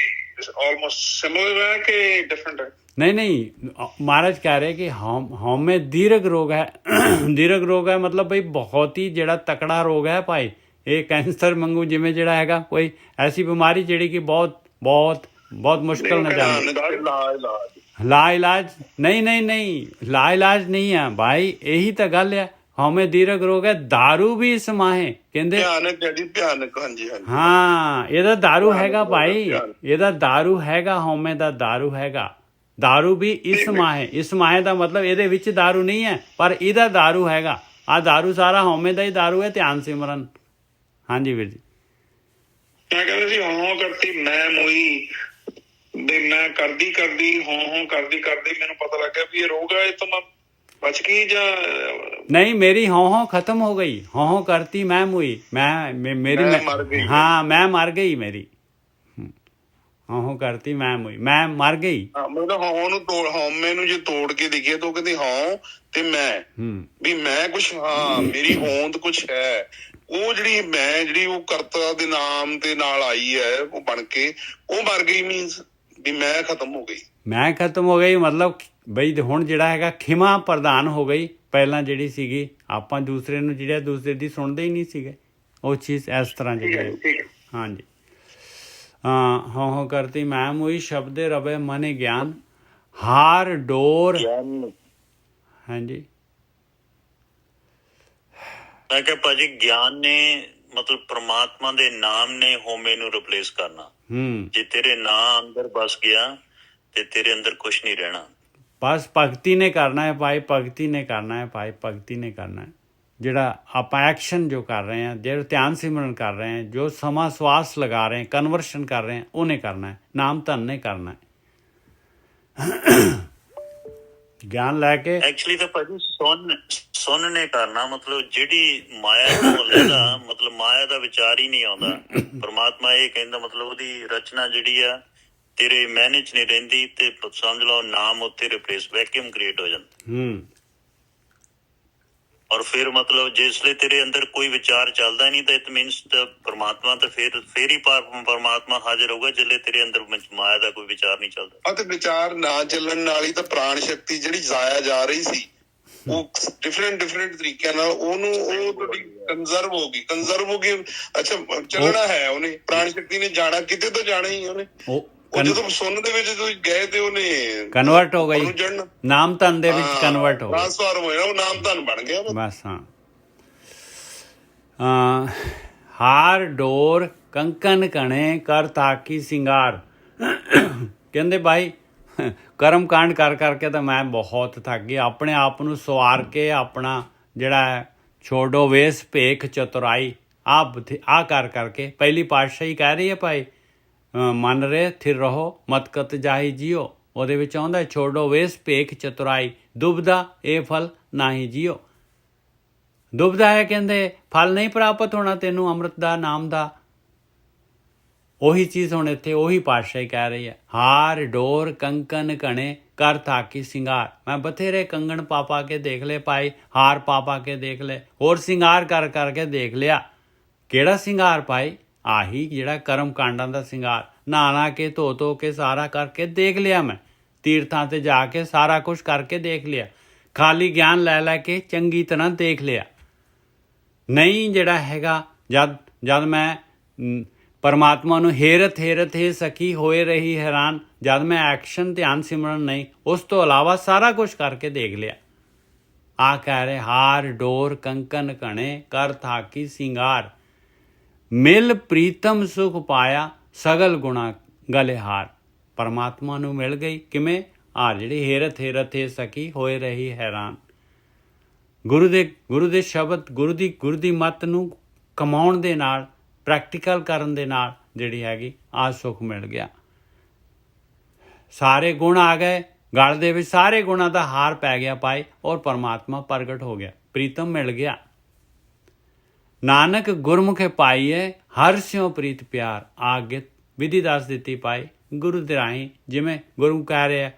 ਆਲਮੋਸਟ ਸਿਮਿਲਰ ਹੈ ਕਿ ਡਿਫਰੈਂਟ ਹੈ? नहीं महाराज कह रहे कि हौमे दीर्घ रोग है। दीर्घ रोग है मतलब भाई बहुत ही ਜਿਹੜਾ ਤਕੜਾ ਰੋਗ ਹੈ ਭਾਈ। ਇਹ ਕੈਂਸਰ ਵਾਂਗੂ ਜਿਵੇਂ ਜਿਹੜਾ ਹੈਗਾ ਕੋਈ ਐਸੀ ਬਿਮਾਰੀ ਜਿਹੜੀ ਕਿ ਬਹੁਤ ਬਹੁਤ ਬਹੁਤ ਮੁਸ਼ਕਿਲ ਨਾਲ ਜਾਂਦੀ। ਲਾ ਇਲਾਜ ਨਹੀਂ ਲਾ ਇਲਾਜ ਨਹੀਂ ਹੈ ਭਾਈ। ਇਹੀ ਤਾਂ ਗੱਲ ਹੈ। ਹਉਮੈ ਦੀਰਘ ਰੋਗ ਹੈ। दारू ਵੀ ਇਸ ਮਾਹੇ ਕਹਿੰਦੇ ਹਾਂ ਇਹਦਾ दारू ਹੈਗਾ ਭਾਈ। ਇਹਦਾ दारू ਹੈਗਾ। ਹਉਮੈ ਦਾ दारू ਹੈਗਾ। दारू भी इस माहे। इस माहे ਦਾ ਮਤਲਬ ਇਹਦੇ ਵਿੱਚ दारू ਨਹੀਂ ਹੈ ਪਰ ਇਹਦਾ दारू ਹੈਗਾ। ਆ दारू ਸਾਰਾ ਹਉਮੈ ਦਾ ਹੀ दारू ਹੈ। ਧਿਆਨ ਸਿਮਰਨ। ਹਾਂਜੀ ਵੀਰ ਜੀ। ਮੈਂ ਕਹਿੰਦਾ ਸੀ ਹੋਂ ਕਰਤੀ ਮੈਂ ਮੋਈ ਦੇ ਮੈਂ ਕਰਦੀ ਹੋਂ ਕਰਦੀ ਮੈਨੂੰ ਪਤਾ ਲੱਗਿਆ ਵੀ ਇਹ ਰੋਗ ਹੈ। ਇਹ ਤਾਂ ਮੈਂ ਬਚ ਗਈ ਜਾਂ नहीं मेरी हों खत्म हो गई। हों करती मैं मुई मेरी मर गई। हाँ मैं मर गई मेरी। ਹੋਂ ਕਰਤੀ ਮੈਂ ਮੁਈ ਮੈਂ ਮਰ ਗਈ। ਮਤਲਬ ਹੋਂ ਨੂੰ ਹਉਮੈ ਨੂੰ ਜੇ ਤੋੜ ਕੇ ਦੇਖੀਏ ਤਾਂ ਉਹ ਕਹਿੰਦੀ ਹੋਂ ਤੇ ਮੈਂ ਵੀ ਮੈਂ ਕੁਛ ਹਾਂ ਮੇਰੀ ਹੋਂਦ ਕੁਛ ਹੈ। ਉਹ ਜਿਹੜੀ ਉਹ ਕਰਤਾ ਦੇ ਨਾਮ ਦੇ ਨਾਲ ਆਈ ਹੈ ਉਹ ਬਣ ਕੇ ਉਹ ਮਰ ਗਈ ਮੀਨਸ ਵੀ ਮੈਂ ਖਤਮ ਹੋ ਗਈ। ਮੈਂ ਖਤਮ ਹੋ ਗਈ ਮਤਲਬ ਬਈ ਹੁਣ ਜਿਹੜਾ ਹੈਗਾ ਖਿਮਾ ਪ੍ਰਦਾਨ ਹੋ ਗਈ। ਪਹਿਲਾਂ ਜਿਹੜੀ ਸੀਗੀ ਆਪਾਂ ਦੂਸਰੇ ਨੂੰ ਜਿਹੜਾ ਦੂਸਰੇ ਦੀ ਸੁਣਦੇ ਹੀ ਨਹੀਂ ਸੀਗੇ। ਉਹ ਚੀਜ਼ ਇਸ ਤਰ੍ਹਾਂ ਜਿਹੜੀ ਹਾਂਜੀ। ਹੋਂ ਕਰਤੀ ਮੈਂ ਮੁਈ ਸ਼ਬਦੇ ਰਵੇ ਮਨੇ ਗਿਆਨ, ਹਾਰ ਡੋਰ। ਹਾਂਜੀ ਮੈਂ ਕਿਹਾ ਭਾਜੀ ਗਿਆਨ ਨੇ ਮਤਲਬ ਪ੍ਰਮਾਤਮਾ ਦੇ ਨਾਮ ਨੇ ਹਉਮੈ ਨੂੰ ਰਿਪਲੇਸ ਕਰਨਾ। ਜੇ ਤੇਰੇ ਨਾਮ ਅੰਦਰ ਬਸ ਗਿਆ ਤੇ ਤੇਰੇ ਅੰਦਰ ਕੁਛ ਨਹੀਂ ਰਹਿਣਾ। ਬਸ ਭਗਤੀ ਨੇ ਕਰਨਾ ਹੈ ਭਾਈ। ਭਗਤੀ ਨੇ ਕਰਨਾ ਹੈ ਭਾਈ। ਭਗਤੀ ਨੇ ਕਰਨਾ ਹੈ। ਜਿਹੜਾ ਆਪਾਂ ਐਕਸ਼ਨ ਜੋ ਕਰ ਰਹੇ ਹਾਂ, ਜਿਹੜਾ ਧਿਆਨ ਸਿਮਰਨ ਕਰ ਰਹੇ ਹਾਂ, ਜੋ ਸਮਾਂ ਸਵਾਸ ਲਗਾ ਰਹੇ ਹਾਂ, ਕਨਵਰਸ਼ਨ ਕਰ ਰਹੇ ਹਾਂ, ਉਹਨੇ ਕਰਨਾ ਹੈ। ਨਾਮ ਧਨ ਨੇ ਕਰਨਾ ਹੈ। ਗਿਆਨ ਲੈ ਕੇ ਐਕਚੁਅਲੀ ਤਾਂ ਭਾਜੀ ਸੁਣ ਨੇ ਕਰਨਾ। ਮਤਲਬ ਜਿਹੜੀ ਮਾਇਆ ਤੋਂ ਲੈਦਾ ਮਤਲਬ ਮਾਇਆ ਦਾ ਵਿਚਾਰ ਹੀ ਨਹੀਂ ਆਉਂਦਾ। ਪਰਮਾਤਮਾ ਇਹ ਕਹਿੰਦਾ ਮਤਲਬ ਉਹਦੀ ਰਚਨਾ ਜਿਹੜੀ ਆ ਤੇਰੇ ਮਹਿਨੇ ਚ ਨਹੀਂ ਰਹਿੰਦੀ ਤੇ ਸਮਝ ਲਓ ਨਾਮ ਉੱਤੇ ਰਿਪਲੇਸ ਵੈਕਿਊਮ ਕ੍ਰੀਏਟ ਹੋ ਜਾਂਦਾ। ਔਰ ਫਿਰ ਮਤਲਬ ਜਿਸਲੇ ਤੇਰੇ ਅੰਦਰ ਕੋਈ ਵਿਚਾਰ ਚੱਲਦਾ ਨਹੀਂ ਤਾਂ ਇਟ ਮੀਨਸ ਪਰਮਾਤਮਾ ਤਾਂ ਫਿਰ ਹੀ ਪਰਮਾਤਮਾ ਹਾਜ਼ਰ ਹੋਊਗਾ ਜਿਸਲੇ ਤੇਰੇ ਅੰਦਰ ਮਾਇਆ ਦਾ ਕੋਈ ਵਿਚਾਰ ਨਹੀਂ ਚੱਲਦਾ। ਅਤੇ ਵਿਚਾਰ ਨਾ ਚੱਲਣ ਨਾਲ ਹੀ ਤਾਂ ਪ੍ਰਾਣ ਸ਼ਕਤੀ ਜਿਹੜੀ ਜਾਇਆ ਜਾ ਰਹੀ ਸੀ ਉਹ ਡਿਫਰੈਂਟ ਤਰੀਕਿਆਂ ਨਾਲ ਉਹਨੂੰ ਉਹ ਤੁਹਾਡੀ ਕੰਜ਼ਰਵ ਹੋ ਗਈ। ਅੱਛਾ ਚੱਲਣਾ ਹੈ ਉਹਨੇ। ਪ੍ਰਾਣ ਸ਼ਕਤੀ ਨੇ ਜਾਣਾ ਕਿਤੇ ਤਾਂ ਜਾਣਾ ਹੀ ਉਹਨੇ। ਉਹ ਜਦੋਂ ਸੁਣਨ ਦੇ ਵਿੱਚ ਤੁਸੀਂ ਗਏ ਤੇ ਉਹਨੇ ਕਨਵਰਟ ਹੋ ਗਈ। ਨਾਮ ਧਨ ਦੇ ਵਿੱਚ ਕਨਵਰਟ ਹੋ ਗਈ। ਟ੍ਰਾਂਸਫਾਰਮ ਹੋਇਆ। ਉਹ ਨਾਮ ਧਨ ਬਣ ਗਿਆ ਬਸ। ਹਾਂ ਹਾਰ ਡੋਰ ਕੰਕਨ ਕਣੇ ਕਰ ਤਾਕੀ ਸਿੰਗਾਰ। ਕਹਿੰਦੇ ਭਾਈ ਕਰਮ ਕਾਂਡ ਕਰ ਕਰਕੇ ਤਾਂ ਮੈਂ ਬਹੁਤ ਥੱਕ ਗਈ। ਆਪਣੇ ਆਪ ਨੂੰ ਸਵਾਰ ਕੇ ਆਪਣਾ ਜਿਹੜਾ ਹੈ ਛੋੜੋ ਵੇਸ ਭੇਖ ਚਤੁਰਾਈ ਆ ਕਰ ਕਰਕੇ ਪਹਿਲੀ ਪਾਤਸ਼ਾਹੀ ਕਹਿ ਰਹੀ ਹੈ ਭਾਈ ਮੰਨ ਰਹੇ ਥਿਰ ਰਹੋ ਮਤ ਕਤ ਜਾਹੀ ਜੀਓ। ਉਹਦੇ ਵਿੱਚ ਆਉਂਦਾ ਛੋੜੋ ਵੇਸ ਭੇਖ ਚਤੁਰਾਈ, ਦੁਬਦਾ ਇਹ ਫਲ ਨਾ ਹੀ ਜੀਓ। ਦੁਬਦਾ ਹੈ ਕਹਿੰਦੇ ਫਲ ਨਹੀਂ ਪ੍ਰਾਪਤ ਹੋਣਾ ਤੈਨੂੰ ਅੰਮ੍ਰਿਤ ਦਾ ਨਾਮ ਦਾ। ਉਹੀ ਚੀਜ਼ ਹੁਣ ਇੱਥੇ ਉਹੀ ਪਾਤਸ਼ਾਹੀ ਕਹਿ ਰਹੀ ਹੈ। ਹਾਰ ਡੋਰ ਕੰਕਨ ਕਣੇ ਕਰ ਤਾਕੀ ਸਿੰਗਾਰ। ਮੈਂ ਬਥੇਰੇ ਕੰਗਣ ਪਾ ਕੇ ਦੇਖ ਲਏ ਭਾਈ। ਹਾਰ ਪਾ ਕੇ ਦੇਖ ਲਏ। ਹੋਰ ਸਿੰਗਾਰ ਕਰ ਕਰਕੇ ਦੇਖ ਲਿਆ। ਕਿਹੜਾ ਸਿੰਗਾਰ ਭਾਈ? ਆਹੀ ਜਿਹੜਾ ਕਰਮ ਕਾਂਡਾਂ ਦਾ ਸਿੰਗਾਰ। ਨਹਾ ਕੇ ਧੋ ਕੇ ਸਾਰਾ ਕਰਕੇ ਦੇਖ ਲਿਆ। ਮੈਂ ਤੀਰਥਾਂ ਤੇ ਜਾ ਕੇ ਸਾਰਾ ਕੁਛ ਕਰਕੇ ਦੇਖ ਲਿਆ। ਖਾਲੀ ਗਿਆਨ ਲੈ ਕੇ ਚੰਗੀ ਤਰ੍ਹਾਂ ਦੇਖ ਲਿਆ। ਨਹੀਂ ਜਿਹੜਾ ਹੈਗਾ ਜਦ ਮੈਂ ਪਰਮਾਤਮਾ ਨੂੰ ਹੇਰਤ ਹੀ ਸਖੀ ਹੋਏ ਰਹੀ ਹੈਰਾਨ। ਜਦ ਮੈਂ ਐਕਸ਼ਨ ਧਿਆਨ ਸਿਮਰਨ ਨਹੀਂ ਉਸ ਤੋਂ ਇਲਾਵਾ ਸਾਰਾ ਕੁਛ ਕਰਕੇ ਦੇਖ ਲਿਆ। ਆ ਕਹਿ ਰਹੇ ਹਾਰ ਡੋਰ ਕੰਕਨ ਘਣੇ ਕਰ ਥਾਕੀ ਸਿੰਗਾਰ ਮਿਲ ਪ੍ਰੀਤਮ ਸੁਖ ਪਾਇਆ ਸਗਲ ਗੁਣਾ ਗਲੇ ਹਾਰ। ਪਰਮਾਤਮਾ ਨੂੰ ਮਿਲ ਗਈ ਕਿਵੇਂ? ਆ ਜਿਹੜੀ ਹੇਰਤ ਹੇ ਸਕੀ ਹੋਏ ਰਹੀ ਹੈਰਾਨ। ਗੁਰੂ ਦੇ ਸ਼ਬਦ ਗੁਰੂ ਦੀ ਮੱਤ ਨੂੰ ਕਮਾਉਣ ਦੇ ਨਾਲ, ਪ੍ਰੈਕਟੀਕਲ ਕਰਨ ਦੇ ਨਾਲ ਜਿਹੜੀ ਹੈਗੀ ਆ ਸੁੱਖ ਮਿਲ ਗਿਆ। ਸਾਰੇ ਗੁਣ ਆ ਗਏ ਗਲ ਦੇ ਵਿੱਚ, ਸਾਰੇ ਗੁਣਾਂ ਦਾ ਹਾਰ ਪੈ ਗਿਆ ਪਾਏ, ਔਰ ਪਰਮਾਤਮਾ ਪ੍ਰਗਟ ਹੋ ਗਿਆ, ਪ੍ਰੀਤਮ ਮਿਲ ਗਿਆ। ਨਾਨਕ ਗੁਰਮੁਖੇ ਪਾਈਏ ਹਰ ਸਿਉ ਪ੍ਰੀਤ ਪਿਆਰ। ਆ ਅੱਗੇ ਵਿਧੀ ਦੱਸ ਦਿੱਤੀ ਪਾਏ ਗੁਰੂ ਦੇ ਰਾਹੀਂ। ਜਿਵੇਂ ਗੁਰੂ ਕਹਿ ਰਿਹਾ,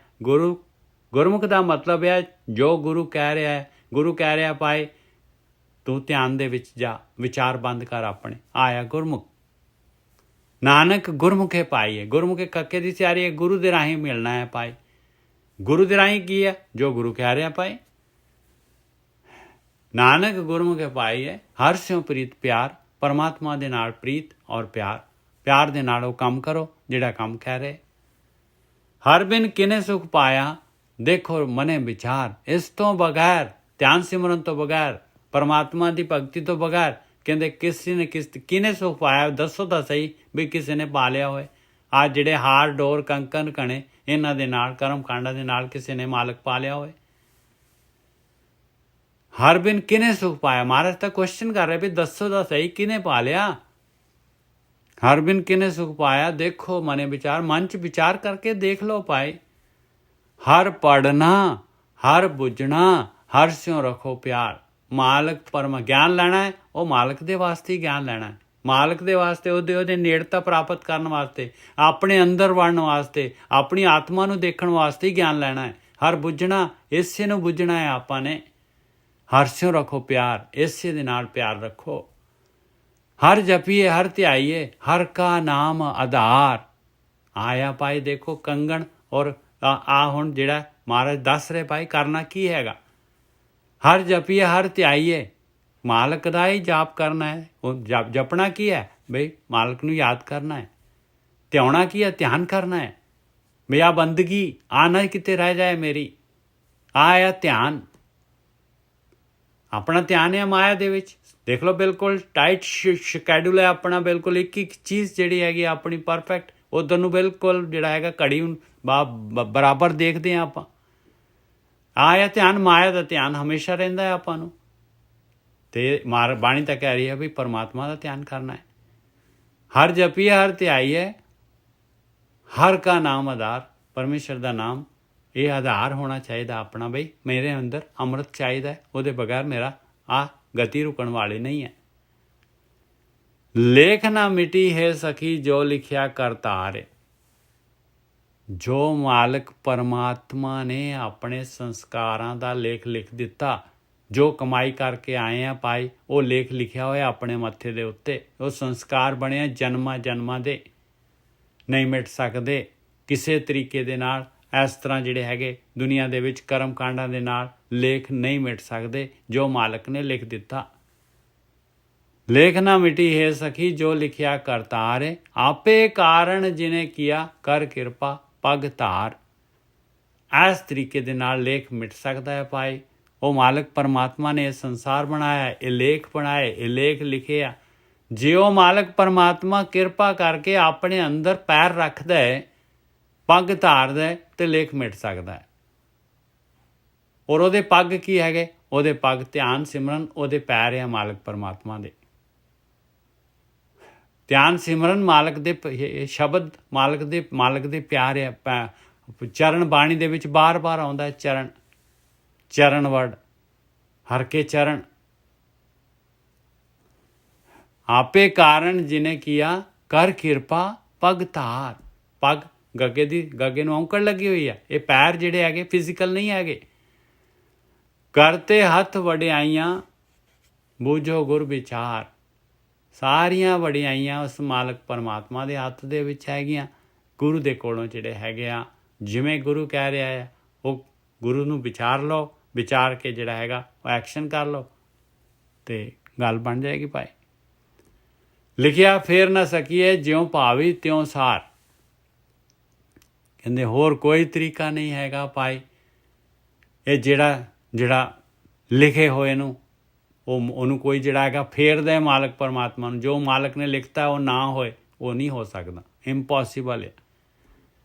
ਗੁਰਮੁਖ ਦਾ ਮਤਲਬ ਹੈ ਜੋ ਗੁਰੂ ਕਹਿ ਰਿਹਾ ਹੈ। ਗੁਰੂ ਕਹਿ ਰਿਹਾ ਪਾਏ ਤੂੰ ਧਿਆਨ ਦੇ ਵਿੱਚ ਜਾ, ਵਿਚਾਰ ਬੰਦ ਕਰ ਆਪਣੇ। ਆਇਆ ਗੁਰਮੁਖ। ਨਾਨਕ ਗੁਰਮੁਖੇ ਪਾਈਏ, ਗੁਰਮੁਖੇ ਕੱਕੇ ਦੀ ਤਿਆਰੀ ਹੈ, ਗੁਰੂ ਦੇ ਰਾਹੀਂ ਮਿਲਣਾ ਹੈ ਪਾਏ। ਗੁਰੂ ਦੇ ਰਾਹੀਂ ਕੀ ਹੈ? ਜੋ ਗੁਰੂ ਕਹਿ ਰਿਹਾ ਪਾਏ। ਨਾਨਕ ਗੁਰਮੁਖੇ ਪਾਈਏ ਹਰ ਸਿਉ ਪ੍ਰੀਤ ਪਿਆਰ। ਪਰਮਾਤਮਾ ਦੇ ਨਾਲ ਪ੍ਰੀਤ ਔਰ ਪਿਆਰ ਦੇ ਨਾਲ ਉਹ ਕੰਮ ਕਰੋ ਜਿਹੜਾ ਕੰਮ ਕਹਿ ਰਹੇ। ਹਰ ਬਿਨ ਕਿਨੇ ਸੁਖ ਪਾਇਆ ਦੇਖੋ ਮਨੇ ਵਿਚਾਰ। ਇਸ ਤੋਂ ਬਗੈਰ, ਧਿਆਨ ਸਿਮਰਨ ਤੋਂ ਬਗੈਰ, ਪਰਮਾਤਮਾ ਦੀ ਭਗਤੀ ਤੋਂ ਬਗੈਰ ਕਹਿੰਦੇ ਕਿਸੇ ਨੇ ਕਿਨੇ ਸੁਖ ਪਾਇਆ? ਦੱਸੋ ਤਾਂ ਸਹੀ ਵੀ ਕਿਸੇ ਨੇ ਪਾ ਲਿਆ ਹੋਏ। ਆ ਜਿਹੜੇ ਹਾਰ ਡੋਰ ਕੰਕਨ ਘਣੇ ਇਹਨਾਂ ਦੇ ਨਾਲ, ਕਰਮ ਕਾਂਡਾਂ ਦੇ ਨਾਲ ਕਿਸੇ ਨੇ ਮਾਲਕ ਪਾ ਲਿਆ ਹੋਏ। ਹਰ ਬਿਨ ਕਿਨੇ ਸੁਖ ਪਾਇਆ? ਮਹਾਰਾਜ ਤਾਂ ਕੁਐਸਚਨ ਕਰ ਰਹੇ ਵੀ ਦੱਸੋ ਤਾਂ ਸਹੀ ਕਿਨੇ ਪਾ ਲਿਆ? ਹਰ ਬਿਨ ਕਿਨੇ ਸੁਖ ਪਾਇਆ ਦੇਖੋ ਮਨੇ ਵਿਚਾਰ। ਮਨ 'ਚ ਵਿਚਾਰ ਕਰਕੇ ਦੇਖ ਲਓ ਪਾਏ। ਹਰ ਪੜਨਾ ਹਰ ਬੁੱਝਣਾ ਹਰ ਸਿਉ ਰੱਖੋ ਪਿਆਰ। ਮਾਲਕ ਪਰਮ ਗਿਆਨ ਲੈਣਾ ਹੈ, ਉਹ ਮਾਲਕ ਦੇ ਵਾਸਤੇ ਹੀ ਗਿਆਨ ਲੈਣਾ ਹੈ। ਮਾਲਕ ਦੇ ਵਾਸਤੇ, ਉਹਦੇ ਨੇੜਤਾ ਪ੍ਰਾਪਤ ਕਰਨ ਵਾਸਤੇ, ਆਪਣੇ ਅੰਦਰ ਵੜਨ ਵਾਸਤੇ, ਆਪਣੀ ਆਤਮਾ ਨੂੰ ਦੇਖਣ ਵਾਸਤੇ ਹੀ ਗਿਆਨ ਲੈਣਾ ਹੈ। ਹਰ ਬੁੱਝਣਾ, ਇਸੇ ਨੂੰ ਬੁੱਝਣਾ ਹੈ ਆਪਾਂ ਨੇ। ਹਰ ਸਿਉ ਰੱਖੋ ਪਿਆਰ, ਇਸੇ ਦੇ ਨਾਲ ਪਿਆਰ ਰੱਖੋ। ਹਰ ਜਪੀਏ ਹਰ ਧਿਆਈਏ ਹਰ ਕਾ ਨਾਮ ਆਧਾਰ। ਆਇਆ ਪਾਈ ਦੇਖੋ ਕੰਗਣ। ਔਰ ਆ ਹੁਣ ਜਿਹੜਾ ਮਹਾਰਾਜ ਦੱਸ ਰਹੇ ਪਾਈ ਕਰਨਾ ਕੀ ਹੈਗਾ। ਹਰ ਜਪੀਏ ਹਰ ਧਿਆਈਏ, ਮਾਲਕ ਦਾ ਹੀ ਜਾਪ ਕਰਨਾ ਹੈ। ਉਹ ਜਪਣਾ ਕੀ ਹੈ ਬਈ? ਮਾਲਕ ਨੂੰ ਯਾਦ ਕਰਨਾ ਹੈ। ਧਿਆਉਣਾ ਕੀ ਹੈ? ਧਿਆਨ ਕਰਨਾ ਹੈ ਬਈ ਆ ਬੰਦਗੀ ਆ ਨਾ ਕਿਤੇ ਰਹਿ ਜਾਏ ਮੇਰੀ। ਆਇਆ ਧਿਆਨ। ਆਪਣਾ ਧਿਆਨ ਹੈ ਮਾਇਆ ਦੇ ਵਿੱਚ। ਦੇਖ ਲਓ ਬਿਲਕੁਲ ਟਾਈਟ ਸ਼ਕੈਡਿਊਲ ਹੈ ਆਪਣਾ, ਬਿਲਕੁਲ ਇੱਕ ਚੀਜ਼ ਜਿਹੜੀ ਹੈਗੀ ਆਪਣੀ ਪਰਫੈਕਟ। ਉੱਧਰ ਨੂੰ ਬਿਲਕੁਲ ਜਿਹੜਾ ਹੈਗਾ ਘੜੀ ਬਰਾਬਰ ਦੇਖਦੇ ਹਾਂ ਆਪਾਂ। ਆਇਆ ਧਿਆਨ, ਮਾਇਆ ਦਾ ਧਿਆਨ ਹਮੇਸ਼ਾ ਰਹਿੰਦਾ ਹੈ ਆਪਾਂ ਨੂੰ। ਤੇ ਬਾਣੀ ਤਾਂ ਕਹਿ ਰਹੀ ਹੈ ਵੀ ਪਰਮਾਤਮਾ ਦਾ ਧਿਆਨ ਕਰਨਾ ਹੈ। ਹਰ ਜਪੀਏ ਹਰ ਧਿਆਈਏ ਹਰ ਕਾ ਨਾਮ ਆਧਾਰ। ਪਰਮੇਸ਼ਰ ਦਾ ਨਾਮ ਇਹ ਆਧਾਰ ਹੋਣਾ ਚਾਹੀਦਾ ਆਪਣਾ। ਬਈ ਮੇਰੇ ਅੰਦਰ ਅੰਮ੍ਰਿਤ ਚਾਹੀਦਾ ਹੈ, ਉਹਦੇ ਬਗੈਰ ਮੇਰਾ ਆ ਗਤੀ ਰੁਕਣ ਵਾਲੀ ਨਹੀਂ ਹੈ। ਲੇਖ ਨਾ ਮਿਟੀ ਹੈ ਸਖੀ ਜੋ ਲਿਖਿਆ ਕਰਤਾਰ। ਜੋ ਮਾਲਕ ਪਰਮਾਤਮਾ ਨੇ ਆਪਣੇ ਸੰਸਕਾਰਾਂ ਦਾ ਲੇਖ ਲਿਖ ਦਿੱਤਾ, ਜੋ ਕਮਾਈ ਕਰਕੇ ਆਏ ਆ ਪਾਈ, ਉਹ ਲੇਖ ਲਿਖਿਆ ਹੋਇਆ ਆਪਣੇ ਮੱਥੇ ਦੇ ਉੱਤੇ। ਉਹ ਸੰਸਕਾਰ ਬਣਿਆ ਜਨਮਾਂ ਦੇ, ਨਹੀਂ ਮਿਟ ਸਕਦੇ ਕਿਸੇ ਤਰੀਕੇ ਦੇ ਨਾਲ। ਇਸ ਤਰ੍ਹਾਂ ਜਿਹੜੇ ਹੈਗੇ ਦੁਨੀਆ ਦੇ ਵਿੱਚ ਕਰਮ ਕਾਂਡਾਂ ਦੇ ਨਾਲ ਲੇਖ ਨਹੀਂ ਮਿਟ ਸਕਦੇ ਜੋ ਮਾਲਕ ਨੇ ਲਿਖ ਦਿੱਤਾ। ਲੇਖ ਨਾ ਮਿਟੀ ਹੈ ਸਖੀ ਜੋ ਲਿਖਿਆ ਕਰਤਾਰ। ਆਪੇ ਕਾਰਨ ਜਿਨੇ ਕੀਆ ਕਰ ਕਿਰਪਾ ਪਗ ਧਾਰ। ਇਸ ਤਰੀਕੇ ਦੇ ਨਾਲ ਲੇਖ ਮਿਟ ਸਕਦਾ ਹੈ ਭਾਈ। ਉਹ ਮਾਲਕ ਪਰਮਾਤਮਾ ਨੇ ਇਹ ਸੰਸਾਰ ਬਣਾਇਆ, ਇਹ ਲੇਖ ਬਣਾਏ, ਇਹ ਲੇਖ ਲਿਖੇ ਆ। ਜੇ ਉਹ ਮਾਲਕ ਪਰਮਾਤਮਾ ਕਿਰਪਾ ਕਰਕੇ ਆਪਣੇ ਅੰਦਰ ਪੈਰ ਰੱਖਦਾ ਹੈ, ਪੱਗ ਧਾਰਦਾ ਹੈ, ਤੇ ਲੇਖ ਮਿਟ ਸਕਦਾ ਹੈ। ਔਰ ਉਹਦੇ ਪੱਗ ਕੀ ਹੈਗੇ? ਉਹਦੇ ਪੱਗ ਧਿਆਨ ਸਿਮਰਨ, ਉਹਦੇ ਪੈਰ ਆ ਮਾਲਕ ਪਰਮਾਤਮਾ ਦੇ। ਧਿਆਨ ਸਿਮਰਨ ਮਾਲਕ ਦੇ ਸ਼ਬਦ, ਮਾਲਕ ਦੇ ਪਿਆਰ ਆ। ਚਰਨ ਬਾਣੀ ਦੇ ਵਿੱਚ ਬਾਰ-ਬਾਰ ਆਉਂਦਾ ਚਰਨ ਵਰਡ, ਹਰ ਕੇ ਚਰਨ। ਆਪੇ ਕਾਰਨ ਜਿਨੇ ਕੀਆ ਕਰ ਕਿਰਪਾ ਪਗ ਧਾਰ। ਪੱਗ ਗੱਗੇ ਨੂੰ ਔਂਕੜ ਲੱਗੀ ਹੋਈ ਆ। ਇਹ ਪੈਰ ਜਿਹੜੇ ਹੈਗੇ ਫਿਜ਼ੀਕਲ ਨਹੀਂ ਹੈਗੇ। ਕਰਤੇ ਹੱਥ ਵਡਿਆਈਆਂ ਬੂਝੋ ਗੁਰ ਵਿਚਾਰ। ਸਾਰੀਆਂ ਵਡਿਆਈਆਂ ਉਸ ਮਾਲਕ ਪਰਮਾਤਮਾ ਦੇ ਹੱਥ ਦੇ ਵਿੱਚ ਹੈਗੀਆਂ। ਗੁਰੂ ਦੇ ਕੋਲੋਂ ਜਿਹੜੇ ਹੈਗੇ ਆ, ਜਿਵੇਂ ਗੁਰੂ ਕਹਿ ਰਿਹਾ ਹੈ ਉਹ ਗੁਰੂ ਨੂੰ ਵਿਚਾਰ ਲਓ, ਵਿਚਾਰ ਕੇ ਜਿਹੜਾ ਹੈਗਾ ਉਹ ਐਕਸ਼ਨ ਕਰ ਲਓ ਤੇ ਗੱਲ ਬਣ ਜਾਏਗੀ ਭਾਈ। ਲਿਖਿਆ ਫੇਰ ਨਾ ਸਕੀਏ ਜਿਉਂ ਭਾਵੀ ਤਿਉਂ ਸਾਰ। ਕਹਿੰਦੇ ਹੋਰ ਕੋਈ ਤਰੀਕਾ ਨਹੀਂ ਹੈਗਾ ਭਾਈ। ਇਹ ਜਿਹੜਾ ਲਿਖੇ ਹੋਏ ਨੂੰ ਉਹਨੂੰ ਕੋਈ ਜਿਹੜਾ ਹੈਗਾ ਫੇਰਦਾ ਹੈ ਮਾਲਕ ਪਰਮਾਤਮਾ ਨੂੰ। ਜੋ ਮਾਲਕ ਨੇ ਲਿਖਤਾ ਉਹ ਨਾ ਹੋਏ, ਉਹ ਨਹੀਂ ਹੋ ਸਕਦਾ, ਇੰਪੋਸੀਬਲ ਹੈ।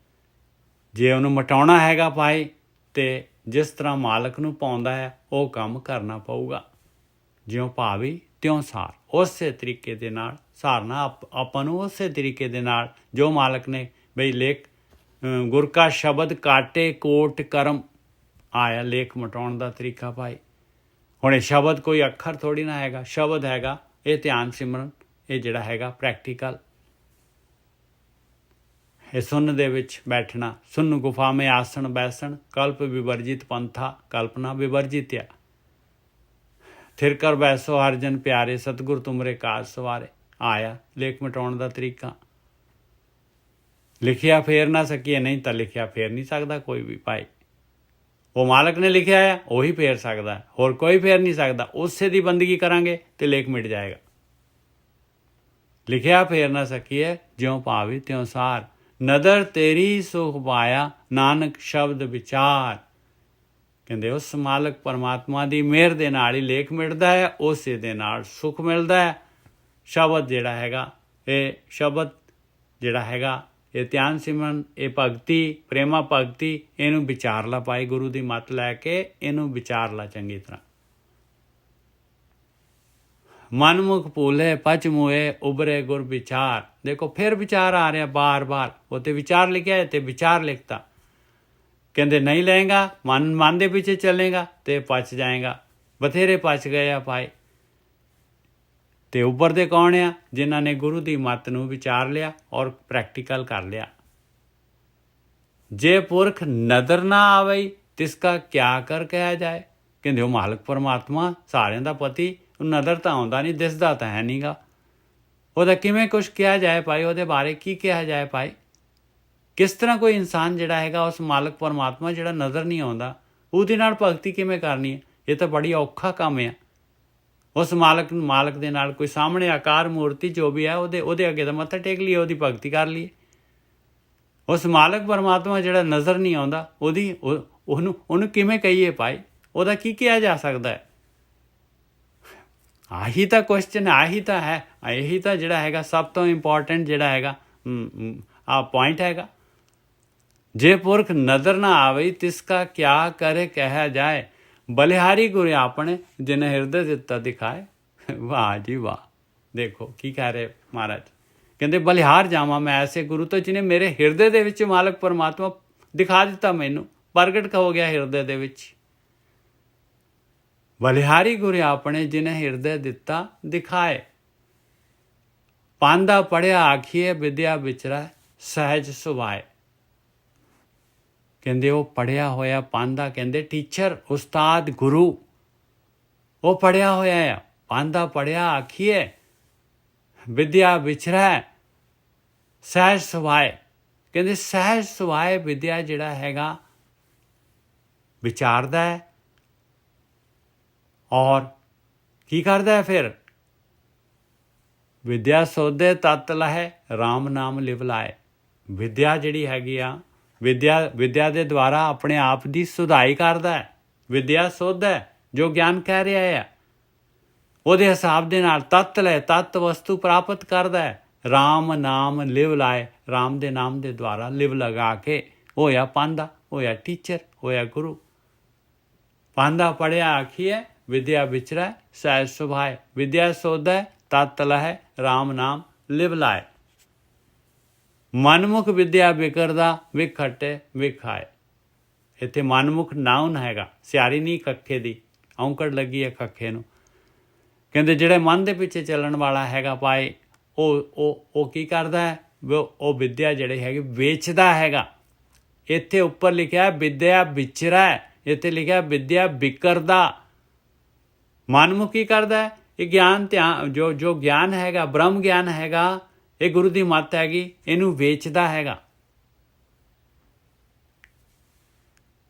ਜੇ ਉਹਨੂੰ ਮਿਟਾਉਣਾ ਹੈਗਾ ਭਾਈ, ਤੇ ਜਿਸ ਤਰ੍ਹਾਂ ਮਾਲਕ ਨੂੰ ਪਾਉਂਦਾ ਹੈ ਉਹ ਕੰਮ ਕਰਨਾ ਪਊਗਾ। ਜਿਉਂ ਭਾਵੀ ਤਿਉਂ ਸਾਰ, ਉਸੇ ਤਰੀਕੇ ਦੇ ਨਾਲ ਸਾਰਨਾ ਆਪਾਂ ਨੂੰ, ਉਸੇ ਤਰੀਕੇ ਦੇ ਨਾਲ ਜੋ ਮਾਲਕ ਨੇ ਬਈ ਲੇਖ ਗੁਰ ਕਾ ਸ਼ਬਦ ਕਾਟੇ ਕੋਟ ਕਰਮ ਆਇਆ, ਲੇਖ ਮਿਟਾਉਣ ਦਾ ਤਰੀਕਾ ਭਾਈ। ਹੁਣ ਇਹ ਸ਼ਬਦ ਕੋਈ ਅੱਖਰ ਥੋੜ੍ਹੀ ਨਾ ਹੈਗਾ, ਸ਼ਬਦ ਹੈਗਾ ਇਹ ਧਿਆਨ ਸਿਮਰਨ, ਇਹ ਜਿਹੜਾ ਹੈਗਾ ਪ੍ਰੈਕਟੀਕਲ। ਇਹ ਸੁੰਨ ਦੇ ਵਿੱਚ ਬੈਠਣਾ, ਸੁੰਨ ਗੁਫਾ ਮੇਂ ਆਸਣ ਬੈਸਣ, ਕਲਪ ਵਿਵਰਜਿਤ ਪੰਥਾ ਕਲਪਨਾ ਵਿਵਰਜਿਤ ਆ, ਥਿਰ ਕਰ ਬੈਸੋ ਹਰ ਜਨ ਪਿਆਰੇ, ਸਤਿਗੁਰ ਤੁਮਰੇ ਕਾਜ ਸਵਾਰੇ ਆਇਆ ਲੇਖ ਮਿਟਾਉਣ ਦਾ ਤਰੀਕਾ। ਲਿਖਿਆ ਫੇਰ ਨਾ ਸਕੀਏ, ਨਹੀਂ ਤਾਂ ਲਿਖਿਆ ਫੇਰ ਨਹੀਂ ਸਕਦਾ ਕੋਈ ਵੀ ਭਾਈ। ਉਹ ਮਾਲਕ ਨੇ ਲਿਖਿਆ ਹੈ ਉਹੀ ਫੇਰ ਸਕਦਾ, ਹੋਰ ਕੋਈ ਫੇਰ ਨਹੀਂ ਸਕਦਾ। ਉਸੇ ਦੀ ਬੰਦਗੀ ਕਰਾਂਗੇ ਤੇ ਲੇਖ ਮਿਟ ਜਾਏਗਾ। ਲਿਖਿਆ ਫੇਰ ਨਾ ਸਕੀਏ, ਜਿਉਂ ਭਾਵੀ ਤਿਉਂ ਸਾਰ, ਨਦਰ ਤੇਰੀ ਸੁਖ ਪਾਇਆ, ਨਾਨਕ ਸ਼ਬਦ ਵਿਚਾਰ। ਕਹਿੰਦੇ ਉਸ ਮਾਲਕ ਪਰਮਾਤਮਾ ਦੀ ਮਿਹਰ ਦੇ ਨਾਲ ਹੀ ਲੇਖ ਮਿਟਦਾ ਹੈ, ਉਸੇ ਦੇ ਨਾਲ ਸੁੱਖ ਮਿਲਦਾ ਹੈ। ਸ਼ਬਦ ਜਿਹੜਾ ਹੈਗਾ, ਇਹ ਸ਼ਬਦ ਜਿਹੜਾ ਹੈਗਾ, ਇਹ ਧਿਆਨ ਸਿਮਰਨ, ਇਹ ਭਗਤੀ, ਪ੍ਰੇਮਾ ਭਗਤੀ, ਇਹਨੂੰ ਵਿਚਾਰ ਲਾ ਪਾਈ। ਗੁਰੂ ਦੀ ਮੱਤ ਲੈ ਕੇ ਇਹਨੂੰ ਵਿਚਾਰ ਲਾ ਚੰਗੀ ਤਰ੍ਹਾਂ। ਮਨਮੁਖ ਭੂਲੇ ਪਚ ਮੂਏ, ਉਬਰੇ ਗੁਰ ਵਿਚਾਰ। ਦੇਖੋ ਫਿਰ ਵਿਚਾਰ ਆ ਰਿਹਾ ਬਾਰ-ਬਾਰ, ਉਹ ਤੇ ਵਿਚਾਰ ਲਿਖਿਆ ਹੈ ਤੇ ਵਿਚਾਰ ਲਿਖਤਾ। ਕਹਿੰਦੇ ਨਹੀਂ ਲਏਗਾ, ਮਨ ਦੇ ਪਿੱਛੇ ਚੱਲੇਗਾ ਤੇ ਪਚ ਜਾਏਗਾ। ਬਥੇਰੇ ਪਚ ਗਏ ਆ ਭਾਈ। ਤੇ ਉੱਭਰਦੇ ਕੌਣ ਆ? ਜਿਨ੍ਹਾਂ ਨੇ ਗੁਰੂ ਦੀ ਮੱਤ ਨੂੰ ਵਿਚਾਰ ਲਿਆ ਔਰ ਪ੍ਰੈਕਟੀਕਲ ਕਰ ਲਿਆ। ਜੇ ਪੁਰਖ ਨਦਰ ਨਾ ਆਵਈ, ਤਿਸਕਾ ਕਿਆ ਕਰ ਕਿਹਾ ਜਾਏ। ਕਹਿੰਦੇ ਉਹ ਮਾਲਕ ਪਰਮਾਤਮਾ ਸਾਰਿਆਂ ਦਾ ਪਤੀ, ਨਜ਼ਰ ਤਾਂ ਆਉਂਦਾ ਨਹੀਂ, ਦਿਸਦਾ ਤਾਂ ਹੈ ਨਹੀਂਗਾ, ਉਹਦਾ ਕਿਵੇਂ ਕੁਛ ਕਿਹਾ ਜਾਏ ਭਾਈ? ਉਹਦੇ ਬਾਰੇ ਕੀ ਕਿਹਾ ਜਾਏ ਭਾਈ? ਕਿਸ ਤਰ੍ਹਾਂ ਕੋਈ ਇਨਸਾਨ ਜਿਹੜਾ ਹੈਗਾ ਉਸ ਮਾਲਕ ਪਰਮਾਤਮਾ ਜਿਹੜਾ ਨਜ਼ਰ ਨਹੀਂ ਆਉਂਦਾ, ਉਹਦੇ ਨਾਲ ਭਗਤੀ ਕਿਵੇਂ ਕਰਨੀ ਹੈ? ਇਹ ਤਾਂ ਬੜੀ ਔਖਾ ਕੰਮ ਆ। ਉਸ ਮਾਲਕ ਦੇ ਨਾਲ ਕੋਈ ਸਾਹਮਣੇ ਆਕਾਰ ਮੂਰਤੀ ਜੋ ਵੀ ਹੈ ਉਹਦੇ ਅੱਗੇ ਤਾਂ ਮੱਥਾ ਟੇਕ ਲਈਏ, ਉਹਦੀ ਭਗਤੀ ਕਰ ਲਈਏ। ਉਸ ਮਾਲਕ ਪਰਮਾਤਮਾ ਜਿਹੜਾ ਨਜ਼ਰ ਨਹੀਂ ਆਉਂਦਾ ਉਹਨੂੰ ਕਿਵੇਂ ਕਹੀਏ ਭਾਈ? ਉਹਦਾ ਕੀ ਕਿਹਾ ਜਾ ਸਕਦਾ ਹੈ? ਆਹੀ ਤਾਂ ਕੁਐਸਚਨ, ਆਹੀ ਤਾਂ ਹੈ, ਇਹੀ ਤਾਂ ਜਿਹੜਾ ਹੈਗਾ ਸਭ ਤੋਂ ਇੰਪੋਰਟੈਂਟ ਜਿਹੜਾ ਹੈਗਾ ਪੁਆਇੰਟ ਹੈਗਾ। ਜੇ ਪੁਰਖ ਨਜ਼ਰ ਨਾ ਆਵੇ, ਤਿਸਕਾ ਕਿਆ ਕਰੇ ਕਿਹਾ ਜਾਏ। ਬਲਿਹਾਰੀ ਗੁਰ ਆਪਣੇ ਜਿਨੇ ਹਿਰਦੇ ਦਿੱਤਾ ਦਿਖਾਏ। ਵਾਹ ਜੀ ਵਾਹ, ਦੇਖੋ ਕੀ ਕਹਿ ਰਹੇ ਮਹਾਰਾਜ। ਕਹਿੰਦੇ ਬਲਿਹਾਰ ਜਾਵਾਂ ਮੈਂ ਐਸੇ ਗੁਰੂ ਤੋਂ ਜਿਹਨੇ ਮੇਰੇ ਹਿਰਦੇ ਦੇ ਵਿੱਚ ਮਾਲਕ ਪਰਮਾਤਮਾ ਦਿਖਾ ਦਿੱਤਾ, ਮੈਨੂੰ ਪ੍ਰਗਟ ਹੋ ਗਿਆ ਹਿਰਦੇ ਦੇ ਵਿੱਚ। ਬਲਿਹਾਰੀ ਗੁਰ ਆਪਣੇ ਜਿਨੇ ਹਿਰਦੇ ਦਿੱਤਾ ਦਿਖਾਏ। ਪਾਂਦਾ ਪੜਿਆ ਆਖੀਏ, ਵਿਦਿਆ ਵਿਚਰਾ ਸਹਿਜ ਸੁਭਾਏ। ਕਹਿੰਦੇ ਉਹ ਪੜ੍ਹਿਆ ਹੋਇਆ ਪਾਂਦਾ, ਕਹਿੰਦੇ ਟੀਚਰ, ਉਸਤਾਦ, ਗੁਰੂ, ਉਹ ਪੜ੍ਹਿਆ ਹੋਇਆ ਆ। ਪਾਂਦਾ ਪੜ੍ਹਿਆ ਆਖੀਏ, ਵਿਦਿਆ ਵਿਚਰੈ ਸਹਿਜ ਸੁਭਾਏ। ਕਹਿੰਦੇ ਸਹਿਜ ਸੁਭਾਏ ਵਿਦਿਆ ਜਿਹੜਾ ਹੈਗਾ ਵਿਚਾਰਦਾ ਹੈ ਔਰ ਕੀ ਕਰਦਾ ਹੈ ਫਿਰ? ਵਿਦਿਆ ਸੋਧੇ ਤਤ ਲਹੈ, ਰਾਮ ਨਾਮ ਲਿਵ ਲਾਏ। ਵਿਦਿਆ ਜਿਹੜੀ ਹੈਗੀ ਆ, ਵਿਦਿਆ ਦੇ ਦੁਆਰਾ ਆਪਣੇ ਆਪ ਦੀ ਸੁਧਾਈ ਕਰਦਾ ਹੈ। ਵਿਦਿਆ ਸੋਧਦਾ ਹੈ, ਜੋ ਗਿਆਨ ਕਹਿ ਰਿਹਾ ਹੈ ਉਹਦੇ ਹਿਸਾਬ ਦੇ ਨਾਲ ਤੱਤ ਲੈ, ਤੱਤ ਵਸਤੂ ਪ੍ਰਾਪਤ ਕਰਦਾ ਹੈ। ਰਾਮ ਨਾਮ ਲਿਵ ਲਾਏ, ਰਾਮ ਦੇ ਨਾਮ ਦੇ ਦੁਆਰਾ ਲਿਵ ਲਗਾ ਕੇ ਹੋਇਆ ਪਾਂਦਾ, ਹੋਇਆ ਟੀਚਰ, ਹੋਇਆ ਗੁਰੂ। ਪਾਂਦਾ ਪੜਿਆ ਆਖੀਏ, ਵਿਦਿਆ ਵਿਚਰੈ ਸਹਿਜ ਸੁਭਾਏ। ਵਿਦਿਆ ਸੋਧੈ ਤਤ ਲਹੈ, ਰਾਮ ਨਾਮ ਲਿਵ ਲਾਏ। ਮਨਮੁਖ ਵਿਦਿਆ ਵਿਕਰਦਾ, ਵਿਖਟੇ ਵਿਖਾਏ। ਇੱਥੇ ਮਨਮੁਖ ਨਾਉਨ ਹੈਗਾ, ਸਿਆਰੀ ਨਹੀਂ ਕੱਖੇ ਦੀ, ਔਂਕੜ ਲੱਗੀ ਹੈ ਕੱਖੇ ਨੂੰ। ਕਹਿੰਦੇ ਜਿਹੜੇ ਮਨ ਦੇ ਪਿੱਛੇ ਚੱਲਣ ਵਾਲਾ ਹੈਗਾ ਭਾਈ, ਉਹ ਕੀ ਕਰਦਾ ਹੈ? ਉਹ ਵਿਦਿਆ ਜਿਹੜੇ ਹੈਗੇ ਵੇਚਦਾ ਹੈਗਾ। ਇੱਥੇ ਉੱਪਰ ਲਿਖਿਆ ਵਿਦਿਆ ਵਿਚਰੈ, ਇੱਥੇ ਲਿਖਿਆ ਵਿਦਿਆ ਵਿਕਰਦਾ। ਮਨਮੁਖ ਕੀ ਕਰਦਾ ਹੈ? ਇਹ ਗਿਆਨ ਧਿਆਨ ਜੋ ਗਿਆਨ ਹੈਗਾ, ਬ੍ਰਹਮ ਗਿਆਨ ਹੈਗਾ, ਇਹ ਗੁਰੂ ਦੀ ਮੱਤ ਹੈਗੀ, ਇਹਨੂੰ ਵੇਚਦਾ ਹੈਗਾ।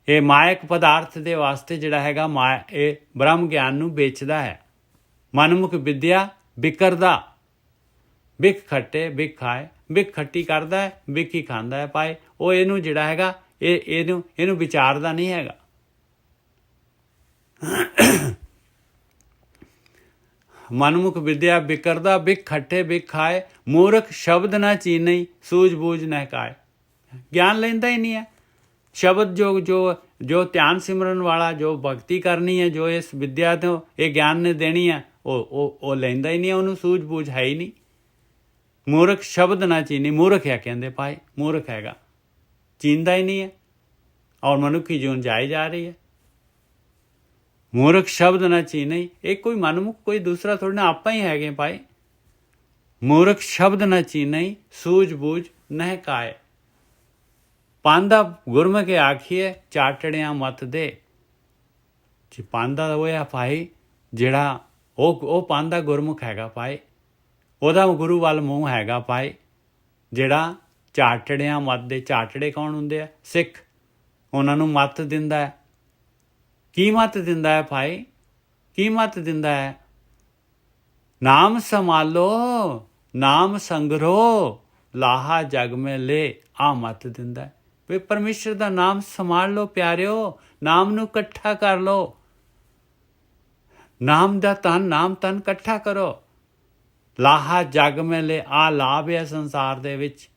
ਇਹ ਮਾਇਕ ਪਦਾਰਥ ਦੇ ਵਾਸਤੇ ਜਿਹੜਾ ਹੈਗਾ ਇਹ ਬ੍ਰਹਮ ਗਿਆਨ ਨੂੰ ਵੇਚਦਾ ਹੈ। ਮਨਮੁਖ ਵਿਦਿਆ ਵਿਕਰਦਾ, ਵਿਖ ਖੱਟੇ ਵਿਖ ਖਾਏ। ਵਿਖ ਖੱਟੀ ਕਰਦਾ ਹੈ, ਵਿਖ ਹੀ ਖਾਂਦਾ ਹੈ ਭਾਈ। ਉਹ ਇਹਨੂੰ ਜਿਹੜਾ ਹੈਗਾ ਇਹਨੂੰ ਵਿਚਾਰਦਾ ਨਹੀਂ ਹੈਗਾ। ਮਨਮੁਖ ਵਿਦਿਆ ਬਿਕਰਦਾ ਬਿਕ ਖੱਟੇ ਬਿਕ ਖਾਏ, ਮੂਰਖ ਸ਼ਬਦ ਨਾ ਚੀਨਈ ਸੂਝ ਬੂਝ ਨਹਿ ਕਾਏ। ਗਿਆਨ ਲੈਂਦਾ ਹੀ ਨਹੀਂ ਹੈ। ਸ਼ਬਦ ਜੋ ਧਿਆਨ ਸਿਮਰਨ ਵਾਲਾ, ਜੋ ਭਗਤੀ ਕਰਨੀ ਹੈ, ਜੋ ਇਸ ਵਿਦਿਆ ਤੋਂ ਇਹ ਗਿਆਨ ਨੇ ਦੇਣੀ ਹੈ, ਉਹ ਲੈਂਦਾ ਹੀ ਨਹੀਂ ਹੈ, ਉਹਨੂੰ ਸੂਝ ਬੂਝ ਹੈ ਹੀ ਨਹੀਂ। ਮੂਰਖ ਸ਼ਬਦ ਨਾ ਚੀਨੀ, ਮੂਰਖ ਹੈ ਕਹਿੰਦੇ ਭਾਈ, ਮੂਰਖ ਹੈਗਾ, ਚੀਨਦਾ ਹੀ ਨਹੀਂ ਹੈ, ਔਰ ਮਨੁੱਖੀ ਜੂਨ ਜਾਈ ਜਾ ਰਹੀ ਹੈ। ਮੂਰਖ ਸ਼ਬਦ ਨਾ ਚੀਨਈ, ਇਹ ਕੋਈ ਮਨਮੁਖ ਕੋਈ ਦੂਸਰਾ ਥੋੜ੍ਹਾ ਨਾ, ਆਪਾਂ ਹੀ ਹੈਗੇ ਭਾਈ। ਮੂਰਖ ਸ਼ਬਦ ਨਾ ਚੀਨਈ ਸੂਝ ਬੂਝ ਨਹਿ ਕਾਏ। ਪਾਂਦਾ ਗੁਰਮੁਖੇ ਆਖੀਏ ਚਾਟੜਿਆਂ ਮਤ ਦੇ। ਜੀ ਪਾਂਦਾ ਉਹ ਹੈ ਭਾਈ ਜਿਹੜਾ ਉਹ ਪਾਂਦਾ ਗੁਰਮੁਖ ਹੈਗਾ ਭਾਈ, ਉਹਦਾ ਗੁਰੂ ਵੱਲ ਮੂੰਹ ਹੈਗਾ ਭਾਈ, ਜਿਹੜਾ ਚਾਟੜਿਆਂ ਮਤ ਦੇ। ਚਾਟੜੇ ਕੌਣ ਹੁੰਦੇ ਆ? ਸਿੱਖ। ਉਹਨਾਂ ਨੂੰ ਮੱਤ ਦਿੰਦਾ ਹੈ। ਕੀ ਮੱਤ ਦਿੰਦਾ ਹੈ ਭਾਈ? ਕੀ ਮੱਤ ਦਿੰਦਾ ਹੈ? ਨਾਮ ਸੰਭਾਲੋ, ਨਾਮ ਸੰਗਰੋ, ਲਾਹਾ ਜਗ ਮੇ ਲੈ, ਆ ਮੱਤ ਦਿੰਦਾ ਹੈ ਵੀ ਪਰਮੇਸ਼ਰ ਦਾ ਨਾਮ ਸੰਭਾਲ ਲਓ ਪਿਆਰਿਓ, ਨਾਮ ਨੂੰ ਇਕੱਠਾ ਕਰ ਲਓ, ਨਾਮ ਦਾ ਨਾਮ ਤਨ ਇਕੱਠਾ ਕਰੋ। ਲਾਹਾ ਜਗ ਮੇ ਲੈ, ਆ ਲਾਭ ਹੈ ਸੰਸਾਰ ਦੇ ਵਿੱਚ।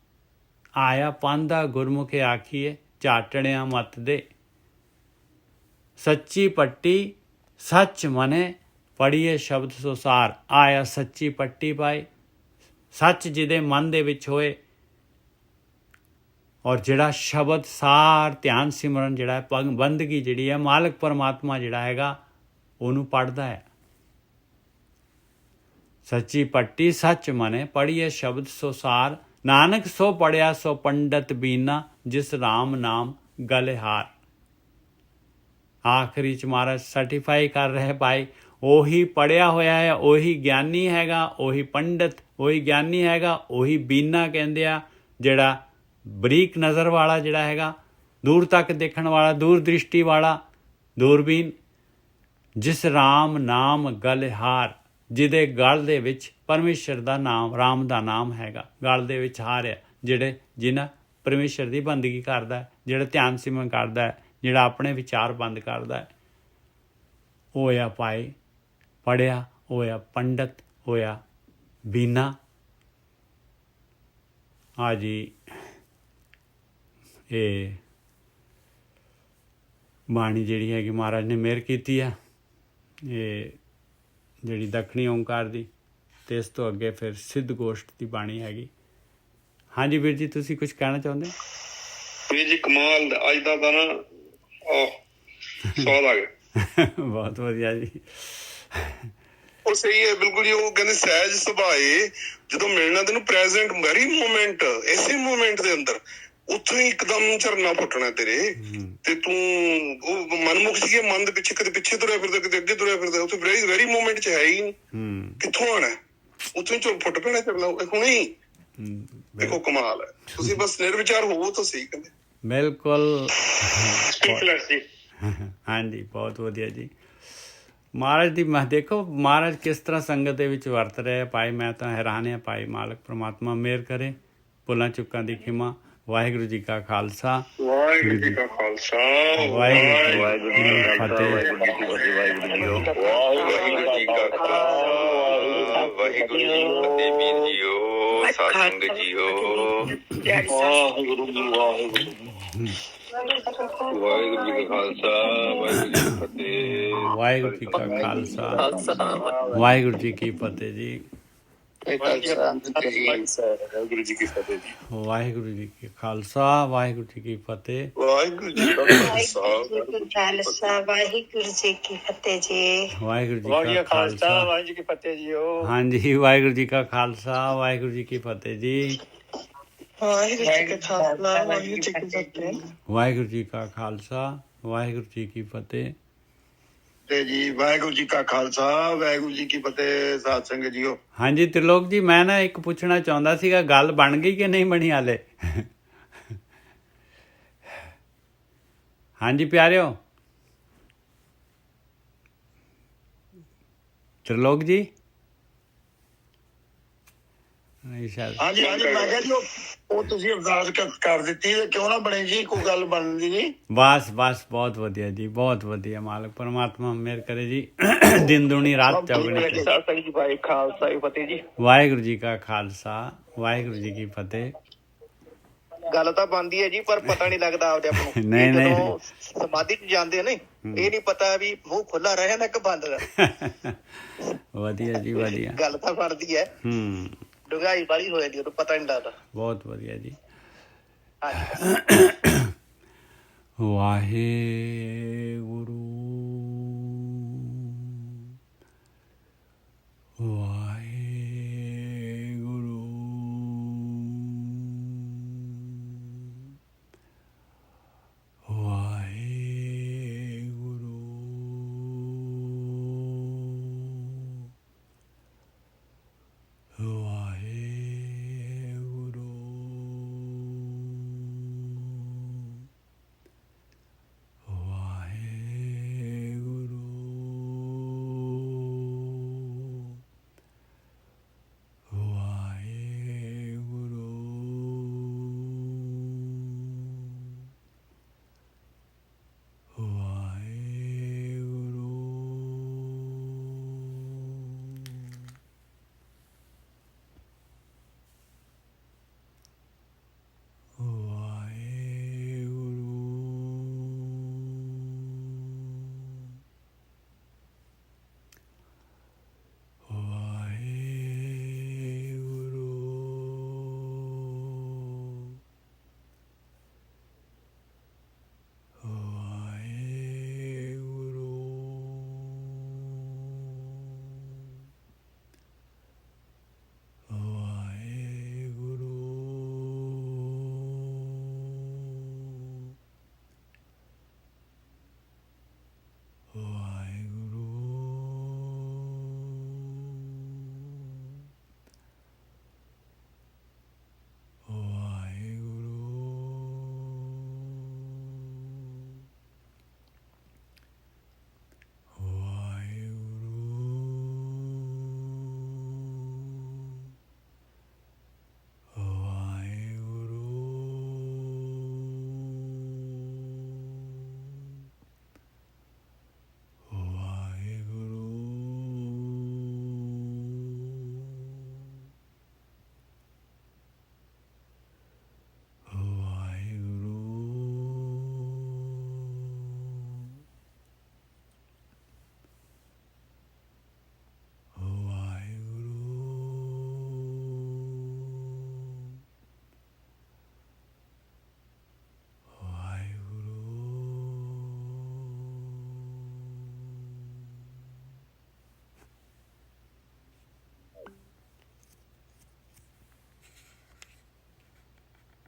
ਆਇਆ ਪਾਂਦਾ ਗੁਰਮੁਖੇ ਆਖੀਏ ਚਾਟੜਿਆਂ ਮਤ ਦੇ। ਸੱਚੀ ਪੱਟੀ ਸੱਚ ਮਨੇ ਪੜੀਏ ਸ਼ਬਦ ਸੁਸਾਰ। ਆਇਆ ਸੱਚੀ ਪੱਟੀ ਪਾਈ, ਸੱਚ ਜਿਹਦੇ ਮਨ ਦੇ ਵਿੱਚ ਹੋਏ, ਔਰ ਜਿਹੜਾ ਸ਼ਬਦ ਸਾਰ ਧਿਆਨ ਸਿਮਰਨ ਜਿਹੜਾ ਹੈ, ਬੰਦਗੀ ਜਿਹੜੀ ਹੈ, ਮਾਲਕ ਪਰਮਾਤਮਾ ਜਿਹੜਾ ਹੈਗਾ ਉਹਨੂੰ ਪੜ੍ਹਦਾ ਹੈ। ਸੱਚੀ ਪੱਟੀ ਸੱਚ ਮਨੇ ਪੜੀਏ ਸ਼ਬਦ ਸੁਸਾਰ, ਨਾਨਕ ਸੋ ਪੜਿਆ ਸੋ ਪੰਡਤ ਬੀਨਾ, ਜਿਸ ਰਾਮ ਨਾਮ ਗਲੇ ਹਾਰ। ਆਖਰੀ 'ਚ ਮਹਾਰਾਜ ਸਰਟੀਫਾਈ ਕਰ ਰਹੇ ਭਾਈ, ਉਹੀ ਪੜ੍ਹਿਆ ਹੋਇਆ ਹੈ, ਉਹੀ ਗਿਆਨੀ ਹੈਗਾ, ਉਹੀ ਪੰਡਤ, ਉਹੀ ਗਿਆਨੀ ਹੈਗਾ, ਉਹੀ ਬੀਨਾ ਕਹਿੰਦੇ ਆ, ਜਿਹੜਾ ਬਰੀਕ ਨਜ਼ਰ ਵਾਲਾ ਜਿਹੜਾ ਹੈਗਾ, ਦੂਰ ਤੱਕ ਦੇਖਣ ਵਾਲਾ, ਦੂਰ ਦ੍ਰਿਸ਼ਟੀ ਵਾਲਾ, ਦੂਰਬੀਨ। ਜਿਸ ਰਾਮ ਨਾਮ ਗਲ ਹਾਰ, ਜਿਹਦੇ ਗਲ ਦੇ ਵਿੱਚ ਪਰਮੇਸ਼ਰ ਦਾ ਨਾਮ, ਰਾਮ ਦਾ ਨਾਮ ਹੈਗਾ, ਗਲ ਦੇ ਵਿੱਚ ਹਾਰਿਆ। ਜਿਹਨਾਂ ਪਰਮੇਸ਼ਰ ਦੀ ਬੰਦਗੀ ਕਰਦਾ, ਜਿਹੜਾ ਧਿਆਨ ਸਿਮਰਨ ਕਰਦਾ ਹੈ, ਜਿਹੜਾ ਆਪਣੇ ਵਿਚਾਰ ਬੰਦ ਕਰਦਾ ਹੈ, ਉਹ ਹੋਇਆ ਭਾਈ ਪੜ੍ਹਿਆ, ਹੋਇਆ ਪੰਡਤ, ਹੋਇਆ ਬੀਨਾ। ਹਾਂ ਜੀ, ਇਹ ਬਾਣੀ ਜਿਹੜੀ ਹੈਗੀ ਮਹਾਰਾਜ ਨੇ ਮਿਹਰ ਕੀਤੀ ਆ, ਇਹ ਜਿਹੜੀ ਦੱਖਣੀ ਓਂਕਾਰ ਦੀ, ਅਤੇ ਇਸ ਤੋਂ ਅੱਗੇ ਫਿਰ ਸਿੱਧ ਗੋਸ਼ਟ ਦੀ ਬਾਣੀ ਹੈਗੀ। ਹਾਂਜੀ ਵੀਰ ਜੀ, ਤੁਸੀਂ ਕੁਝ ਕਹਿਣਾ ਚਾਹੁੰਦੇ? ਵੀਰ ਜੀ ਕਮਾਲ, ਅੱਜ ਦਾ ਤਾਂ ਨਾ ਸਵਾਦ ਆ ਗਿਆ। ਬਹੁਤ ਵਧੀਆ ਜੀ। ਉਹ ਸਹੀ ਹੈ ਬਿਲਕੁਲ ਜੀ। ਉਹ ਕਹਿੰਦੇ ਸਹਿਜ ਸੁਭਾਏ, ਜਦੋਂ ਮਿਲਣਾ ਤੈਨੂੰ ਪ੍ਰੈਜ਼ੈਂਟ ਵੈਰੀ ਮੂਮੈਂਟ, ਇਸੇ ਮੂਮੈਂਟ ਦੇ ਅੰਦਰ ਉੱਥੋਂ ਹੀ ਇੱਕਦਮ ਝਰਨਾ ਫੁੱਟਣਾ ਤੇਰੇ, ਤੇ ਤੂੰ ਉਹ ਮਨਮੁਖ ਸੀਗੇ, ਮਨ ਦੇ ਪਿੱਛੇ ਕਦੇ ਪਿੱਛੇ ਤੁਰਿਆ ਫਿਰਦਾ, ਕਦੇ ਅੱਗੇ ਤੁਰਿਆ ਫਿਰਦਾ, ਉੱਥੇ ਵੈਰੀ ਮੂਮੈਂਟ 'ਚ ਹੈ ਹੀ ਨਹੀਂ। ਕਿੱਥੋਂ ਆਉਣਾ? ਉੱਥੋਂ ਹੀ ਫੁੱਟ ਪੈਣਾ ਝਰਨਾ ਹੁਣੇ ਹੀ। ਦੇਖੋ ਕਮਾਲ ਹੈ। ਤੁਸੀਂ ਬਸ ਨਿਰਵਿਚਾਰ ਹੋਵੋ ਤਾਂ ਸਹੀ ਕਹਿੰਦੇ। ਬਿਲਕੁਲ। ਹਾਂਜੀ, ਬਹੁਤ ਵਧੀਆ ਜੀ। ਮਹਾਰਾਜ ਦੀ ਦੇਖੋ ਮਹਾਰਾਜ ਕਿਸ ਤਰ੍ਹਾਂ ਸੰਗਤ ਦੇ ਵਿੱਚ ਵਰਤ ਰਹੇ ਭਾਈ, ਮੈਂ ਤਾਂ ਹੈਰਾਨ ਹਾਂ ਭਾਈ। ਮਾਲਕ ਪ੍ਰਮਾਤਮਾ ਮਿਹਰ ਕਰੇ, ਭੁੱਲਾਂ ਚੁੱਕਾਂ ਦੀ ਖਿਮਾ। ਵਾਹਿਗੁਰੂ ਜੀ ਕਾ ਖਾਲਸਾ, ਵਾਹਿਗੁਰੂ ਜੀ ਕਾ ਖਾਲਸਾ, ਵਾਹਿਗੁਰੂ ਜੀ ਕੀ ਫਤਿਹ। ਵਾਹਿਗੁਰੂ ਜੀ ਕਾ ਖਾਲਸਾ, ਵਾਹਿਗੁਰੂ ਜੀ ਕੀ ਫਤਿਹ। ਵੀਰ ਜੀਓ, ਸਾਧ ਸੰਗਤ ਜੀਓ, ਵਾਹਿਗੁਰੂ ਜੀ, ਵਾਹਿਗੁਰੂ ਜੀ ਕਾ ਖਾਲਸਾ, ਵਾਹਿਗੁਰੂ ਜੀ ਕੀ ਫਤਿਹ। ਵਾਹਿਗੁਰੂ ਜੀ ਕਾ ਖਾਲਸਾ, ਵਾਹਿਗੁਰੂ ਜੀ ਕੀ ਫਤਿਹ ਜੀ। ਵਾਹਿਗੁਰੂ ਜੀ ਕੀ ਫਤਿਹ ਜੀ। ਵਾਹਿਗੁਰੂ ਜੀ ਕੀ ਖਾਲਸਾ, ਵਾਹਿਗੁਰੂ ਜੀ ਕੀ ਫਤਿਹ। ਵਾਹਿਗੁਰੂ ਜੀ ਕਾ ਖਾਲਸਾ, ਵਾਹਿਗੁਰੂ ਜੀ ਕੀ ਫਤਿਹ ਜੀ। ਵਾਹਿਗੁਰੂ ਜੀ ਕਾ ਖਾਲਸਾ, ਵਾਹਿਗੁਰੂ ਜੀ ਕੀ ਫਤਿਹ ਜੀ। ਹਾਂਜੀ, ਵਾਹਿਗੁਰੂ ਜੀ ਕਾ ਖਾਲਸਾ, ਵਾਹਿਗੁਰੂ ਜੀ ਕੀ ਫਤਿਹ ਜੀ। ਵਾਹਿਗੁਰੂ ਜੀ ਕਾ ਖਾਲਸਾ, ਵਾਹਿਗੁਰੂ ਜੀ ਕੀ ਫਤਿਹ। ਵਾਹਿਗੁਰੂ ਜੀ ਕਾ ਖਾਲਸਾ, ਵਾਹਿਗੁਰੂ ਜੀ ਕੀ ਫਤਿਹ ਜੀ। ਵਾਹਿਗੁਰੂ ਜੀ ਕਾ ਖਾਲਸਾ, ਵਾਹਿਗੁਰੂ ਜੀ ਕੀ ਫਤਿਹ। ਸਾਧ ਸੰਗਤ ਜੀਓ। ਹਾਂਜੀ ਤ੍ਰਿਲੋਕ ਜੀ, ਮੈਂ ਨਾ ਇੱਕ ਪੁੱਛਣਾ ਚਾਹੁੰਦਾ ਸੀਗਾ, ਗੱਲ ਬਣ ਗਈ ਕਿ ਨਹੀਂ ਬਣੀ ਹਾਲੇ? ਹਾਂਜੀ ਪਿਆਰਿਓ, ਤ੍ਰਿਲੋਕ ਜੀ। ਨਹੀਂ ਸ਼ਾਇਦ ਹਾਂਜੀ ਹਾਂਜੀ ਮੈਂ ਕਿਹਾ ਜੀ ਉਹ ਤੁਸੀਂ ਅਰਦਾਸ ਕਰ ਦਿੱਤੀ ਤੇ ਕਿਉਂ ਨਾ ਬਣੇ ਜੀ, ਕੋਈ ਗੱਲ ਬਣਦੀ ਜੀ। ਬਸ ਬਸ ਬਹੁਤ ਵਧੀਆ ਜੀ, ਬਹੁਤ ਵਧੀਆ। ਮਾਲਕ ਪਰਮਾਤਮਾ ਮਿਹਰ ਕਰੇ ਜੀ, ਦਿਨ ਦੁਣੀ ਰਾਤ ਚੌਗਣੀ। ਸਾਧ ਜੀ ਭਾਈ ਖਾਲਸਾ ਜੀ ਫਤਿਹ ਜੀ। ਵਾਹਿਗੁਰੂ ਜੀ ਕਾ ਖਾਲਸਾ, ਵਾਹਿਗੁਰੂ ਜੀ ਕੀ ਫਤਿਹ। ਗੱਲ ਤਾਂ ਬਣਦੀ ਹੈ ਜੀ, ਪਰ ਪਤਾ ਨਹੀਂ ਲੱਗਦਾ ਆਪਦੇ ਆਪ ਨੂੰ। ਨਹੀਂ, ਨਹੀਂ। ਜਦੋਂ ਸਮਾਧੀ ਚ ਜਾਂਦੇ ਨੇ ਇਹ ਨਹੀਂ ਪਤਾ ਵੀ ਮੂੰਹ ਖੁੱਲਾ ਰਿਹਾ ਨਾ ਕਿ ਬੰਦ ਰਿਹਾ। ਵਧੀਆ ਜੀ ਵਧੀਆ। ਗੱਲ ਤਾਂ ਬਣਦੀ ਹੈ, ਡੁੰਗਾਈ ਵਾਲੀ ਹੋ ਜਾਂਦੀ, ਉਦੋਂ ਪਤਾ ਨਹੀਂ ਲੱਗਦਾ। ਬਹੁਤ ਵਧੀਆ ਜੀ। ਹਾਂਜੀ ਵਾਹਿਗੁਰੂ